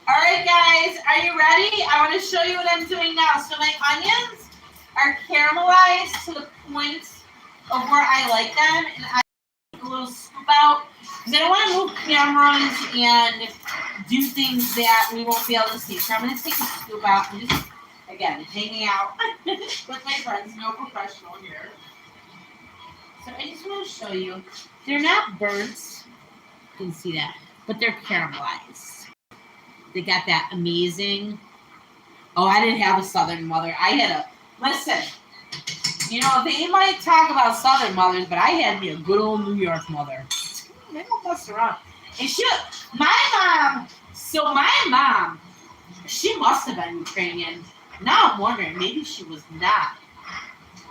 All right, guys, are you ready? I want to show you what I'm doing now. So my onions are caramelized to the point of where I like them, and I take a little scoop out because I don't want to move cameras and do things that we won't be able to see. So I'm going to take a scoop out and just, again, hanging out with my friends. No professional here. So I just want to show you. They're not burnt. You can see that. But they're caramelized. They got that amazing. Oh, I didn't have a Southern mother. I had a, listen, you know, they might talk about Southern mothers, but I had me a good old New York mother. They don't mess around. And my mom, she must have been Ukrainian. Now I'm wondering, maybe she was not.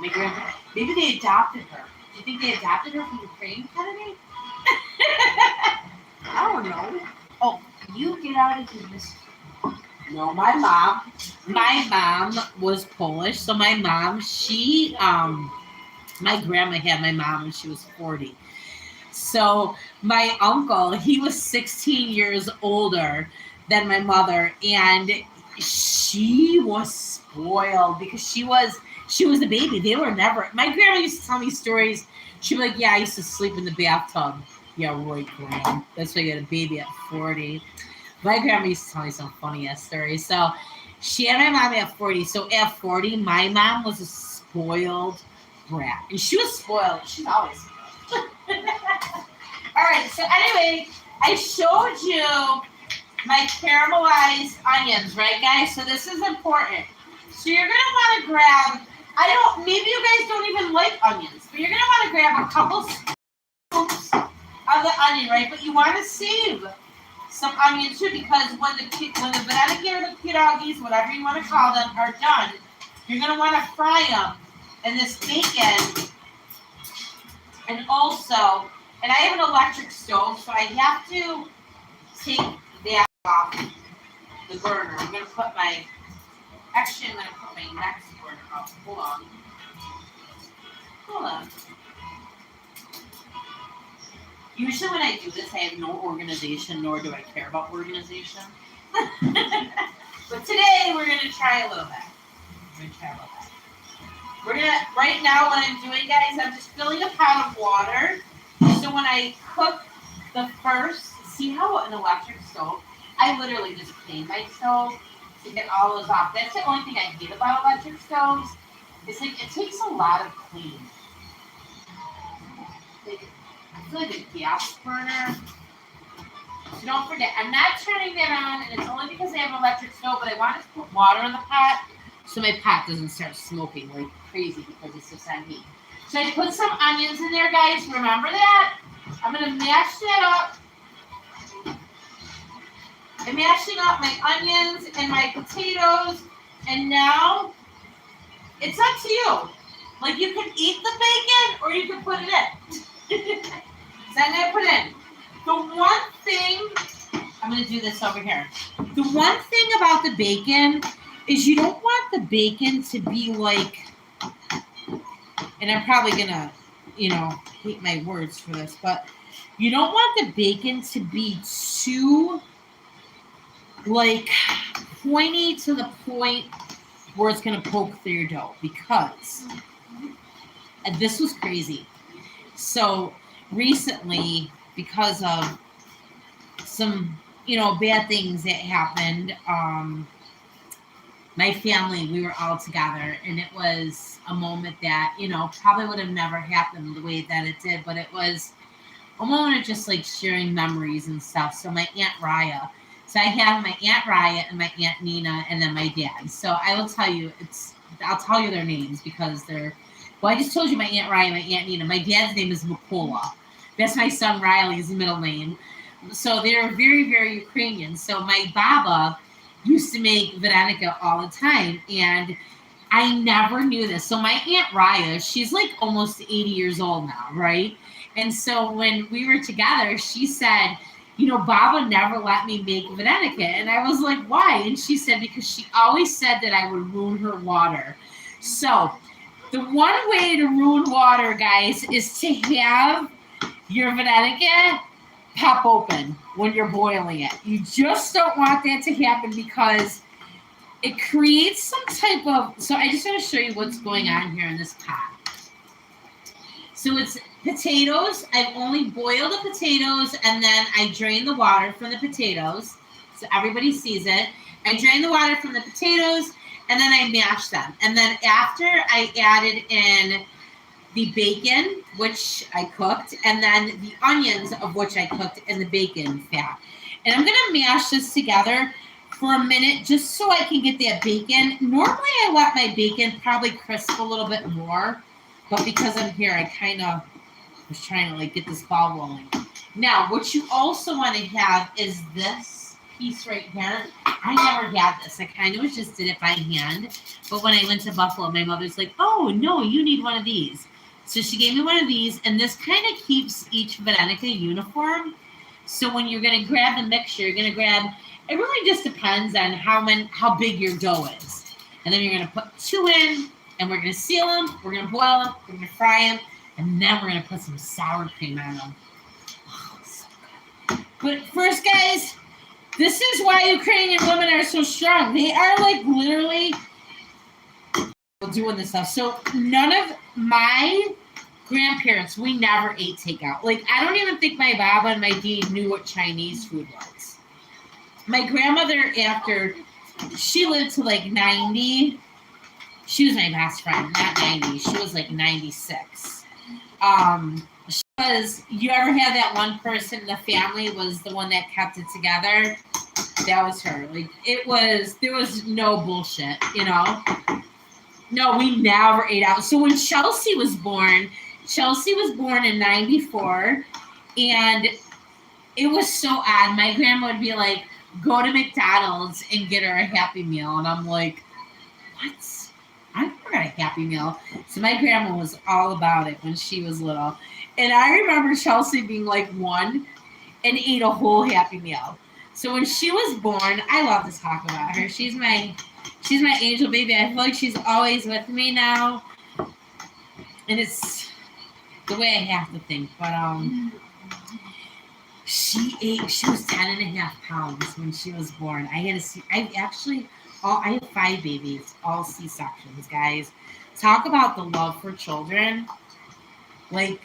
My grandpa, maybe they adopted her. Do you think they adopted her from Ukraine, Kennedy? I don't know. Oh, You get out of here, Miss. no, my mom was Polish. So my mom, my grandma had my mom when she was 40. So my uncle, he was 16 years older than my mother, and she was spoiled because she was a baby. They were never. My grandma used to tell me stories. She'd be like, "Yeah, I used to sleep in the bathtub." Yeah, right, Graham. That's why you had a baby at 40. My grandma used to tell me some funny ass stories. So she had my mom at 40. So at 40, my mom was a spoiled brat. And she was spoiled. She's always spoiled. All right. So anyway, I showed you my caramelized onions, right, guys? So this is important. So you're going to want to grab, maybe you guys don't even like onions, but you're going to want to grab a couple scoops of the onion, right? But you want to save some onion too, because when the Varenyky or the Pierogis, whatever you want to call them, are done, you're going to want to fry them in this bacon. And also, and I have an electric stove, so I have to take that off the burner. I'm going to put my next burner up. Hold on. Usually when I do this, I have no organization, nor do I care about organization. But today, we're going to try a little bit. Right now, what I'm doing, guys, I'm just filling a pot of water. So when I cook the first, see how an electric stove, I literally just clean my stove to get all those off. That's the only thing I hate about electric stoves. It's like, it takes a lot of cleaning. I feel like a gas burner. So don't forget, I'm not turning that on, and it's only because I have an electric stove, but I wanted to put water in the pot so my pot doesn't start smoking like crazy because it's just on heat. So I put some onions in there, guys. Remember that? I'm going to mash that up. I'm mashing up my onions and my potatoes, and now it's up to you. Like, you can eat the bacon or you can put it in. So I'm going to put in. The one thing, I'm going to do this over here. The one thing about the bacon is you don't want the bacon to be like, and I'm probably going to, hate my words for this, but you don't want the bacon to be too, like, pointy to the point where it's going to poke through your dough, because, and this was crazy. So recently, because of some, bad things that happened, my family, we were all together, and it was a moment that, probably would have never happened the way that it did, but it was a moment of just like sharing memories and stuff. So my Aunt Raya, so I have my Aunt Raya and my Aunt Nina and then my dad. So I will tell you, I'll tell you their names because I just told you my Aunt Raya and my Aunt Nina. My dad's name is Mikola. That's my son Riley's middle name. So they're very, very Ukrainian. So my Baba used to make Varenyky all the time, and I never knew this. So my Aunt Raya, she's like almost 80 years old now, right? And so when we were together, she said, Baba never let me make Varenyky. And I was like, why? And she said, because she always said that I would ruin her water. So the one way to ruin water, guys, is to have your Varenyky pop open when you're boiling it. You just don't want that to happen because it creates some type of, so I just want to show you what's going on here in this pot. So it's potatoes. I've only boiled the potatoes, and then I drain the water from the potatoes, so everybody sees it. I drain the water from the potatoes, and then I mash them. And then after, I added in the bacon, which I cooked, and then the onions, of which I cooked, and the bacon fat. And I'm gonna mash this together for a minute just so I can get that bacon. Normally I let my bacon probably crisp a little bit more, but because I'm here, I kind of was trying to like get this ball rolling. Now, what you also want to have is this piece right here. I never had this. I kind of just did it by hand. But when I went to Buffalo, my mother's like, oh, no, you need one of these. So she gave me one of these, and this kind of keeps each Varenyky uniform. So when you're going to grab the mixture, you're going to grab, it really just depends on how big your dough is. And then you're going to put 2 in, and we're going to seal them, we're going to boil them, we're going to fry them, and then we're going to put some sour cream on them. Oh, so good. But first, guys, this is why Ukrainian women are so strong. They are like literally doing this stuff. So none of my grandparents, we never ate takeout. Like, I don't even think my Baba and my Dee knew what Chinese food was. My grandmother, after she lived to like 90, she was my best friend, not 90. She was like 96. She was, you ever had that one person in the family was the one that kept it together? That was her. Like, there was no bullshit, you know? No, we never ate out. So when Chelsea was born in 94, and it was so odd. My grandma would be like, go to McDonald's and get her a Happy Meal. And I'm like, what? I never got a Happy Meal. So my grandma was all about it when she was little. And I remember Chelsea being like 1 and ate a whole Happy Meal. So when she was born, I love to talk about her. She's my angel baby. I feel like she's always with me now. And it's the way I have to think. But she was 10.5 pounds when she was born. I had I have 5 babies, all C-sections, guys. Talk about the love for children. Like,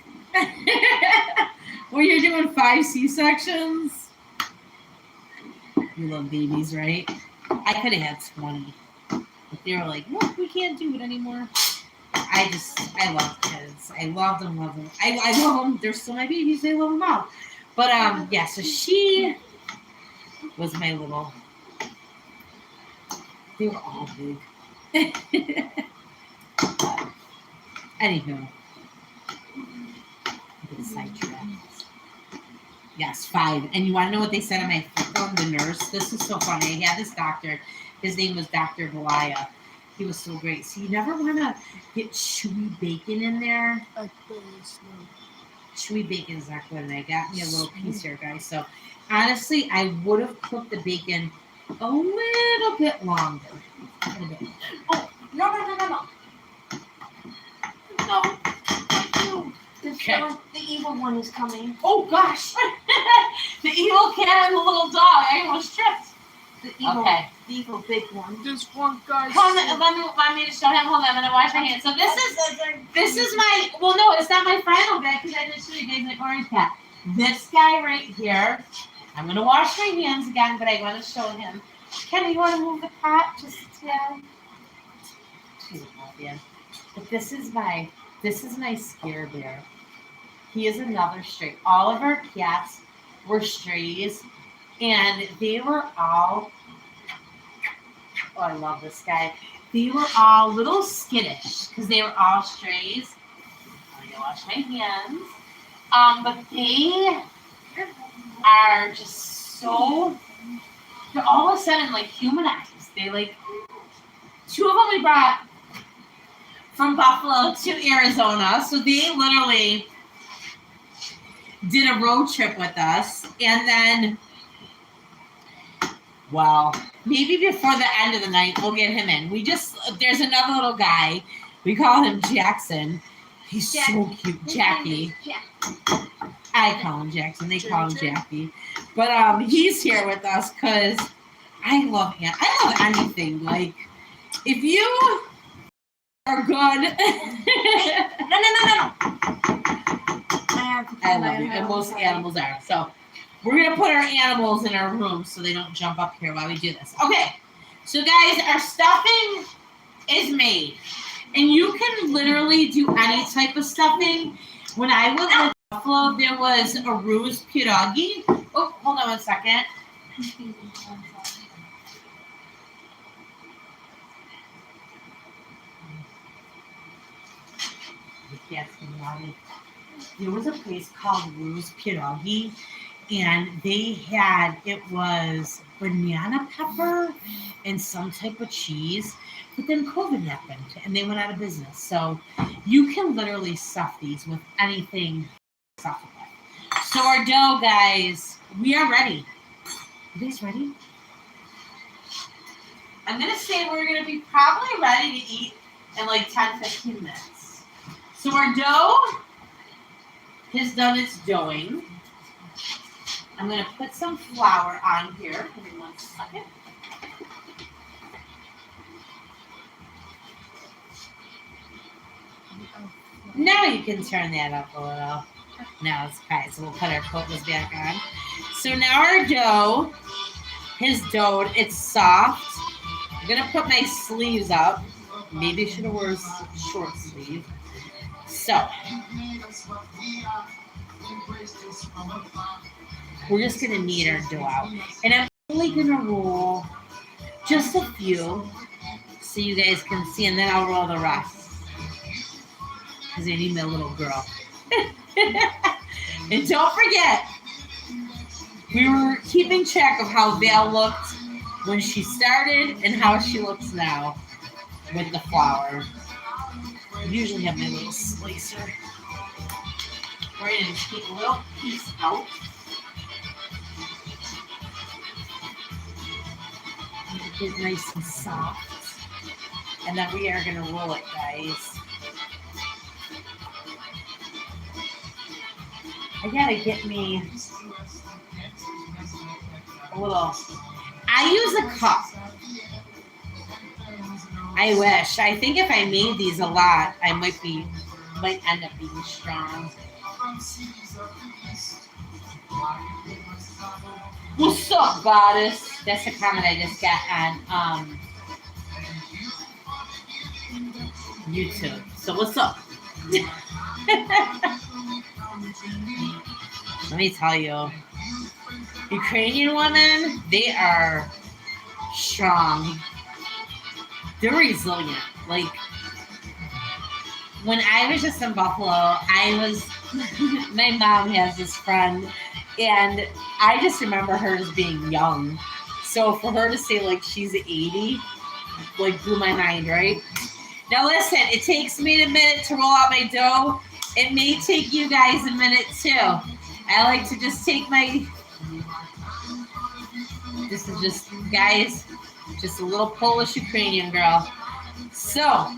when you're doing 5 C-sections, you love babies, right? I could have had 20. But they were like, look, we can't do it anymore. I love kids. I love them. I love them. They're still my babies. I love them all. But, yeah, so she was my little... They were all big. Anywho. Get sidetracked. Yes, 5. And you want to know what they said on my phone? The nurse. This is so funny. I had this doctor. His name was Dr. Valaya. He was so great. So you never want to get chewy bacon in there. Chewy bacon is not good. And I got me a little piece here, guys. So honestly, I would have cooked the bacon a little bit longer. A little bit. Oh, no. The evil one is coming. Oh, gosh. The evil cat and the little dog. I almost tripped. The evil big one. This one guy. Let me to show him. Hold on, I'm gonna wash my hands. So this is my. Well, no, it's not my final bag because I didn't show you guys my orange cat. This guy right here. I'm gonna wash my hands again, but I want to show him. Kenny, you want to move the pot just yeah. But this is my scare bear. He is another stray. All of our cats were strays, and they were all. Oh, I love this guy. They were all a little skittish because they were all strays. I'm gonna wash my hands. But they are just so. They're all of a sudden like humanized. They like. 2 of them we brought from Buffalo to Arizona, so they literally did a road trip with us, and then, well, maybe before the end of the night, we'll get him in. There's another little guy, we call him Jackson. He's so cute, Jackie. I call him Jackson, they call him Jackie. But he's here with us because I love him. I love anything. Like, if you are good. No. have to I keep my love you. head And most outside. animals are. So we're going to put our animals in our room so they don't jump up here while we do this. Okay. So guys, our stuffing is made. And you can literally do any type of stuffing. When I was in Buffalo, there was a rose pierogi. Oh, hold on one second. There was a place called Rose Pierogi, and they had, it was banana pepper and some type of cheese, but then COVID happened and they went out of business. So you can literally stuff these with anything. Stuff with it. So our dough, guys, we are ready. You guys ready? I'm going to say we're going to be probably ready to eat in like 10-15 minutes. So our dough has done its doughing. I'm going to put some flour on here. Give me 1 second. Now you can turn that up a little. Now it's okay. So we'll put our coatless back on. So now our dough is doughed. It's soft. I'm going to put my sleeves up. Maybe I should have worn a short sleeve. So we're just going to knead our dough out. And I'm only going to roll just a few so you guys can see, and then I'll roll the rest. Because I need my little girl. And don't forget, we were keeping track of how Val looked when she started and how she looks now with the flour. I usually have my little slicer. We're going to take a little piece out. Get nice and soft. And then we are going to roll it, guys. I gotta get me a little. I use a cup. I wish. I think if I made these a lot, I might end up being strong. What's up, goddess? That's a comment I just got on YouTube. So what's up? Let me tell you, Ukrainian women, they are strong. They're resilient. Like, when I was just in Buffalo, my mom has this friend, and I just remember her as being young. So for her to say, like, she's 80, like, blew my mind, right? Now listen, it takes me a minute to roll out my dough. It may take you guys a minute too. I like to just take this is just, guys, just a little Polish Ukrainian girl. So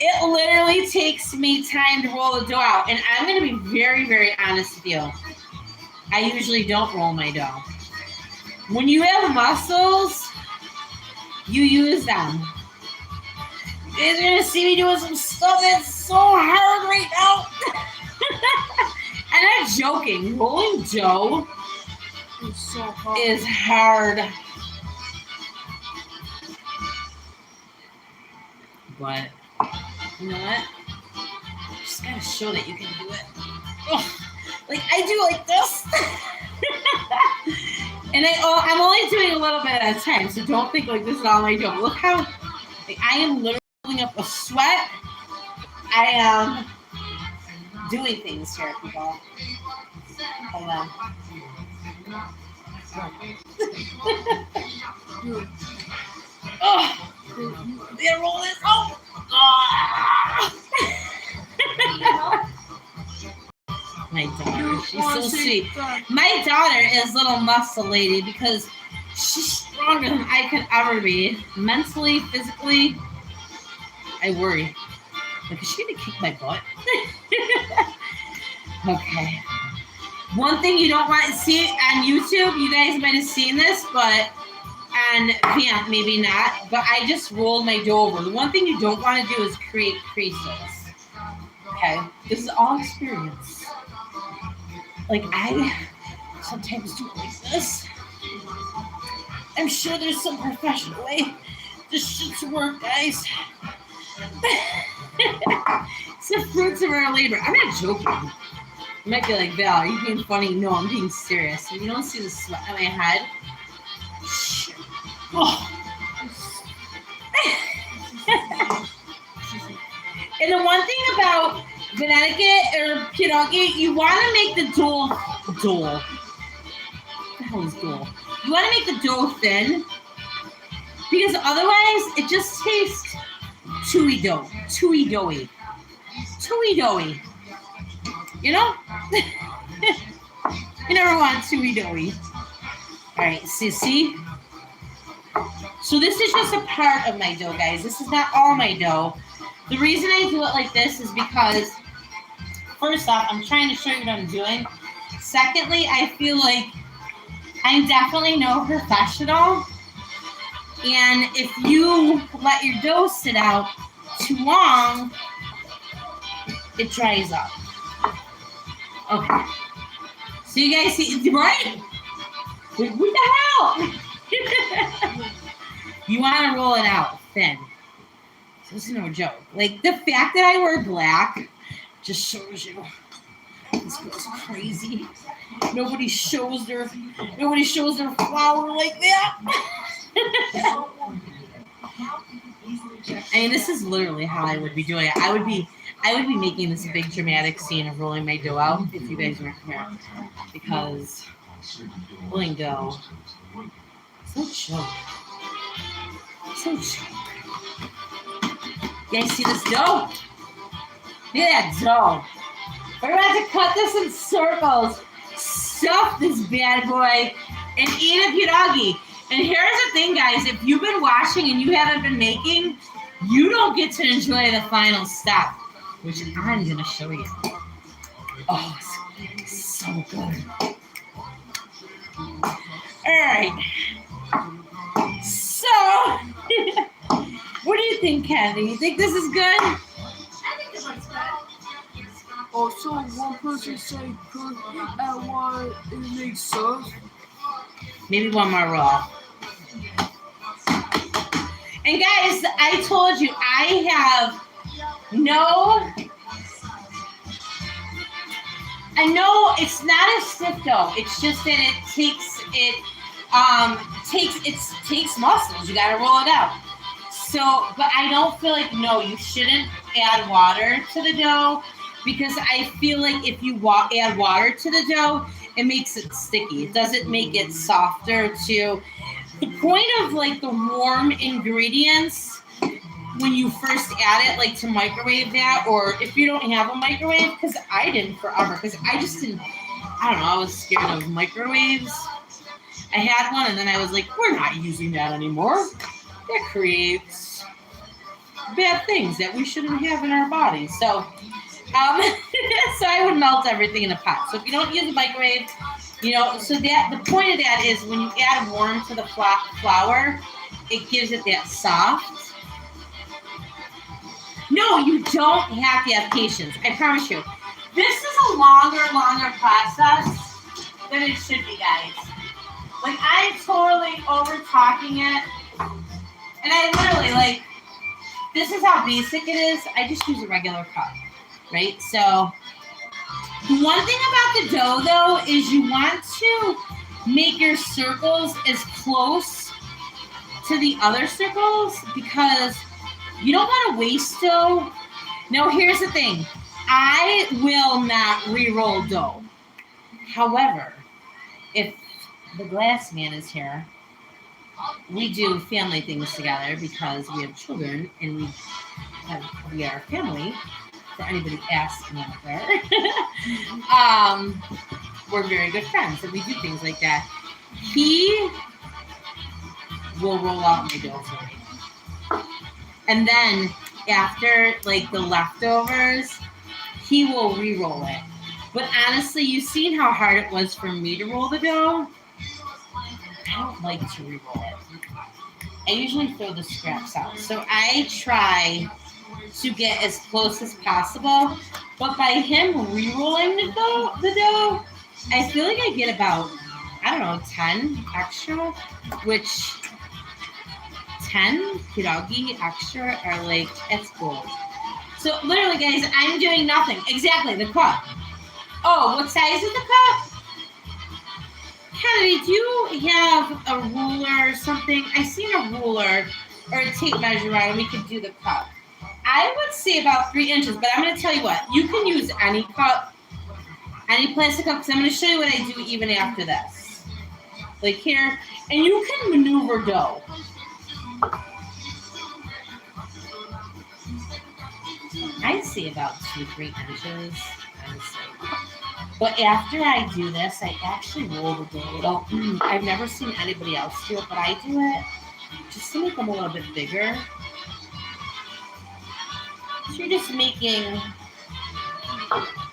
it literally takes me time to roll the dough out. And I'm going to be very, very honest with you. I usually don't roll my dough. When you have muscles, you use them. You guys are going to see me doing some stuff that's so hard right now. I'm not joking. Rolling dough is hard. But, you know what? You just got to show that you can do it. Ugh. Like, I do like this. And I'm only doing a little bit at a time, so don't think like this is all I do. Look how, like, I am literally pulling up a sweat. I am doing things here, people. Hold on. Oh, they roll this. Oh. My daughter, she's so sweet. My daughter is little muscle lady because she's stronger than I could ever be. Mentally, physically, I worry. Like, is she gonna kick my butt? Okay. One thing you don't want to see on YouTube, you guys might have seen this, but on Vamp, maybe not, but I just rolled my dough over. The one thing you don't want to do is create creases. Okay? This is all experience. Like I sometimes do it like this. I'm sure there's some professional way this should work, guys. It's the fruits of our labor. I'm not joking. You might be like, Val, are you being funny? No, I'm being serious. You don't see the sweat on my head. Oh. And the one thing about Varenyky or Pierogis, you want to make the dough. What the hell is dough? You want to make the dough thin because otherwise it just tastes chewy doughy. You know? You never want chewy doughy. All right, see? So this is just a part of my dough, guys. This is not all my dough. The reason I do it like this is because, first off, I'm trying to show you what I'm doing. Secondly, I feel like I'm definitely no professional. And if you let your dough sit out too long, it dries up. Okay. So you guys see, right? What the hell? You want to roll it out thin. So this is no joke. Like the fact that I wear black just shows you this girl's crazy. Nobody shows their flour like that. I mean, this is literally how I would be doing it. I would be making this big dramatic scene of rolling my dough out if you guys weren't here, because rolling dough, so joke. You guys see this dough? Look at that dough. We're about to cut this in circles, stuff this bad boy, and eat a pierogi. And here's the thing, guys. If you've been watching and you haven't been making, you don't get to enjoy the final step, which I'm going to show you. Oh, it's so good. All right. So, what do you think, Kathy? You think this is good? I think it looks good. Also, one person said cook and one it makes sauce. Maybe one more roll. And guys, I told you I have I know it's not a stiff dough. It's just that it takes muscles. You got to roll it out. So, but I don't feel like, no, you shouldn't add water to the dough, because I feel like if you add water to the dough, it makes it sticky. It doesn't make it softer too. The point of like the warm ingredients when you first add it, like to microwave that, or if you don't have a microwave, because I didn't forever, because I just didn't, I don't know, I was scared of microwaves. I had one and then I was like, we're not using that anymore. That creates bad things that we shouldn't have in our bodies. So, so I would melt everything in a pot. So if you don't use a microwave, you know, so that the point of that is when you add warm to the flour, it gives it that soft. No, you don't have to have patience. I promise you. This is a longer process than it should be, guys. Like, I'm totally over talking it. And I literally, like, this is how basic it is. I just use a regular cup, right? So, the one thing about the dough, though, is you want to make your circles as close to the other circles, because you don't want to waste dough. Now, here's the thing. I will not re-roll dough. However, if the glass man is here, we do family things together because we have children and we are family. If anybody asks me out there, we're very good friends and we do things like that. He will roll out my dough for me, and then after like the leftovers, he will re-roll it. But honestly, you've seen how hard it was for me to roll the dough. I don't like to re-roll it. I usually throw the scraps out. So I try to get as close as possible. But by him re-rolling the dough, I feel like I get about, I don't know, 10 extra, which 10 pierogi extra are like, it's gold. So literally, guys, I'm doing nothing. Exactly, the cup. Oh, what size is the cup? Kennedy, do you have a ruler or something? I seen a ruler or a tape measure out, and we could do the cup. I would say about 3 inches, but I'm going to tell you what. You can use any cup, any plastic cup, because I'm going to show you what I do even after this. Like here, and you can maneuver dough. I'd say about 2-3 inches, honestly. But after I do this, I actually roll the dough. I've never seen anybody else do it, but I do it just to make them a little bit bigger. So you're just making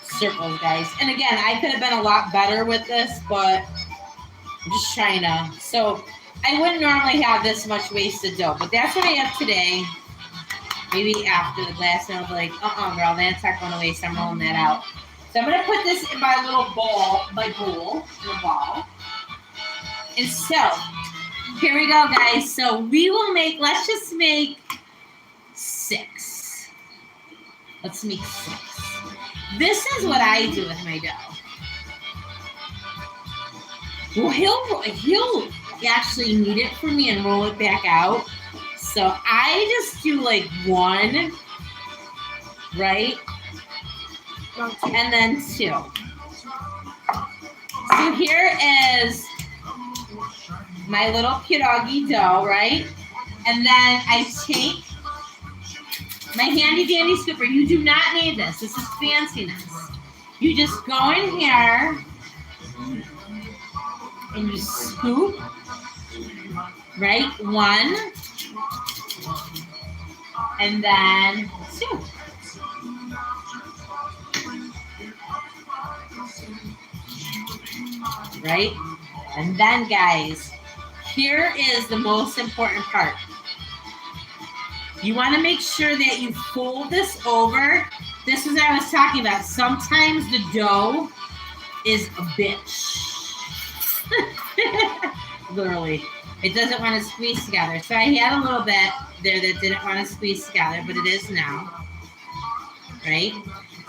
circles, guys. And again, I could have been a lot better with this, but I'm just trying to. So I wouldn't normally have this much wasted dough, but that's what I have today. Maybe after the glass, and I'll be like, girl, that's not going to waste. I'm rolling that out. So I'm going to put this in my little bowl, in a ball. And so, here we go, guys. So we will make, let's just make 6. Let's make 6. This is what I do with my dough. Well, he'll actually knead it for me and roll it back out. So I just do like 1, right? And then 2. So here is my little pierogi dough, right? And then I take my handy dandy scooper. You do not need this. This is fanciness. You just go in here and you scoop, right? 1. And then 2. Right? And then, guys, here is the most important part. You want to make sure that you fold this over. This is what I was talking about. Sometimes the dough is a bitch. Literally. It doesn't want to squeeze together. So I had a little bit there that didn't want to squeeze together, but it is now. Right?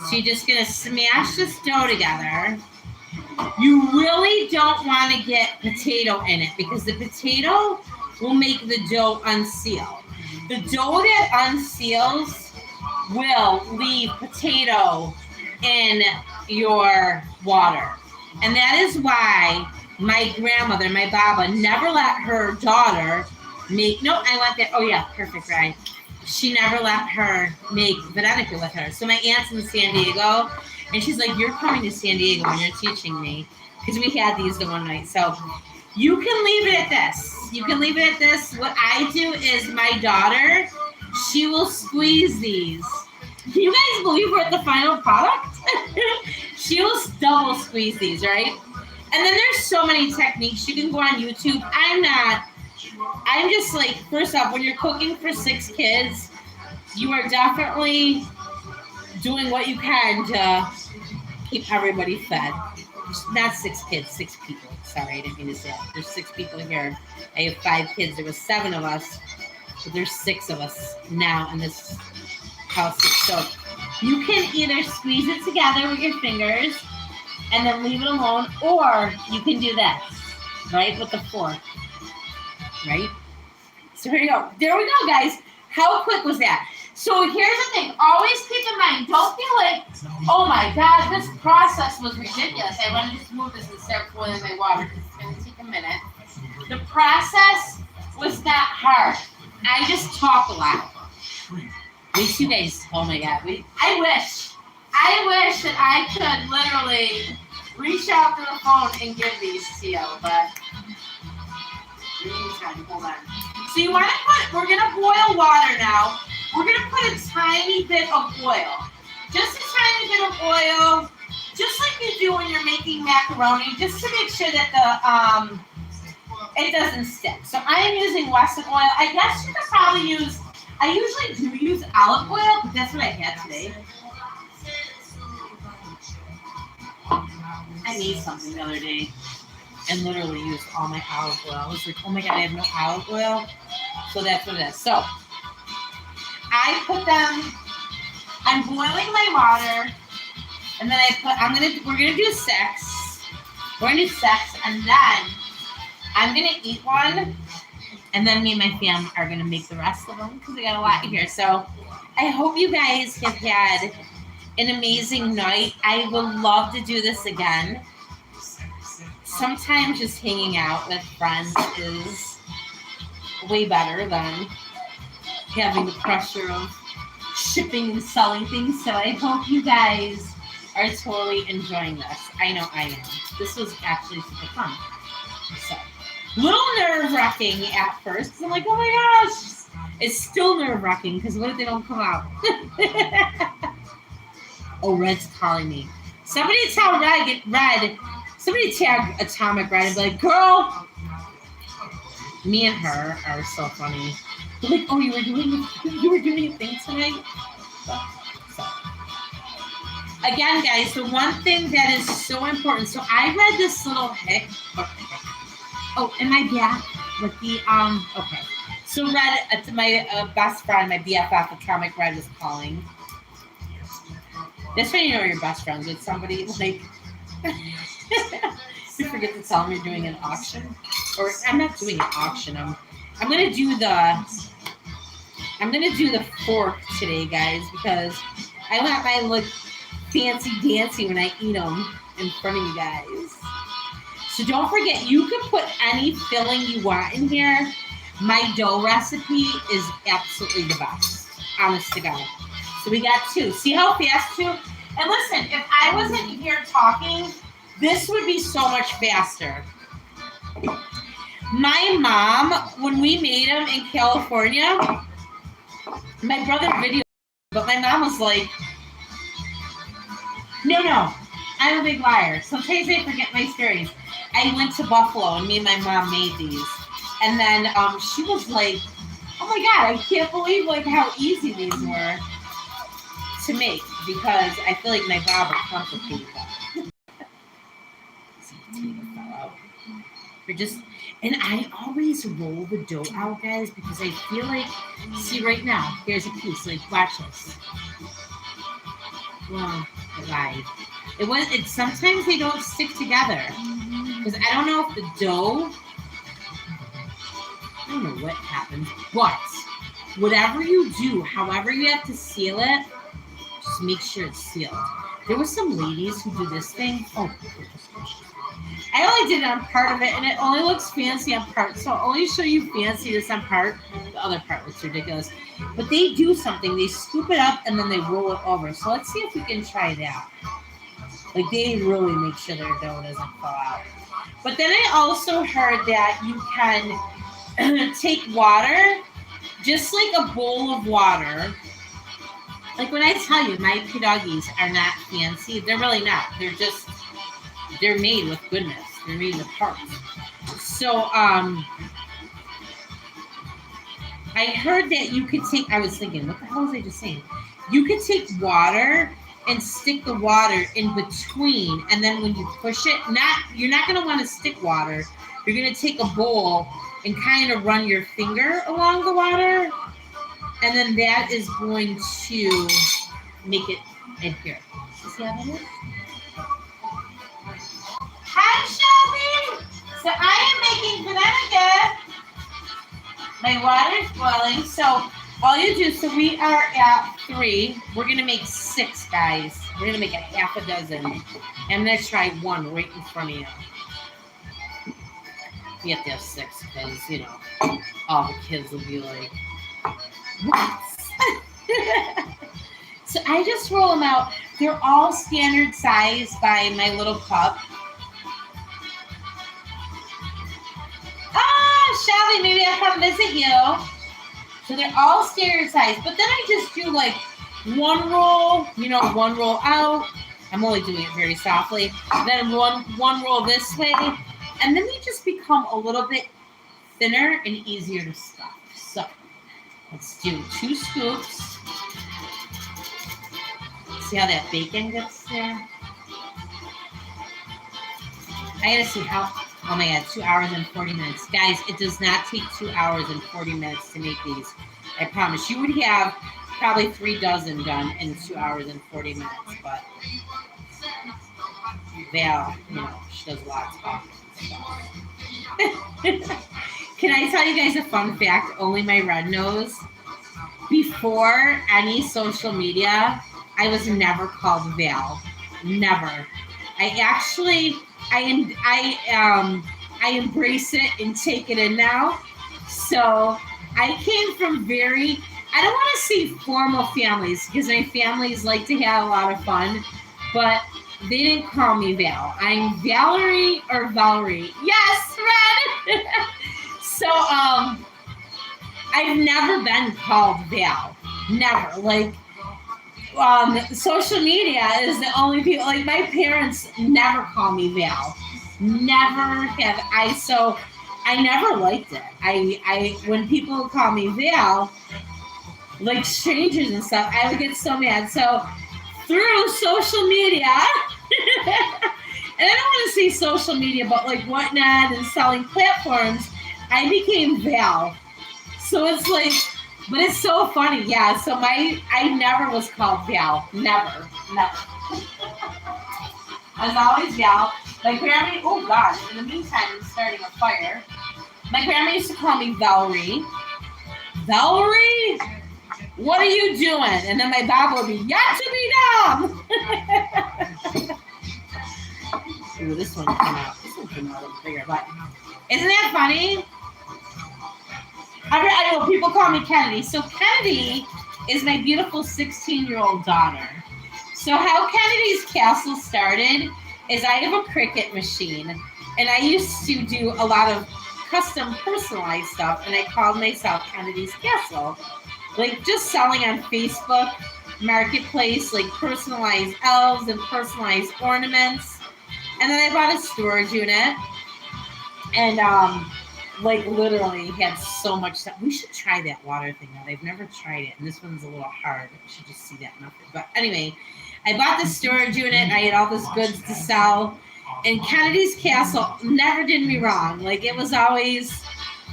So you're just going to smash this dough together. You really don't want to get potato in it because the potato will make the dough unseal. The dough that unseals will leave potato in your water. And that is why my grandmother, my Baba, never let her daughter make, no, I want that, oh yeah, perfect, right. She never let her make Varenyky with her. So my aunt's in San Diego, and she's like, you're coming to San Diego and you're teaching me. Because we had these the one night. So you can leave it at this. You can leave it at this. What I do is my daughter, she will squeeze these. Can you guys believe we're at the final product? She will double squeeze these, right? And then there's so many techniques. You can go on YouTube. I'm just like, first off, when you're cooking for 6 kids, you are definitely doing what you can to keep everybody fed. Not 6 kids, 6 people. Sorry, I didn't mean to say that. There's 6 people here. I have 5 kids. There was 7 of us, but there's 6 of us now in this house. So you can either squeeze it together with your fingers and then leave it alone, or you can do this, right, with the fork, right? So here you go. There we go, guys. How quick was that? So here's the thing. Always keep in mind, don't be like, oh my God, this process was ridiculous. I want to just move this and start boiling my water because it's going to take a minute. The process was not hard. I just talk a lot. At least you guys, oh my God. I wish that I could literally reach out to the phone and give these to you, but hold on. So you want to we're going to boil water now. We're going to put a tiny bit of oil. Just a tiny bit of oil, just like you do when you're making macaroni, just to make sure that the it doesn't stick. So I am using Wesson oil. I guess you could probably use, I usually do use olive oil, but that's what I had today. I made something the other day and literally used all my olive oil. I was like, oh my God, I have no olive oil. So that's what it is. So I put them, I'm boiling my water, and then we're gonna do 6. We're gonna do 6, and then I'm gonna eat one, and then me and my fam are gonna make the rest of them because we got a lot here. So I hope you guys have had an amazing night. I would love to do this again. Sometimes just hanging out with friends is way better than having the pressure of shipping and selling things. So I hope you guys are totally enjoying this. I know I am. This was actually super fun. So, little nerve-wracking at first because I'm like, oh my gosh. It's still nerve-wracking because what if they don't come out? Oh, Red's calling me. Somebody tell Red. Somebody tag Atomic Red and be like, girl. Me and her are so funny. They're like, oh, you were doing a thing tonight? So. Again, guys, the one thing that is so important. So I read this little hick. Oh, am I back with the okay. So Red, my best friend, my BFF, Atomic Red, was calling. That's when you know you're best friends with somebody. Like, you forget to tell them you're doing an auction, or I'm not doing an auction. I'm gonna do the fork today, guys, because I want my like fancy dancy when I eat them in front of you guys. So don't forget, you can put any filling you want in here. My dough recipe is absolutely the best, honest to God. So we got 2. See how fast 2? And listen, if I wasn't here talking, this would be so much faster. My mom, when we made them in California, my brother videoed, but my mom was like, no, I'm a big liar. Sometimes I forget my stories. I went to Buffalo and me and my mom made these. And then she was like, oh my God, I can't believe like how easy these were to make because I feel like my Bob would complicate them. See, potato fell out. And I always roll the dough out, guys, because I feel like, see right now, here's a piece, like watch this. Well, I lied. Sometimes they don't stick together because I don't know if the dough, I don't know what happens, but whatever you do, however you have to seal it, just make sure it's sealed. There were some ladies who do this thing. Oh, I only did it on part of it, and it only looks fancy on part. So I'll only show you fanciness on part. The other part looks ridiculous. But they do something. They scoop it up, and then they roll it over. So let's see if we can try that. Like, they really make sure their dough doesn't fall out. But then I also heard that you can take water, just like a bowl of water. Like when I tell you, my pierogis are not fancy. They're really not. They're made with goodness. They're made with heart. So, I heard that you could take, I was thinking, what the hell was I just saying? You could take water and stick the water in between, and then when you push it, you're not going to want to stick water. You're going to take a bowl and kind of run your finger along the water, and then that is going to make it adhere. See how that is? Hi, Shelby! So I am making banana. My water's boiling, so all you do, so we are at 3. We're going to make 6, guys. We're going to make a half a dozen. I'm going to try one right in front of you. We have to have 6 because, you know, all the kids will be like, what? So I just roll them out. They're all standard size by my little cup. Shelby, maybe I'll come visit you. So they're all standard size, but then I just do like one roll, one roll out. I'm only doing it very softly. Then one roll this way, and then they just become a little bit thinner and easier to stuff. So let's do 2 scoops. See how that bacon gets there? I gotta see how. Oh my god, 2 hours and 40 minutes, guys. It does not take 2 hours and 40 minutes to make these. I promise. You would have probably 3 dozen done in 2 hours and 40 minutes, but Val, she does lots of talking and stuff. Can I tell you guys a fun fact? Only my red knows. Before any social media, I was never called Val. Never. I embrace it and take it in now. So I came from I don't want to say formal families because my families like to have a lot of fun, but they didn't call me Val. I'm Valerie or Valerie. Yes, Red. So I've never been called Val. Never. Like social media is the only people. Like my parents never call me Val. Never have I. So I never liked it. I when people call me Val, like strangers and stuff, I would get so mad. So through social media, and I don't want to say social media, but like Whatnot and selling platforms, I became Val. So it's like, but it's so funny, yeah. So I never was called Val, never. I was always Val. My grandma, oh gosh, in the meantime, I'm starting a fire. My grandma used to call me Valerie. Valerie, what are you doing? And then my Bob would be, yet to be dumb. Ooh, this one came out. This one came out a little bigger, but isn't that funny? I know people call me Kennedy. So Kennedy is my beautiful 16-year-old daughter. So how Kennedy's Castle started is I have a Cricut machine, and I used to do a lot of custom personalized stuff, and I called myself Kennedy's Castle. Like just selling on Facebook Marketplace, like personalized elves and personalized ornaments. And then I bought a storage unit, and like literally had so much stuff. We should try that water thing out. I've never tried it, and this one's a little hard. You should just see that method. But anyway, I bought the storage unit, and I had all this goods to sell. And Kennedy's Castle never did me wrong. Like it was always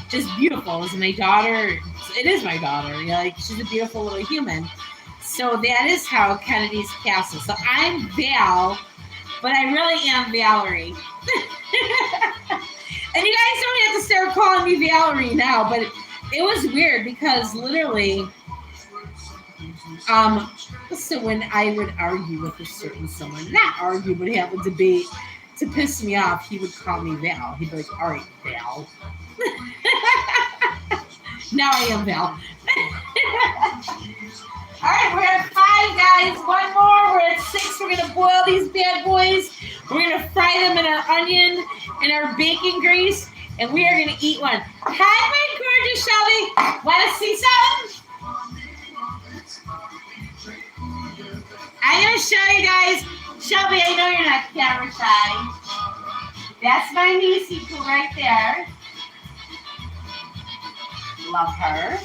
just beautiful. It was my daughter. It is my daughter. Like she's a beautiful little human. So that is how Kennedy's Castle. So I'm Val, but I really am Valerie. And you guys don't have to start calling me Valerie now, but it was weird because literally, so when I would argue with a certain someone, not argue, but have a debate to piss me off, he would call me Val. He'd be like, all right, Val. Now I am Val. All right, we're at 5, guys. One more. We're at 6. We're going to boil these bad boys. We're going to fry them in our onion and our bacon grease, and we are going to eat one. Hi, my gorgeous Shelby. Want to see something? I'm going to show you guys. Shelby, I know you're not camera shy. That's my niecey poo right there. Love her.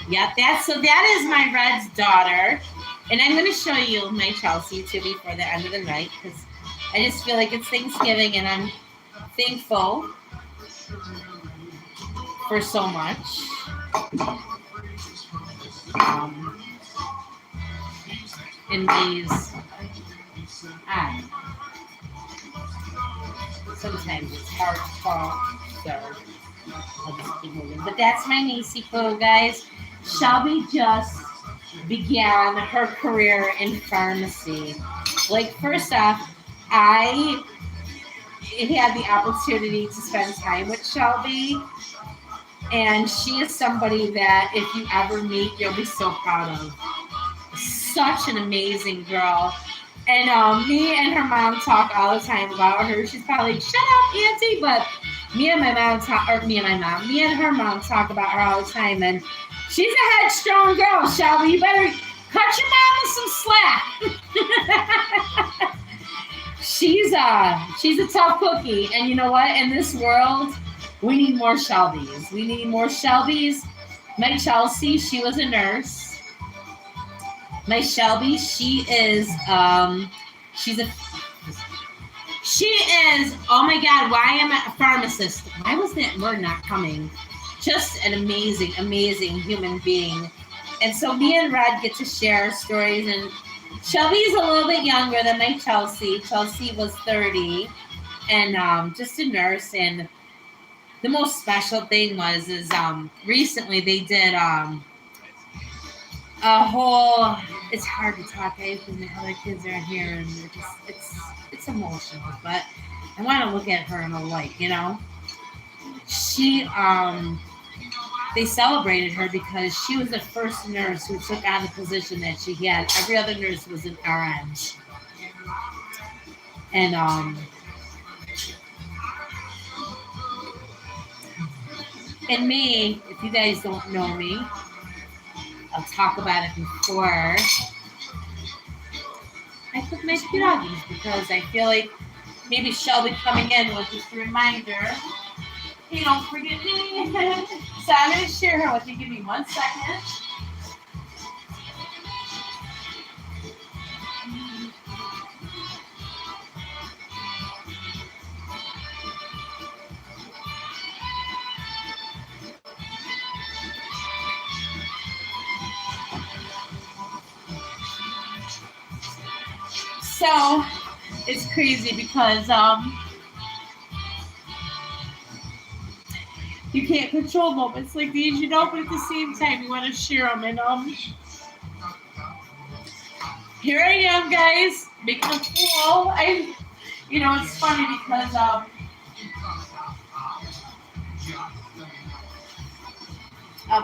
Yep, that is my Red's daughter. And I'm going to show you my Chelsea too before the end of the night because I just feel like it's Thanksgiving and I'm thankful for so much. In these, sometimes it's hard to talk, so I'll just keep moving. But that's my niecey poo, guys. Shelby just began her career in pharmacy. Like, first off, I had the opportunity to spend time with Shelby, and she is somebody that if you ever meet, you'll be so proud of. Such an amazing girl. And me and her mom talk all the time about her. She's probably like, shut up, Auntie, but me and her mom talk about her all the time, and she's a headstrong girl, Shelby. You better cut your mama some slack. She's a tough cookie, and you know what? In this world, we need more Shelbys. We need more Shelbys. My Chelsea, she was a nurse. My Shelby, she is She is, oh my God, why am I a pharmacist? Why was that word not coming? Just an amazing, amazing human being. And so me and Red get to share stories, and Shelby's a little bit younger than my Chelsea. Chelsea was 30 and just a nurse. And the most special thing is recently they did a whole, it's hard to talk because the other kids are here and they're just, it's emotional, but I want to look at her in a light, you know. She they celebrated her because she was the first nurse who took on the position that she had. Every other nurse was an RN. And me, if you guys don't know me, I'll talk about it before I cook my pierogis, because I feel like maybe Shelby coming in was just a reminder. Hey, don't forget me. So I'm going to share her with you. Give me 1 second. So it's crazy because you can't control moments like these, you know, but at the same time you want to share them. And here I am, guys, making a fool. It's funny because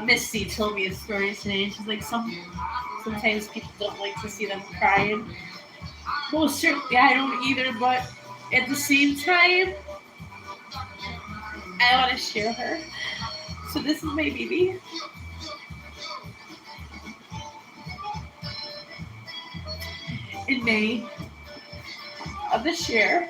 Misty told me a story today. She's like, sometimes people don't like to see them crying. Well, certainly I don't either, but at the same time, I want to share her. So this is my baby. In May of this year,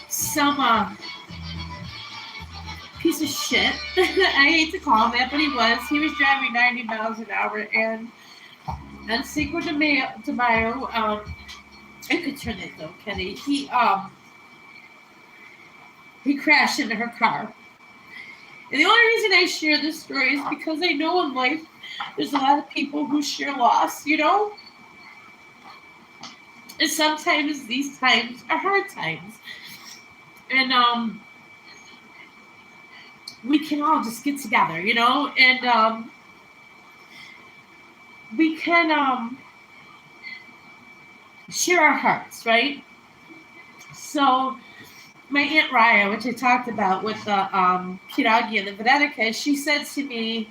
some piece of shit, I hate to call him that, but he was driving 90 miles an hour, and on Cinco de Mayo, I could turn it though, Kenny, he crashed into her car. And the only reason I share this story is because I know in life there's a lot of people who share loss, you know? And sometimes these times are hard times. And we can all just get together, you know? And we can share our hearts, right? So my Aunt Raya, which I talked about with the Pierogis and the Varenyky, she said to me,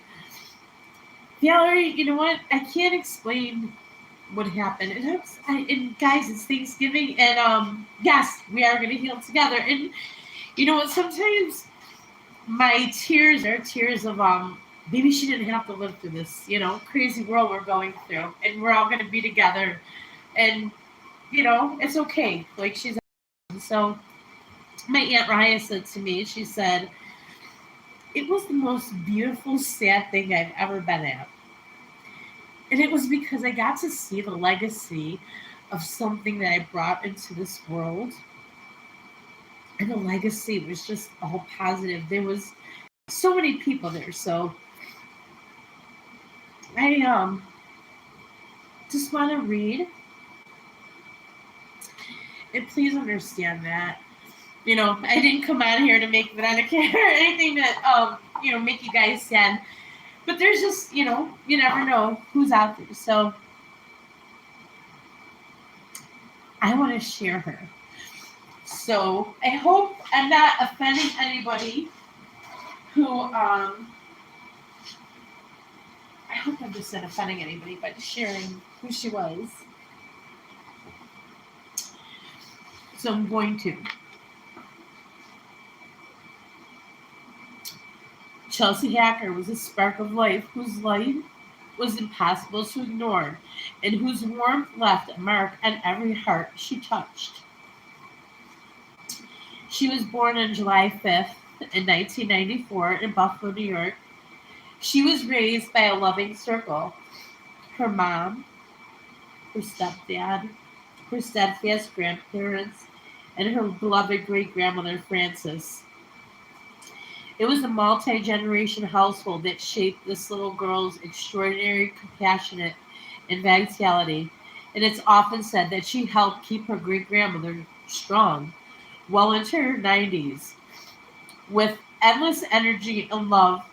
Valerie, you know what? I can't explain what happened. And guys, it's Thanksgiving, and yes, we are going to heal together. And you know what? Sometimes my tears are tears of maybe she didn't have to live through this, you know, crazy world we're going through, and we're all going to be together, and you know, it's okay. Like she's so. My Aunt Raya said to me, she said, it was the most beautiful, sad thing I've ever been at. And it was because I got to see the legacy of something that I brought into this world. And the legacy was just all positive. There was so many people there. So I just want to read. And please understand that. You know, I didn't come out here to make Varenyky or anything that, make you guys sad. But there's just, you know, you never know who's out there. So I want to share her. So I hope I'm not offending anybody who, I hope I'm just not offending anybody by sharing who she was. So I'm going to. Chelsea Hacker was a spark of life whose light was impossible to ignore, and whose warmth left a mark on every heart she touched. She was born on July 5th in 1994 in Buffalo, New York, She was raised by a loving circle. Her mom, her stepdad, her steadfast grandparents, and her beloved great grandmother, Frances. It was a multi generation household that shaped this little girl's extraordinary, compassionate, and vitality. And it's often said that she helped keep her great grandmother strong well into her 90s. With endless energy and love,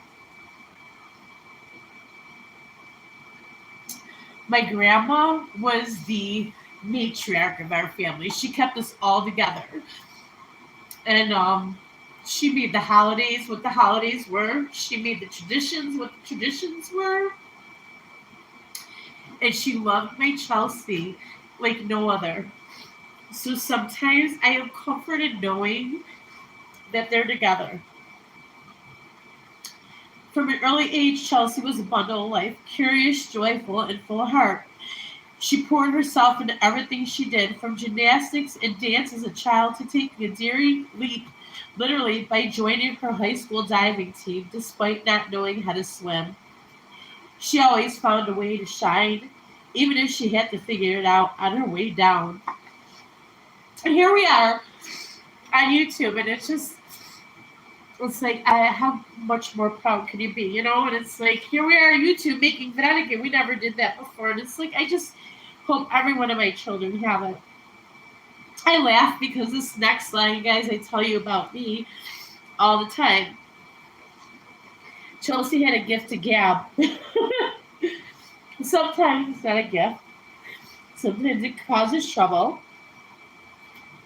my grandma was the matriarch of our family. She kept us all together. And she made the holidays what the holidays were. She made the traditions what the traditions were. And she loved my Chelsea like no other. So sometimes I am comforted knowing that they're together. From an early age, Chelsea was a bundle of life, curious, joyful, and full of heart. She poured herself into everything she did, from gymnastics and dance as a child to taking a daring leap, literally, by joining her high school diving team despite not knowing how to swim. She always found a way to shine, even if she had to figure it out on her way down. And here we are on YouTube, and it's like, how much more proud can you be, you know? And it's like, here we are on YouTube making Varenyky. We never did that before. And it's like, I just hope every one of my children have it. I laugh because this next line, guys, I tell you about me all the time. Chelsea had a gift to gab. Sometimes it's not a gift. Sometimes it causes trouble.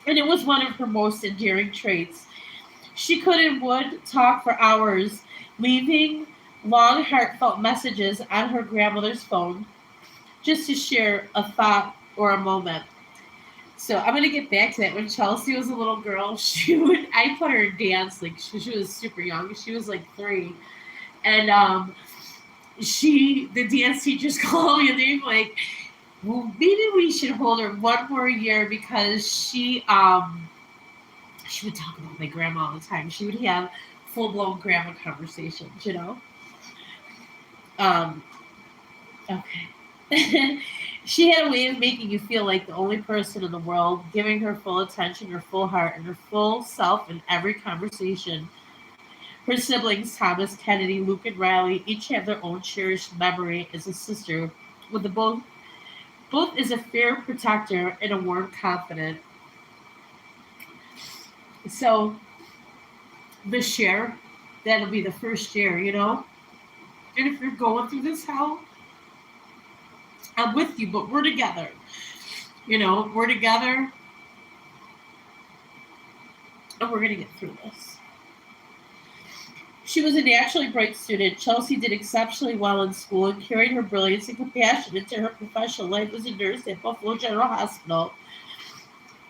And it was one of her most endearing traits. She could and would talk for hours, leaving long, heartfelt messages on her grandmother's phone just to share a thought or a moment. So I'm gonna get back to that. When Chelsea was a little girl, I put her in dance like she was super young. She was like 3, and the dance teachers called me and they were like, well, maybe we should hold her one more year because she would talk about my grandma all the time. She would have full blown grandma conversations, you know. Um, okay. She had a way of making you feel like the only person in the world, giving her full attention, her full heart, and her full self in every conversation. Her siblings, Thomas, Kennedy, Luke, and Riley, each have their own cherished memory as a sister, with the both as a fair protector and a warm confidant. So the share, that'll be the first share, you know. And if you're going through this hell, I'm with you, but we're together. You know, we're together and we're going to get through this. She was a naturally bright student. Chelsea did exceptionally well in school and carried her brilliance and compassion into her professional life as a nurse at Buffalo General Hospital.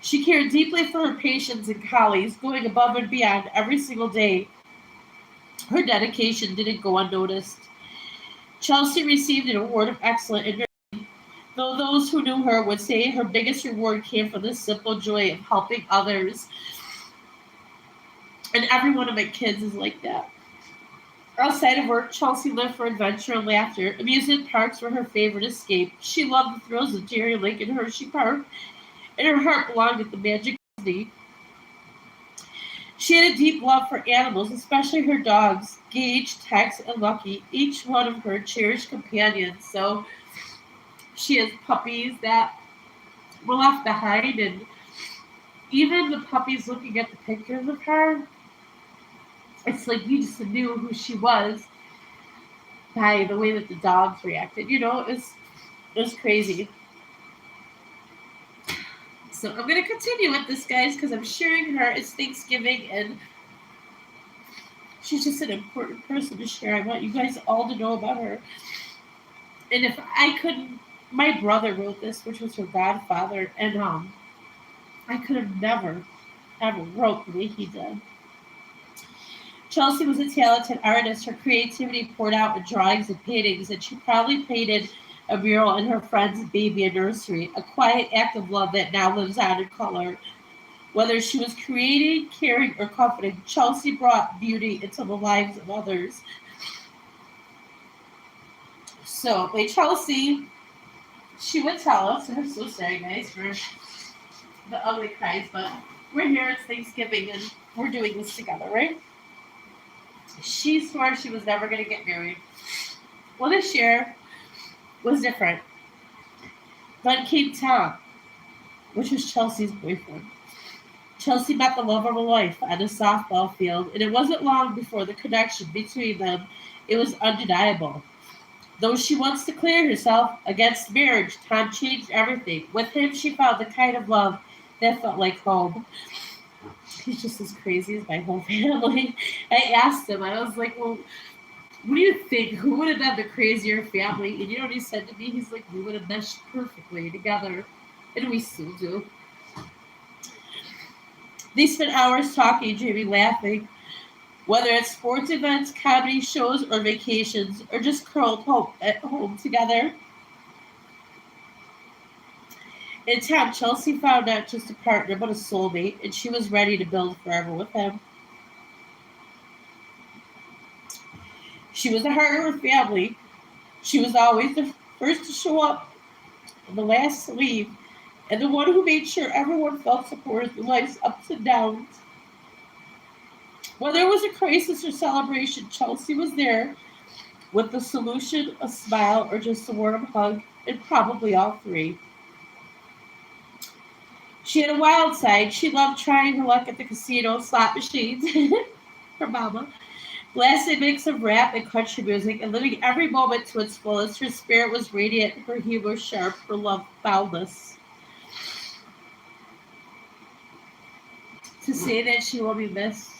She cared deeply for her patients and colleagues, going above and beyond every single day. Her dedication didn't go unnoticed. Chelsea received an award of excellence in nursing, though those who knew her would say her biggest reward came from the simple joy of helping others. And every one of my kids is like that. Outside of work, Chelsea lived for adventure and laughter. Amusement parks were her favorite escape. She loved the thrills of Jerry Lake and Hershey Park, and her heart belonged at the Magic Disney. She had a deep love for animals, especially her dogs, Gage, Tex, and Lucky, each one of her cherished companions. So she has puppies that were left behind, and even the puppies looking at the pictures of her, it's like you just knew who she was by the way that the dogs reacted. You know, it was crazy. So I'm going to continue with this, guys, because I'm sharing her. It's Thanksgiving, and she's just an important person to share. I want you guys all to know about her. And if I couldn't, my brother wrote this, which was her godfather, and I could have never, ever wrote the way he did. Chelsea was a talented artist. Her creativity poured out in drawings and paintings, and she proudly painted a mural in her friend's baby nursery, a quiet act of love that now lives on in color. Whether she was creating, caring, or comforting, Chelsea brought beauty into the lives of others. So by Chelsea, she would tell us, and I'm so sorry guys for the ugly cries, but we're here, it's Thanksgiving, and we're doing this together, right? She swore she was never going to get married. Well, this year was different. Then came Tom, which was Chelsea's boyfriend. Chelsea met the love of her life on a softball field, and it wasn't long before the connection between them, it was undeniable. Though she wants to clear herself against marriage, Tom changed everything. With him, she found the kind of love that felt like home. He's just as crazy as my whole family. I asked him, I was like, well, what do you think? Who would have done the crazier family? And you know what he said to me? He's like, we would have meshed perfectly together. And we still do. They spent hours talking, dreaming, laughing. Whether it's sports events, comedy shows, or vacations, or just curled home at home together. In time, Chelsea found not just a partner, but a soulmate, and she was ready to build forever with him. She was the heart of her family. She was always the first to show up, and the last to leave, and the one who made sure everyone felt supported through life's ups and downs. Whether it was a crisis or celebration, Chelsea was there with the solution, a smile, or just a warm hug, and probably all three. She had a wild side. She loved trying her luck at the casino, slot machines, her mama, blasted mix of rap and country music, and living every moment to its fullest. Her spirit was radiant, her humor sharp, her love boundless. To say that she will be missed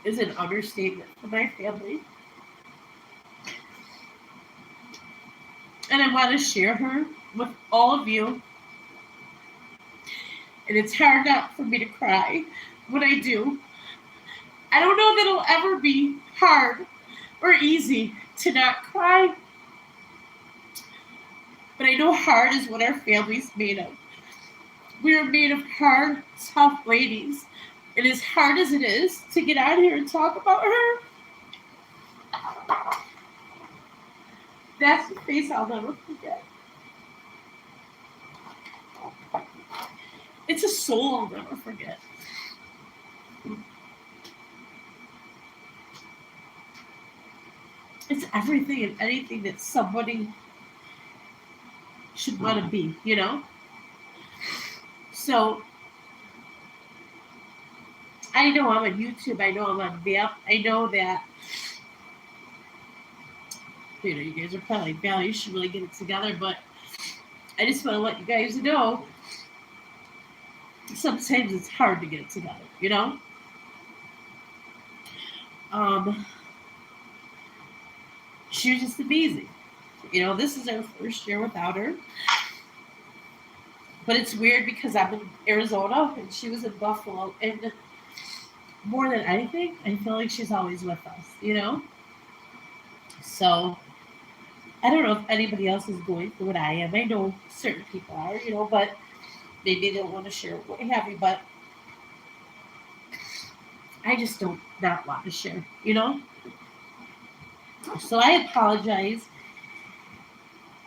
is an understatement for my family. And I want to share her with all of you. And it's hard not for me to cry when I do. I don't know that it'll ever be hard or easy to not cry. But I know hard is what our family's made of. We are made of hard, tough ladies. And as hard as it is to get out here and talk about her, that's the face I'll never forget. It's a soul I'll never forget. It's everything and anything that somebody should want to be, you know? So, I know I'm on YouTube. I know I'm on Vamp. I know that, you know, you guys are probably like, Val, you should really get it together. But I just want to let you guys know, sometimes it's hard to get it together, you know? She was just amazing. You know, this is our first year without her. But it's weird because I'm in Arizona and she was in Buffalo. And more than anything, I feel like she's always with us, you know? So, I don't know if anybody else is going through what I am. I know certain people are, you know, but maybe they don't want to share what have you. But I just don't not want to share, you know? So I apologize.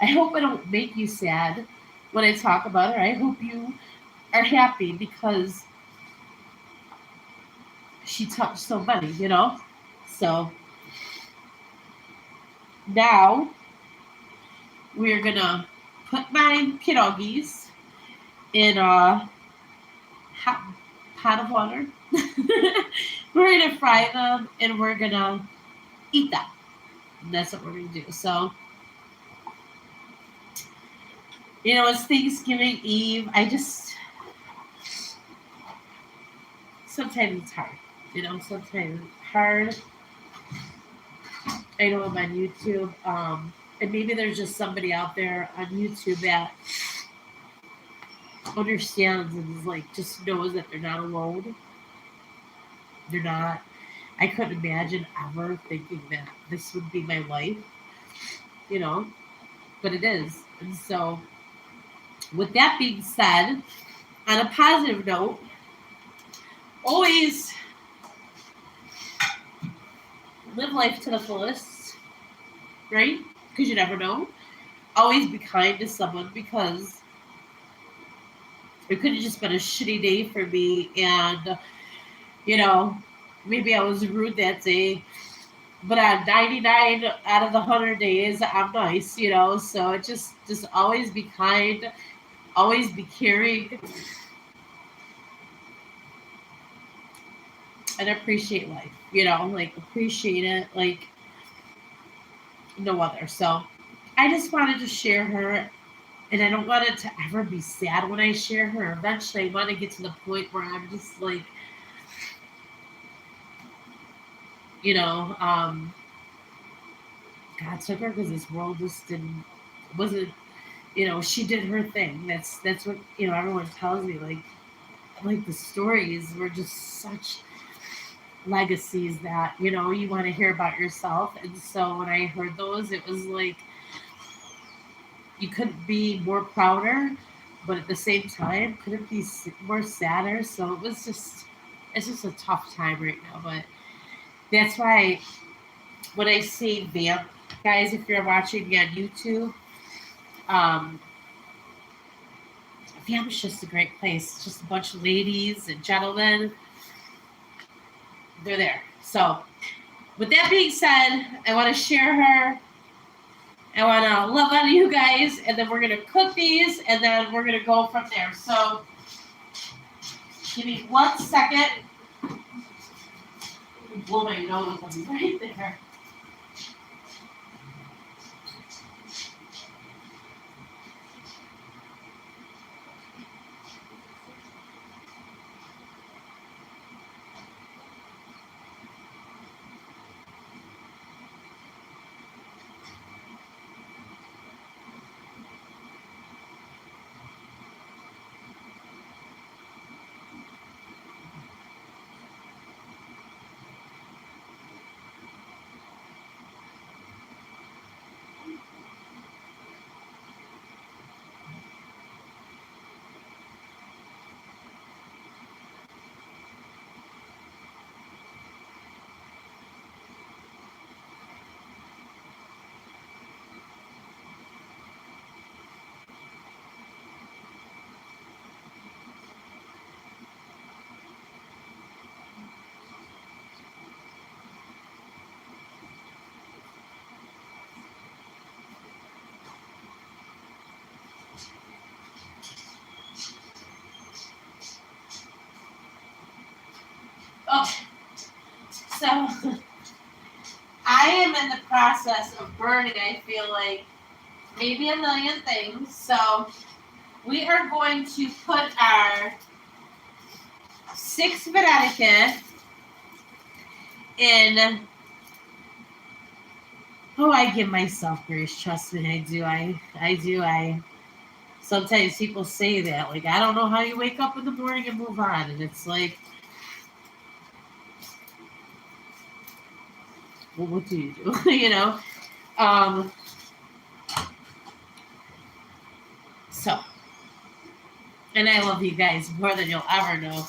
I hope I don't make you sad when I talk about her. I hope you are happy because she touched so many, you know? So now we're gonna put my pierogis in a hot pot of water. We're gonna fry them and we're gonna eat them. And that's what we're gonna do. So, you know, it's Thanksgiving Eve. Sometimes it's hard. You know, sometimes it's hard. I know I'm on YouTube. And maybe there's just somebody out there on YouTube that understands and is like, just knows that they're not alone. They're not. I couldn't imagine ever thinking that this would be my life, you know, but it is. And so, with that being said, on a positive note, always live life to the fullest. right? Because you never know. Always be kind to someone because it could have just been a shitty day for me, and you know, maybe I was rude that day. But on 99 out of the 100 days, I'm nice, So it just always be kind, always be caring, and appreciate life. Like appreciate it like no other. So I just wanted to share her, and I don't want it to ever be sad when I share her. Eventually, I want to get to the point where I'm just like, you know, um, God took her because this world just wasn't. She did her thing. That's what everyone tells me. Like the stories were just such legacies that you want to hear about yourself. And so when I heard those, it was like you couldn't be more prouder, but at the same time couldn't be more sadder. So it's just a tough time right now. But that's why when I say vamp, guys, if you're watching me on YouTube, um, vamp is just a great place. It's just a bunch of ladies and gentlemen. They're there. So with that being said, I want to share her. I want to love on you guys, and then we're going to cook these, and then we're going to go from there. So give me 1 second. Blow my nose. I'll be right there. Okay. So I am in the process of burning, I feel like, maybe a million things. So we are going to put our 6 Varenyky in. Oh, I give myself grace. Trust me, I do. I do. Sometimes people say that, like, I don't know how you wake up in the morning and move on, and it's like, well, what do you do? Um. So, and I love you guys more than you'll ever know.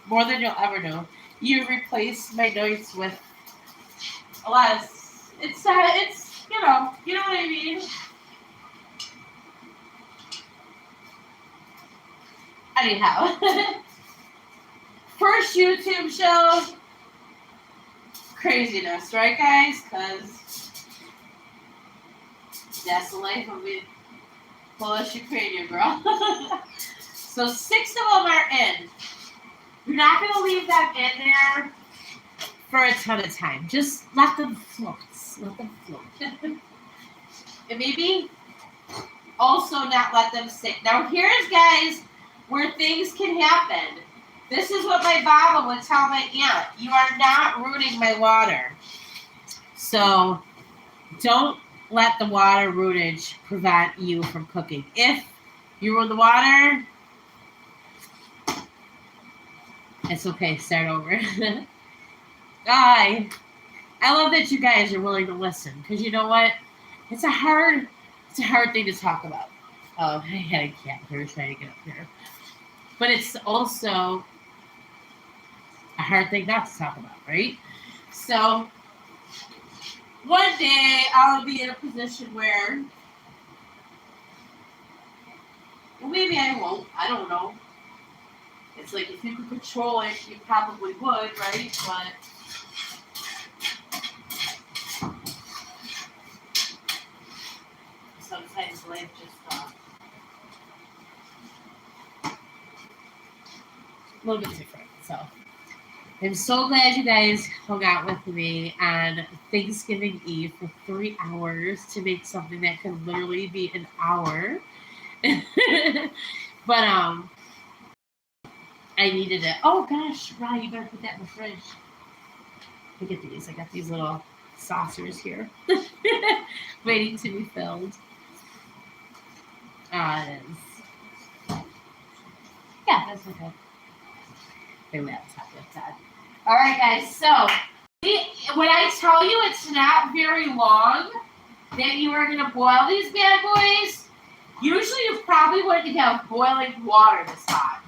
More than you'll ever know. You replace my nights with a lot of. It's you know what I mean. Anyhow, first YouTube show, craziness, right, guys? Because that's the life of a Polish Ukrainian girl. So 6 of them are in. You're not gonna leave them in there for a ton of time. Just let them float. Let them float. And maybe also not let them sit. Now here's, guys, where things can happen. This is what my Baba would tell my aunt. You are not ruining my water. So don't let the water rootage prevent you from cooking. If you ruin the water, it's okay. Start over. I love that you guys are willing to listen, because you know what? It's a hard thing to talk about. Oh, I had a cat here trying to get up here. But it's also a hard thing not to talk about, right? So one day I'll be in a position where, well, maybe I won't. I don't know. It's like if you could control it, you probably would, right? But sometimes life just a little bit different. So I'm so glad you guys hung out with me on Thanksgiving Eve for 3 hours to make something that could literally be an hour. But I needed it. Oh gosh, Ryan, you better put that in the fridge. Look at these. I got these little saucers here, waiting to be filled. It is. Yeah, that's okay. Maybe that's not good, Dad. All right, guys. So when I tell you it's not very long that you are gonna boil these bad boys, usually you probably wouldn't have boiling water this hot.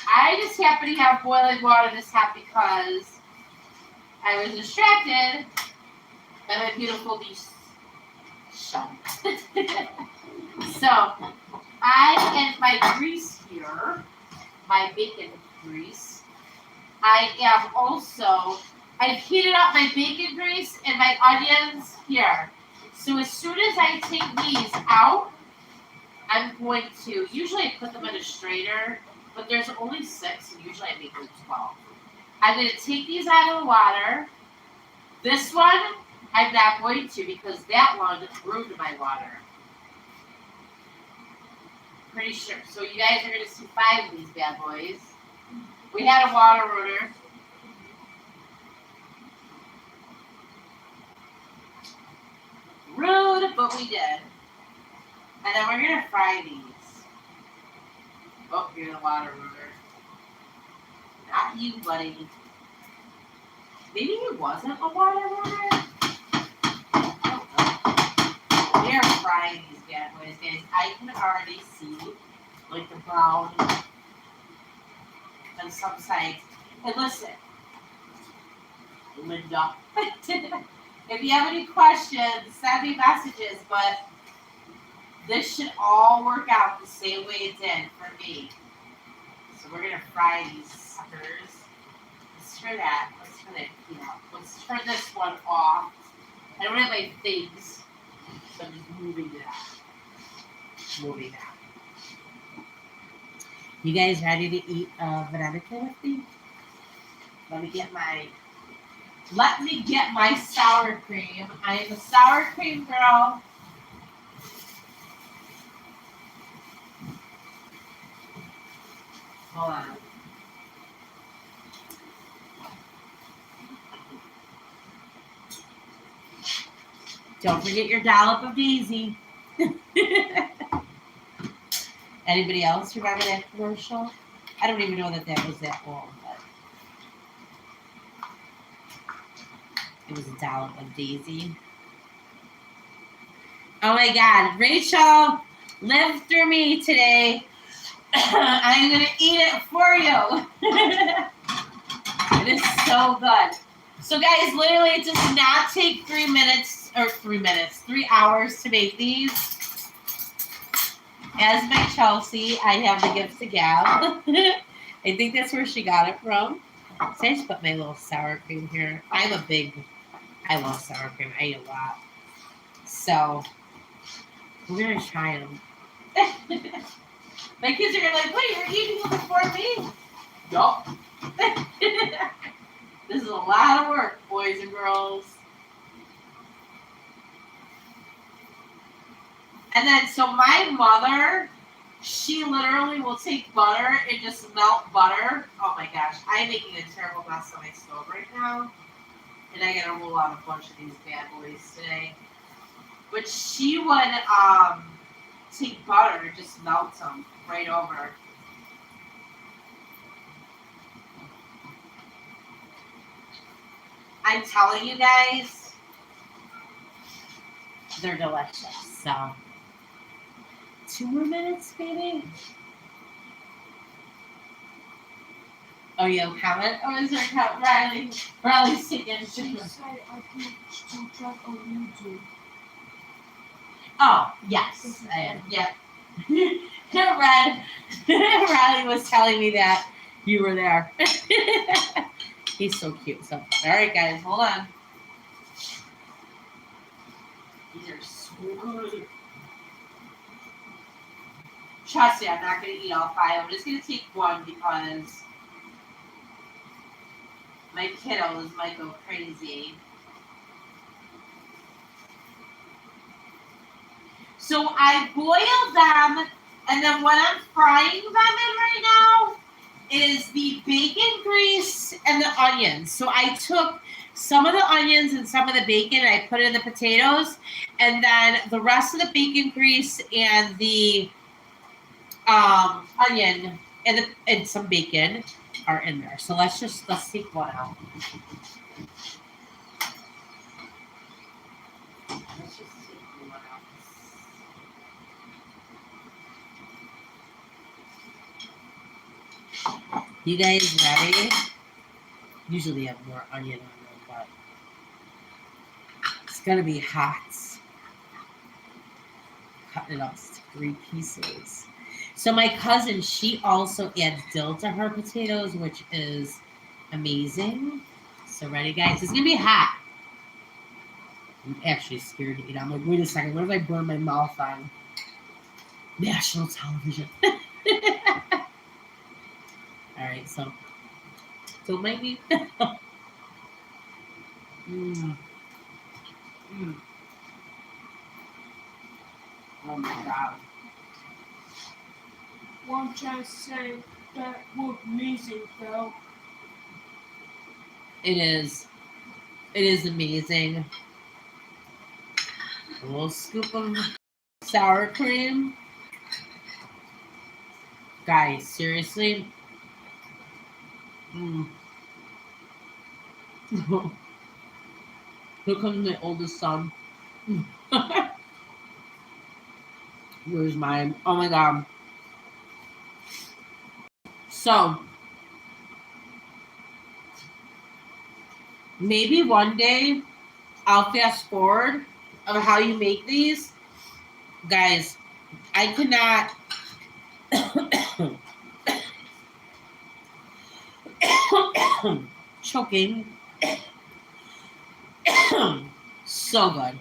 I just happen to have boiling water this hot because I was distracted by my beautiful niece. So I and my grease here, my bacon grease. I've heated up my bacon grease and my onions here. So as soon as I take these out, I'm going to, usually I put them in a strainer, but there's only 6, and usually I make them 12. I'm going to take these out of the water. This one, I'm not going to because that one ruined my water. Pretty sure. So you guys are going to see 5 of these bad boys. We had a water ruiner. Rude, but we did. And then we're going to fry these. Oh, you're the water ruiner. Not you, buddy. Maybe he wasn't a water ruiner? We are frying these bad boys, guys. I can already see, like, the brown on some sides. And listen, Linda, if you have any questions, send me messages, but this should all work out the same way it did for me. So we're going to fry these suckers. Let's turn that. Let's turn that heat off. Let's turn this one off. I don't have my things, so I'm just moving that. Moving that. You guys ready to eat Varenyky with me? Let me get my sour cream. I am a sour cream girl. Hold on. Don't forget your dollop of Daisy. Anybody else remember that commercial? I don't even know that was that long, but it was a dollop of Daisy. Oh my God, Rachel, live through me today. I'm gonna eat it for you. It is so good. So guys, literally it does not take 3 hours to make these. As my Chelsea, I have the gift to Gab. I think that's where she got it from. So I just put my little sour cream here. I love sour cream. I eat a lot. So we're gonna try them. My kids are gonna be like, "Wait, you're eating them before me?" Yup. This is a lot of work, boys and girls. And then, so my mother, she literally will take butter and just melt butter. Oh my gosh, I'm making a terrible mess on my stove right now. And I gotta roll out a bunch of these bad boys today. But she would take butter and just melt them right over. I'm telling you guys, they're delicious. So 2 more minutes, baby. Oh, you have a comment? Oh, is there a comment? Riley's taking She sugar. said I can still check on YouTube. Oh, yes, I am. Yep. Riley was telling me that you were there. He's so cute. So, all right, guys, hold on. These are so good. Trust me, I'm not going to eat all 5. I'm just going to take one because my kiddos might go crazy. So I boil them, and then what I'm frying them in right now is the bacon grease and the onions. So I took some of the onions and some of the bacon, and I put it in the potatoes, and then the rest of the bacon grease and the onion and some bacon are in there. So let's take one out. Let's just take one out. You guys ready? Usually have more onion on them, but it's gonna be hot. Cutting it up to 3 pieces. So my cousin, she also adds dill to her potatoes, which is amazing. So ready, guys? It's gonna be hot. I'm actually scared to eat. I'm like, wait a second, what if I burn my mouth on national television? All right, so don't make me. Mm. Oh my god. One chance say that looked amazing though. It is. It is amazing. A little scoop of sour cream. Guys, seriously. Here comes my oldest son. Where's mine? Oh my god. So, maybe one day I'll fast forward of how you make these. Guys, I could not. Choking. So good.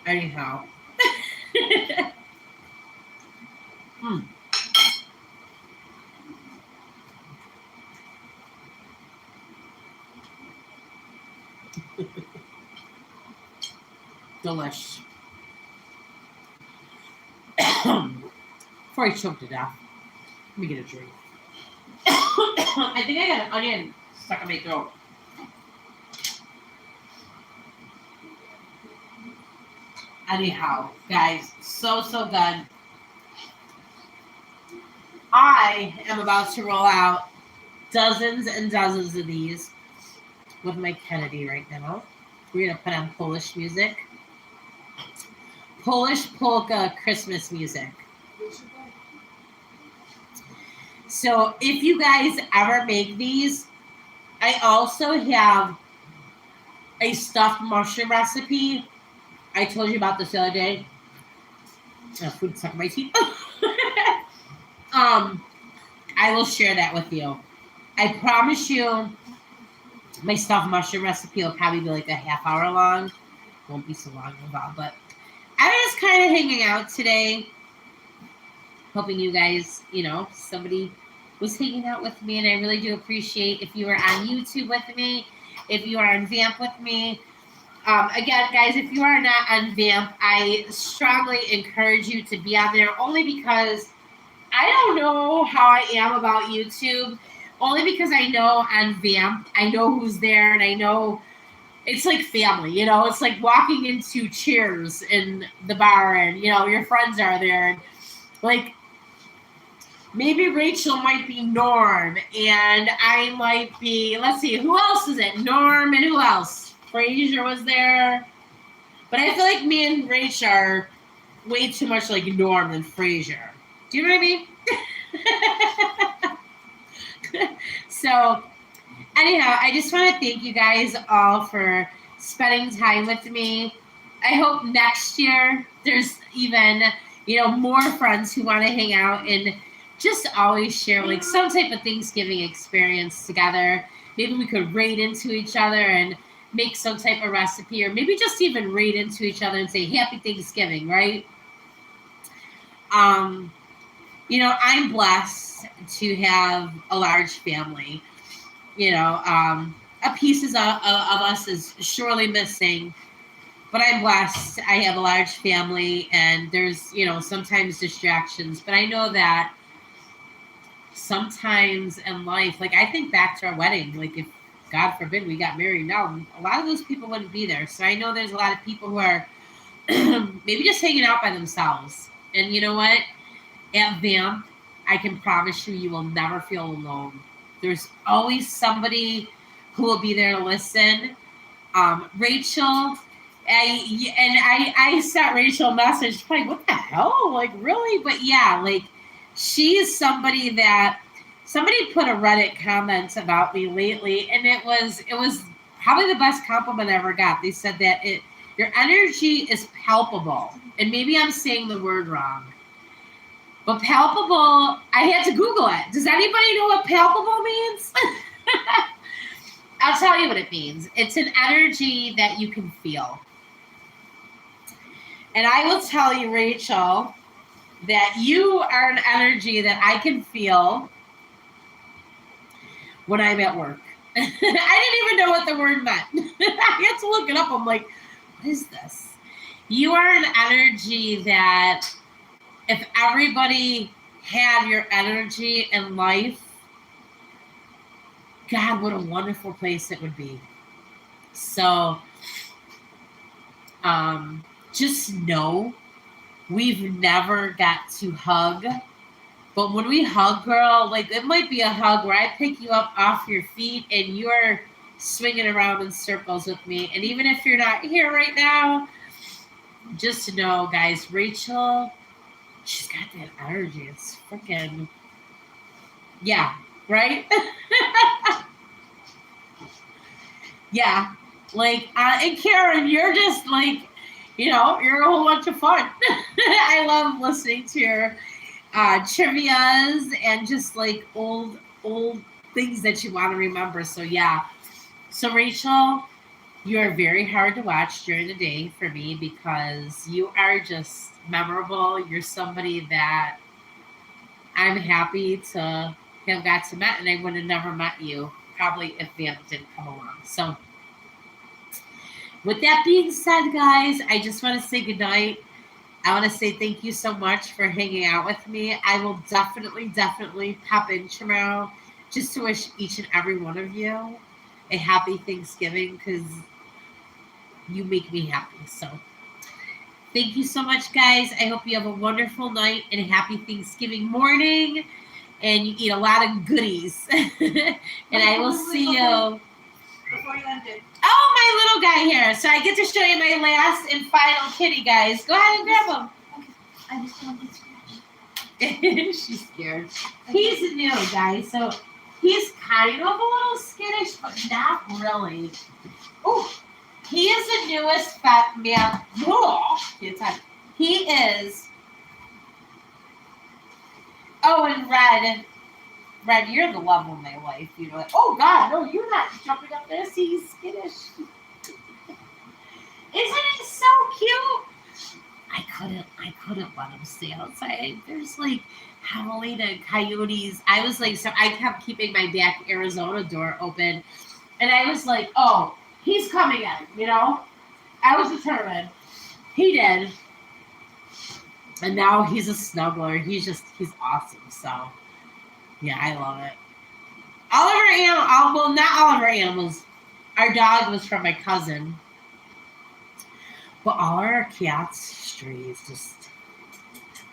Anyhow. Delish. Before I choke to death, let me get a drink. I think I got an onion stuck in my throat. Anyhow, guys, so good. I am about to roll out dozens and dozens of these with my Kennedy right now. We're going to put on Polish music. Polish polka Christmas music. So if you guys ever make these, I also have a stuffed mushroom recipe. I told you about this the other day. Food stuck in my teeth. I will share that with you. I promise you, my stuffed mushroom recipe will probably be like a half hour long. Won't be so long involved, but I was just kind of hanging out today, hoping you guys, somebody was hanging out with me, and I really do appreciate if you are on YouTube with me, if you are on Vamp with me. Again, guys, if you are not on Vamp, I strongly encourage you to be on there, only because I don't know how I am about YouTube, only because I know on Vamp, I know who's there, and I know it's like family, it's like walking into Cheers in the bar, and, your friends are there, and, like, maybe Rachel might be Norm, and I might be, let's see, who else is it? Norm, and who else? Frasier was there. But I feel like me and Rach are way too much like Norm than Frasier. Do you know what I mean? So anyhow, I just want to thank you guys all for spending time with me. I hope next year there's even, more friends who want to hang out and just always share like some type of Thanksgiving experience together. Maybe we could raid into each other and make some type of recipe, or maybe just even raid into each other and say Happy Thanksgiving, right? I'm blessed to have a large family. A pieces of us is surely missing, but I'm blessed. I have a large family, and there's, sometimes distractions, but I know that sometimes in life, like I think back to our wedding, like if God forbid we got married now, a lot of those people wouldn't be there. So I know there's a lot of people who are maybe just hanging out by themselves. And you know what? At VAMP, I can promise you, you will never feel alone. There's always somebody who will be there to listen. Rachel, I sent Rachel a message, like, what the hell? Like, really? But yeah, like, she's somebody that somebody put a Reddit comment about me lately, and it was probably the best compliment I ever got. They said that your energy is palpable, and maybe I'm saying the word wrong. But palpable, I had to Google it. Does anybody know what palpable means? I'll tell you what it means. It's an energy that you can feel. And I will tell you, Rachel, that you are an energy that I can feel when I'm at work. I didn't even know what the word meant. I had to look it up. I'm like, what is this? You are an energy that if everybody had your energy in life, God, what a wonderful place it would be. So, just know we've never got to hug. But when we hug, girl, like it might be a hug where I pick you up off your feet and you're swinging around in circles with me. And even if you're not here right now, just know, guys, Rachel, she's got that energy. It's freaking, yeah, right? Yeah. Like, and Karen, you're just like, you're a whole bunch of fun. I love listening to your trivias and just like old things that you want to remember. So yeah. So Rachel, you are very hard to watch during the day for me because you are just memorable. You're somebody that I'm happy to have got to meet, and I would have never met you probably if Vamp didn't come along. So with that being said, guys, I just want to say goodnight. I want to say thank you so much for hanging out with me. I will definitely pop in tomorrow just to wish each and every one of you a happy Thanksgiving because you make me happy. So thank you so much, guys. I hope you have a wonderful night and a happy Thanksgiving morning and you eat a lot of goodies. And I will see you. Before you end it. Oh, my little guy here. So I get to show you my last and final kitty, guys. Go ahead and grab him. Okay. I just want to scratch. She's scared. He's new, guys. So he's kind of a little skittish, but not really. Oh, he is the newest fat man. He is. Oh, and Red, you're the love of my life. Like, oh God, no, you're not jumping up there. See, he's skittish. Isn't he so cute? I couldn't let him stay outside. There's like howling and coyotes. I was like, so I kept keeping my back Arizona door open, and I was like, oh, he's coming in. I was determined. He did, and now he's a snuggler. He's awesome. So. Yeah, I love it. All of our animals, well, not all of our animals. Our dog was from my cousin. But all our cats, strays, just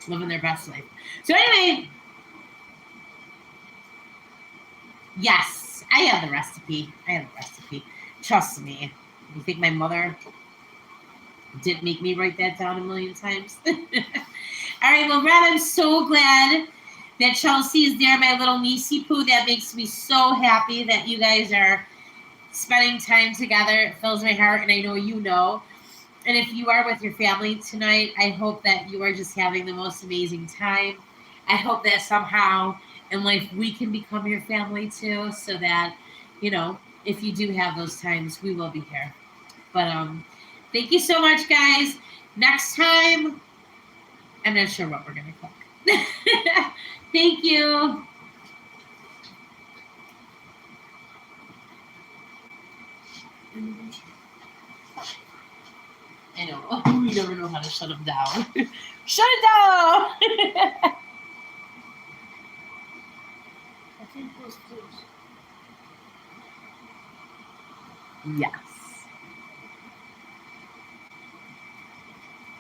living their best life. So anyway, yes, I have the recipe. Trust me. You think my mother didn't make me write that down a million times? All right, well, Red, I'm so glad that Chelsea's there, my little niecey poo. That makes me so happy that you guys are spending time together. It fills my heart, and I know you know. And if you are with your family tonight, I hope that you are just having the most amazing time. I hope that somehow in life we can become your family too, so that, you know, if you do have those times, we will be here. But thank you so much, guys. Next time, I'm not sure what we're gonna cook. Thank you. I know. We never know how to shut them down. Shut it down. I think those close. Yes.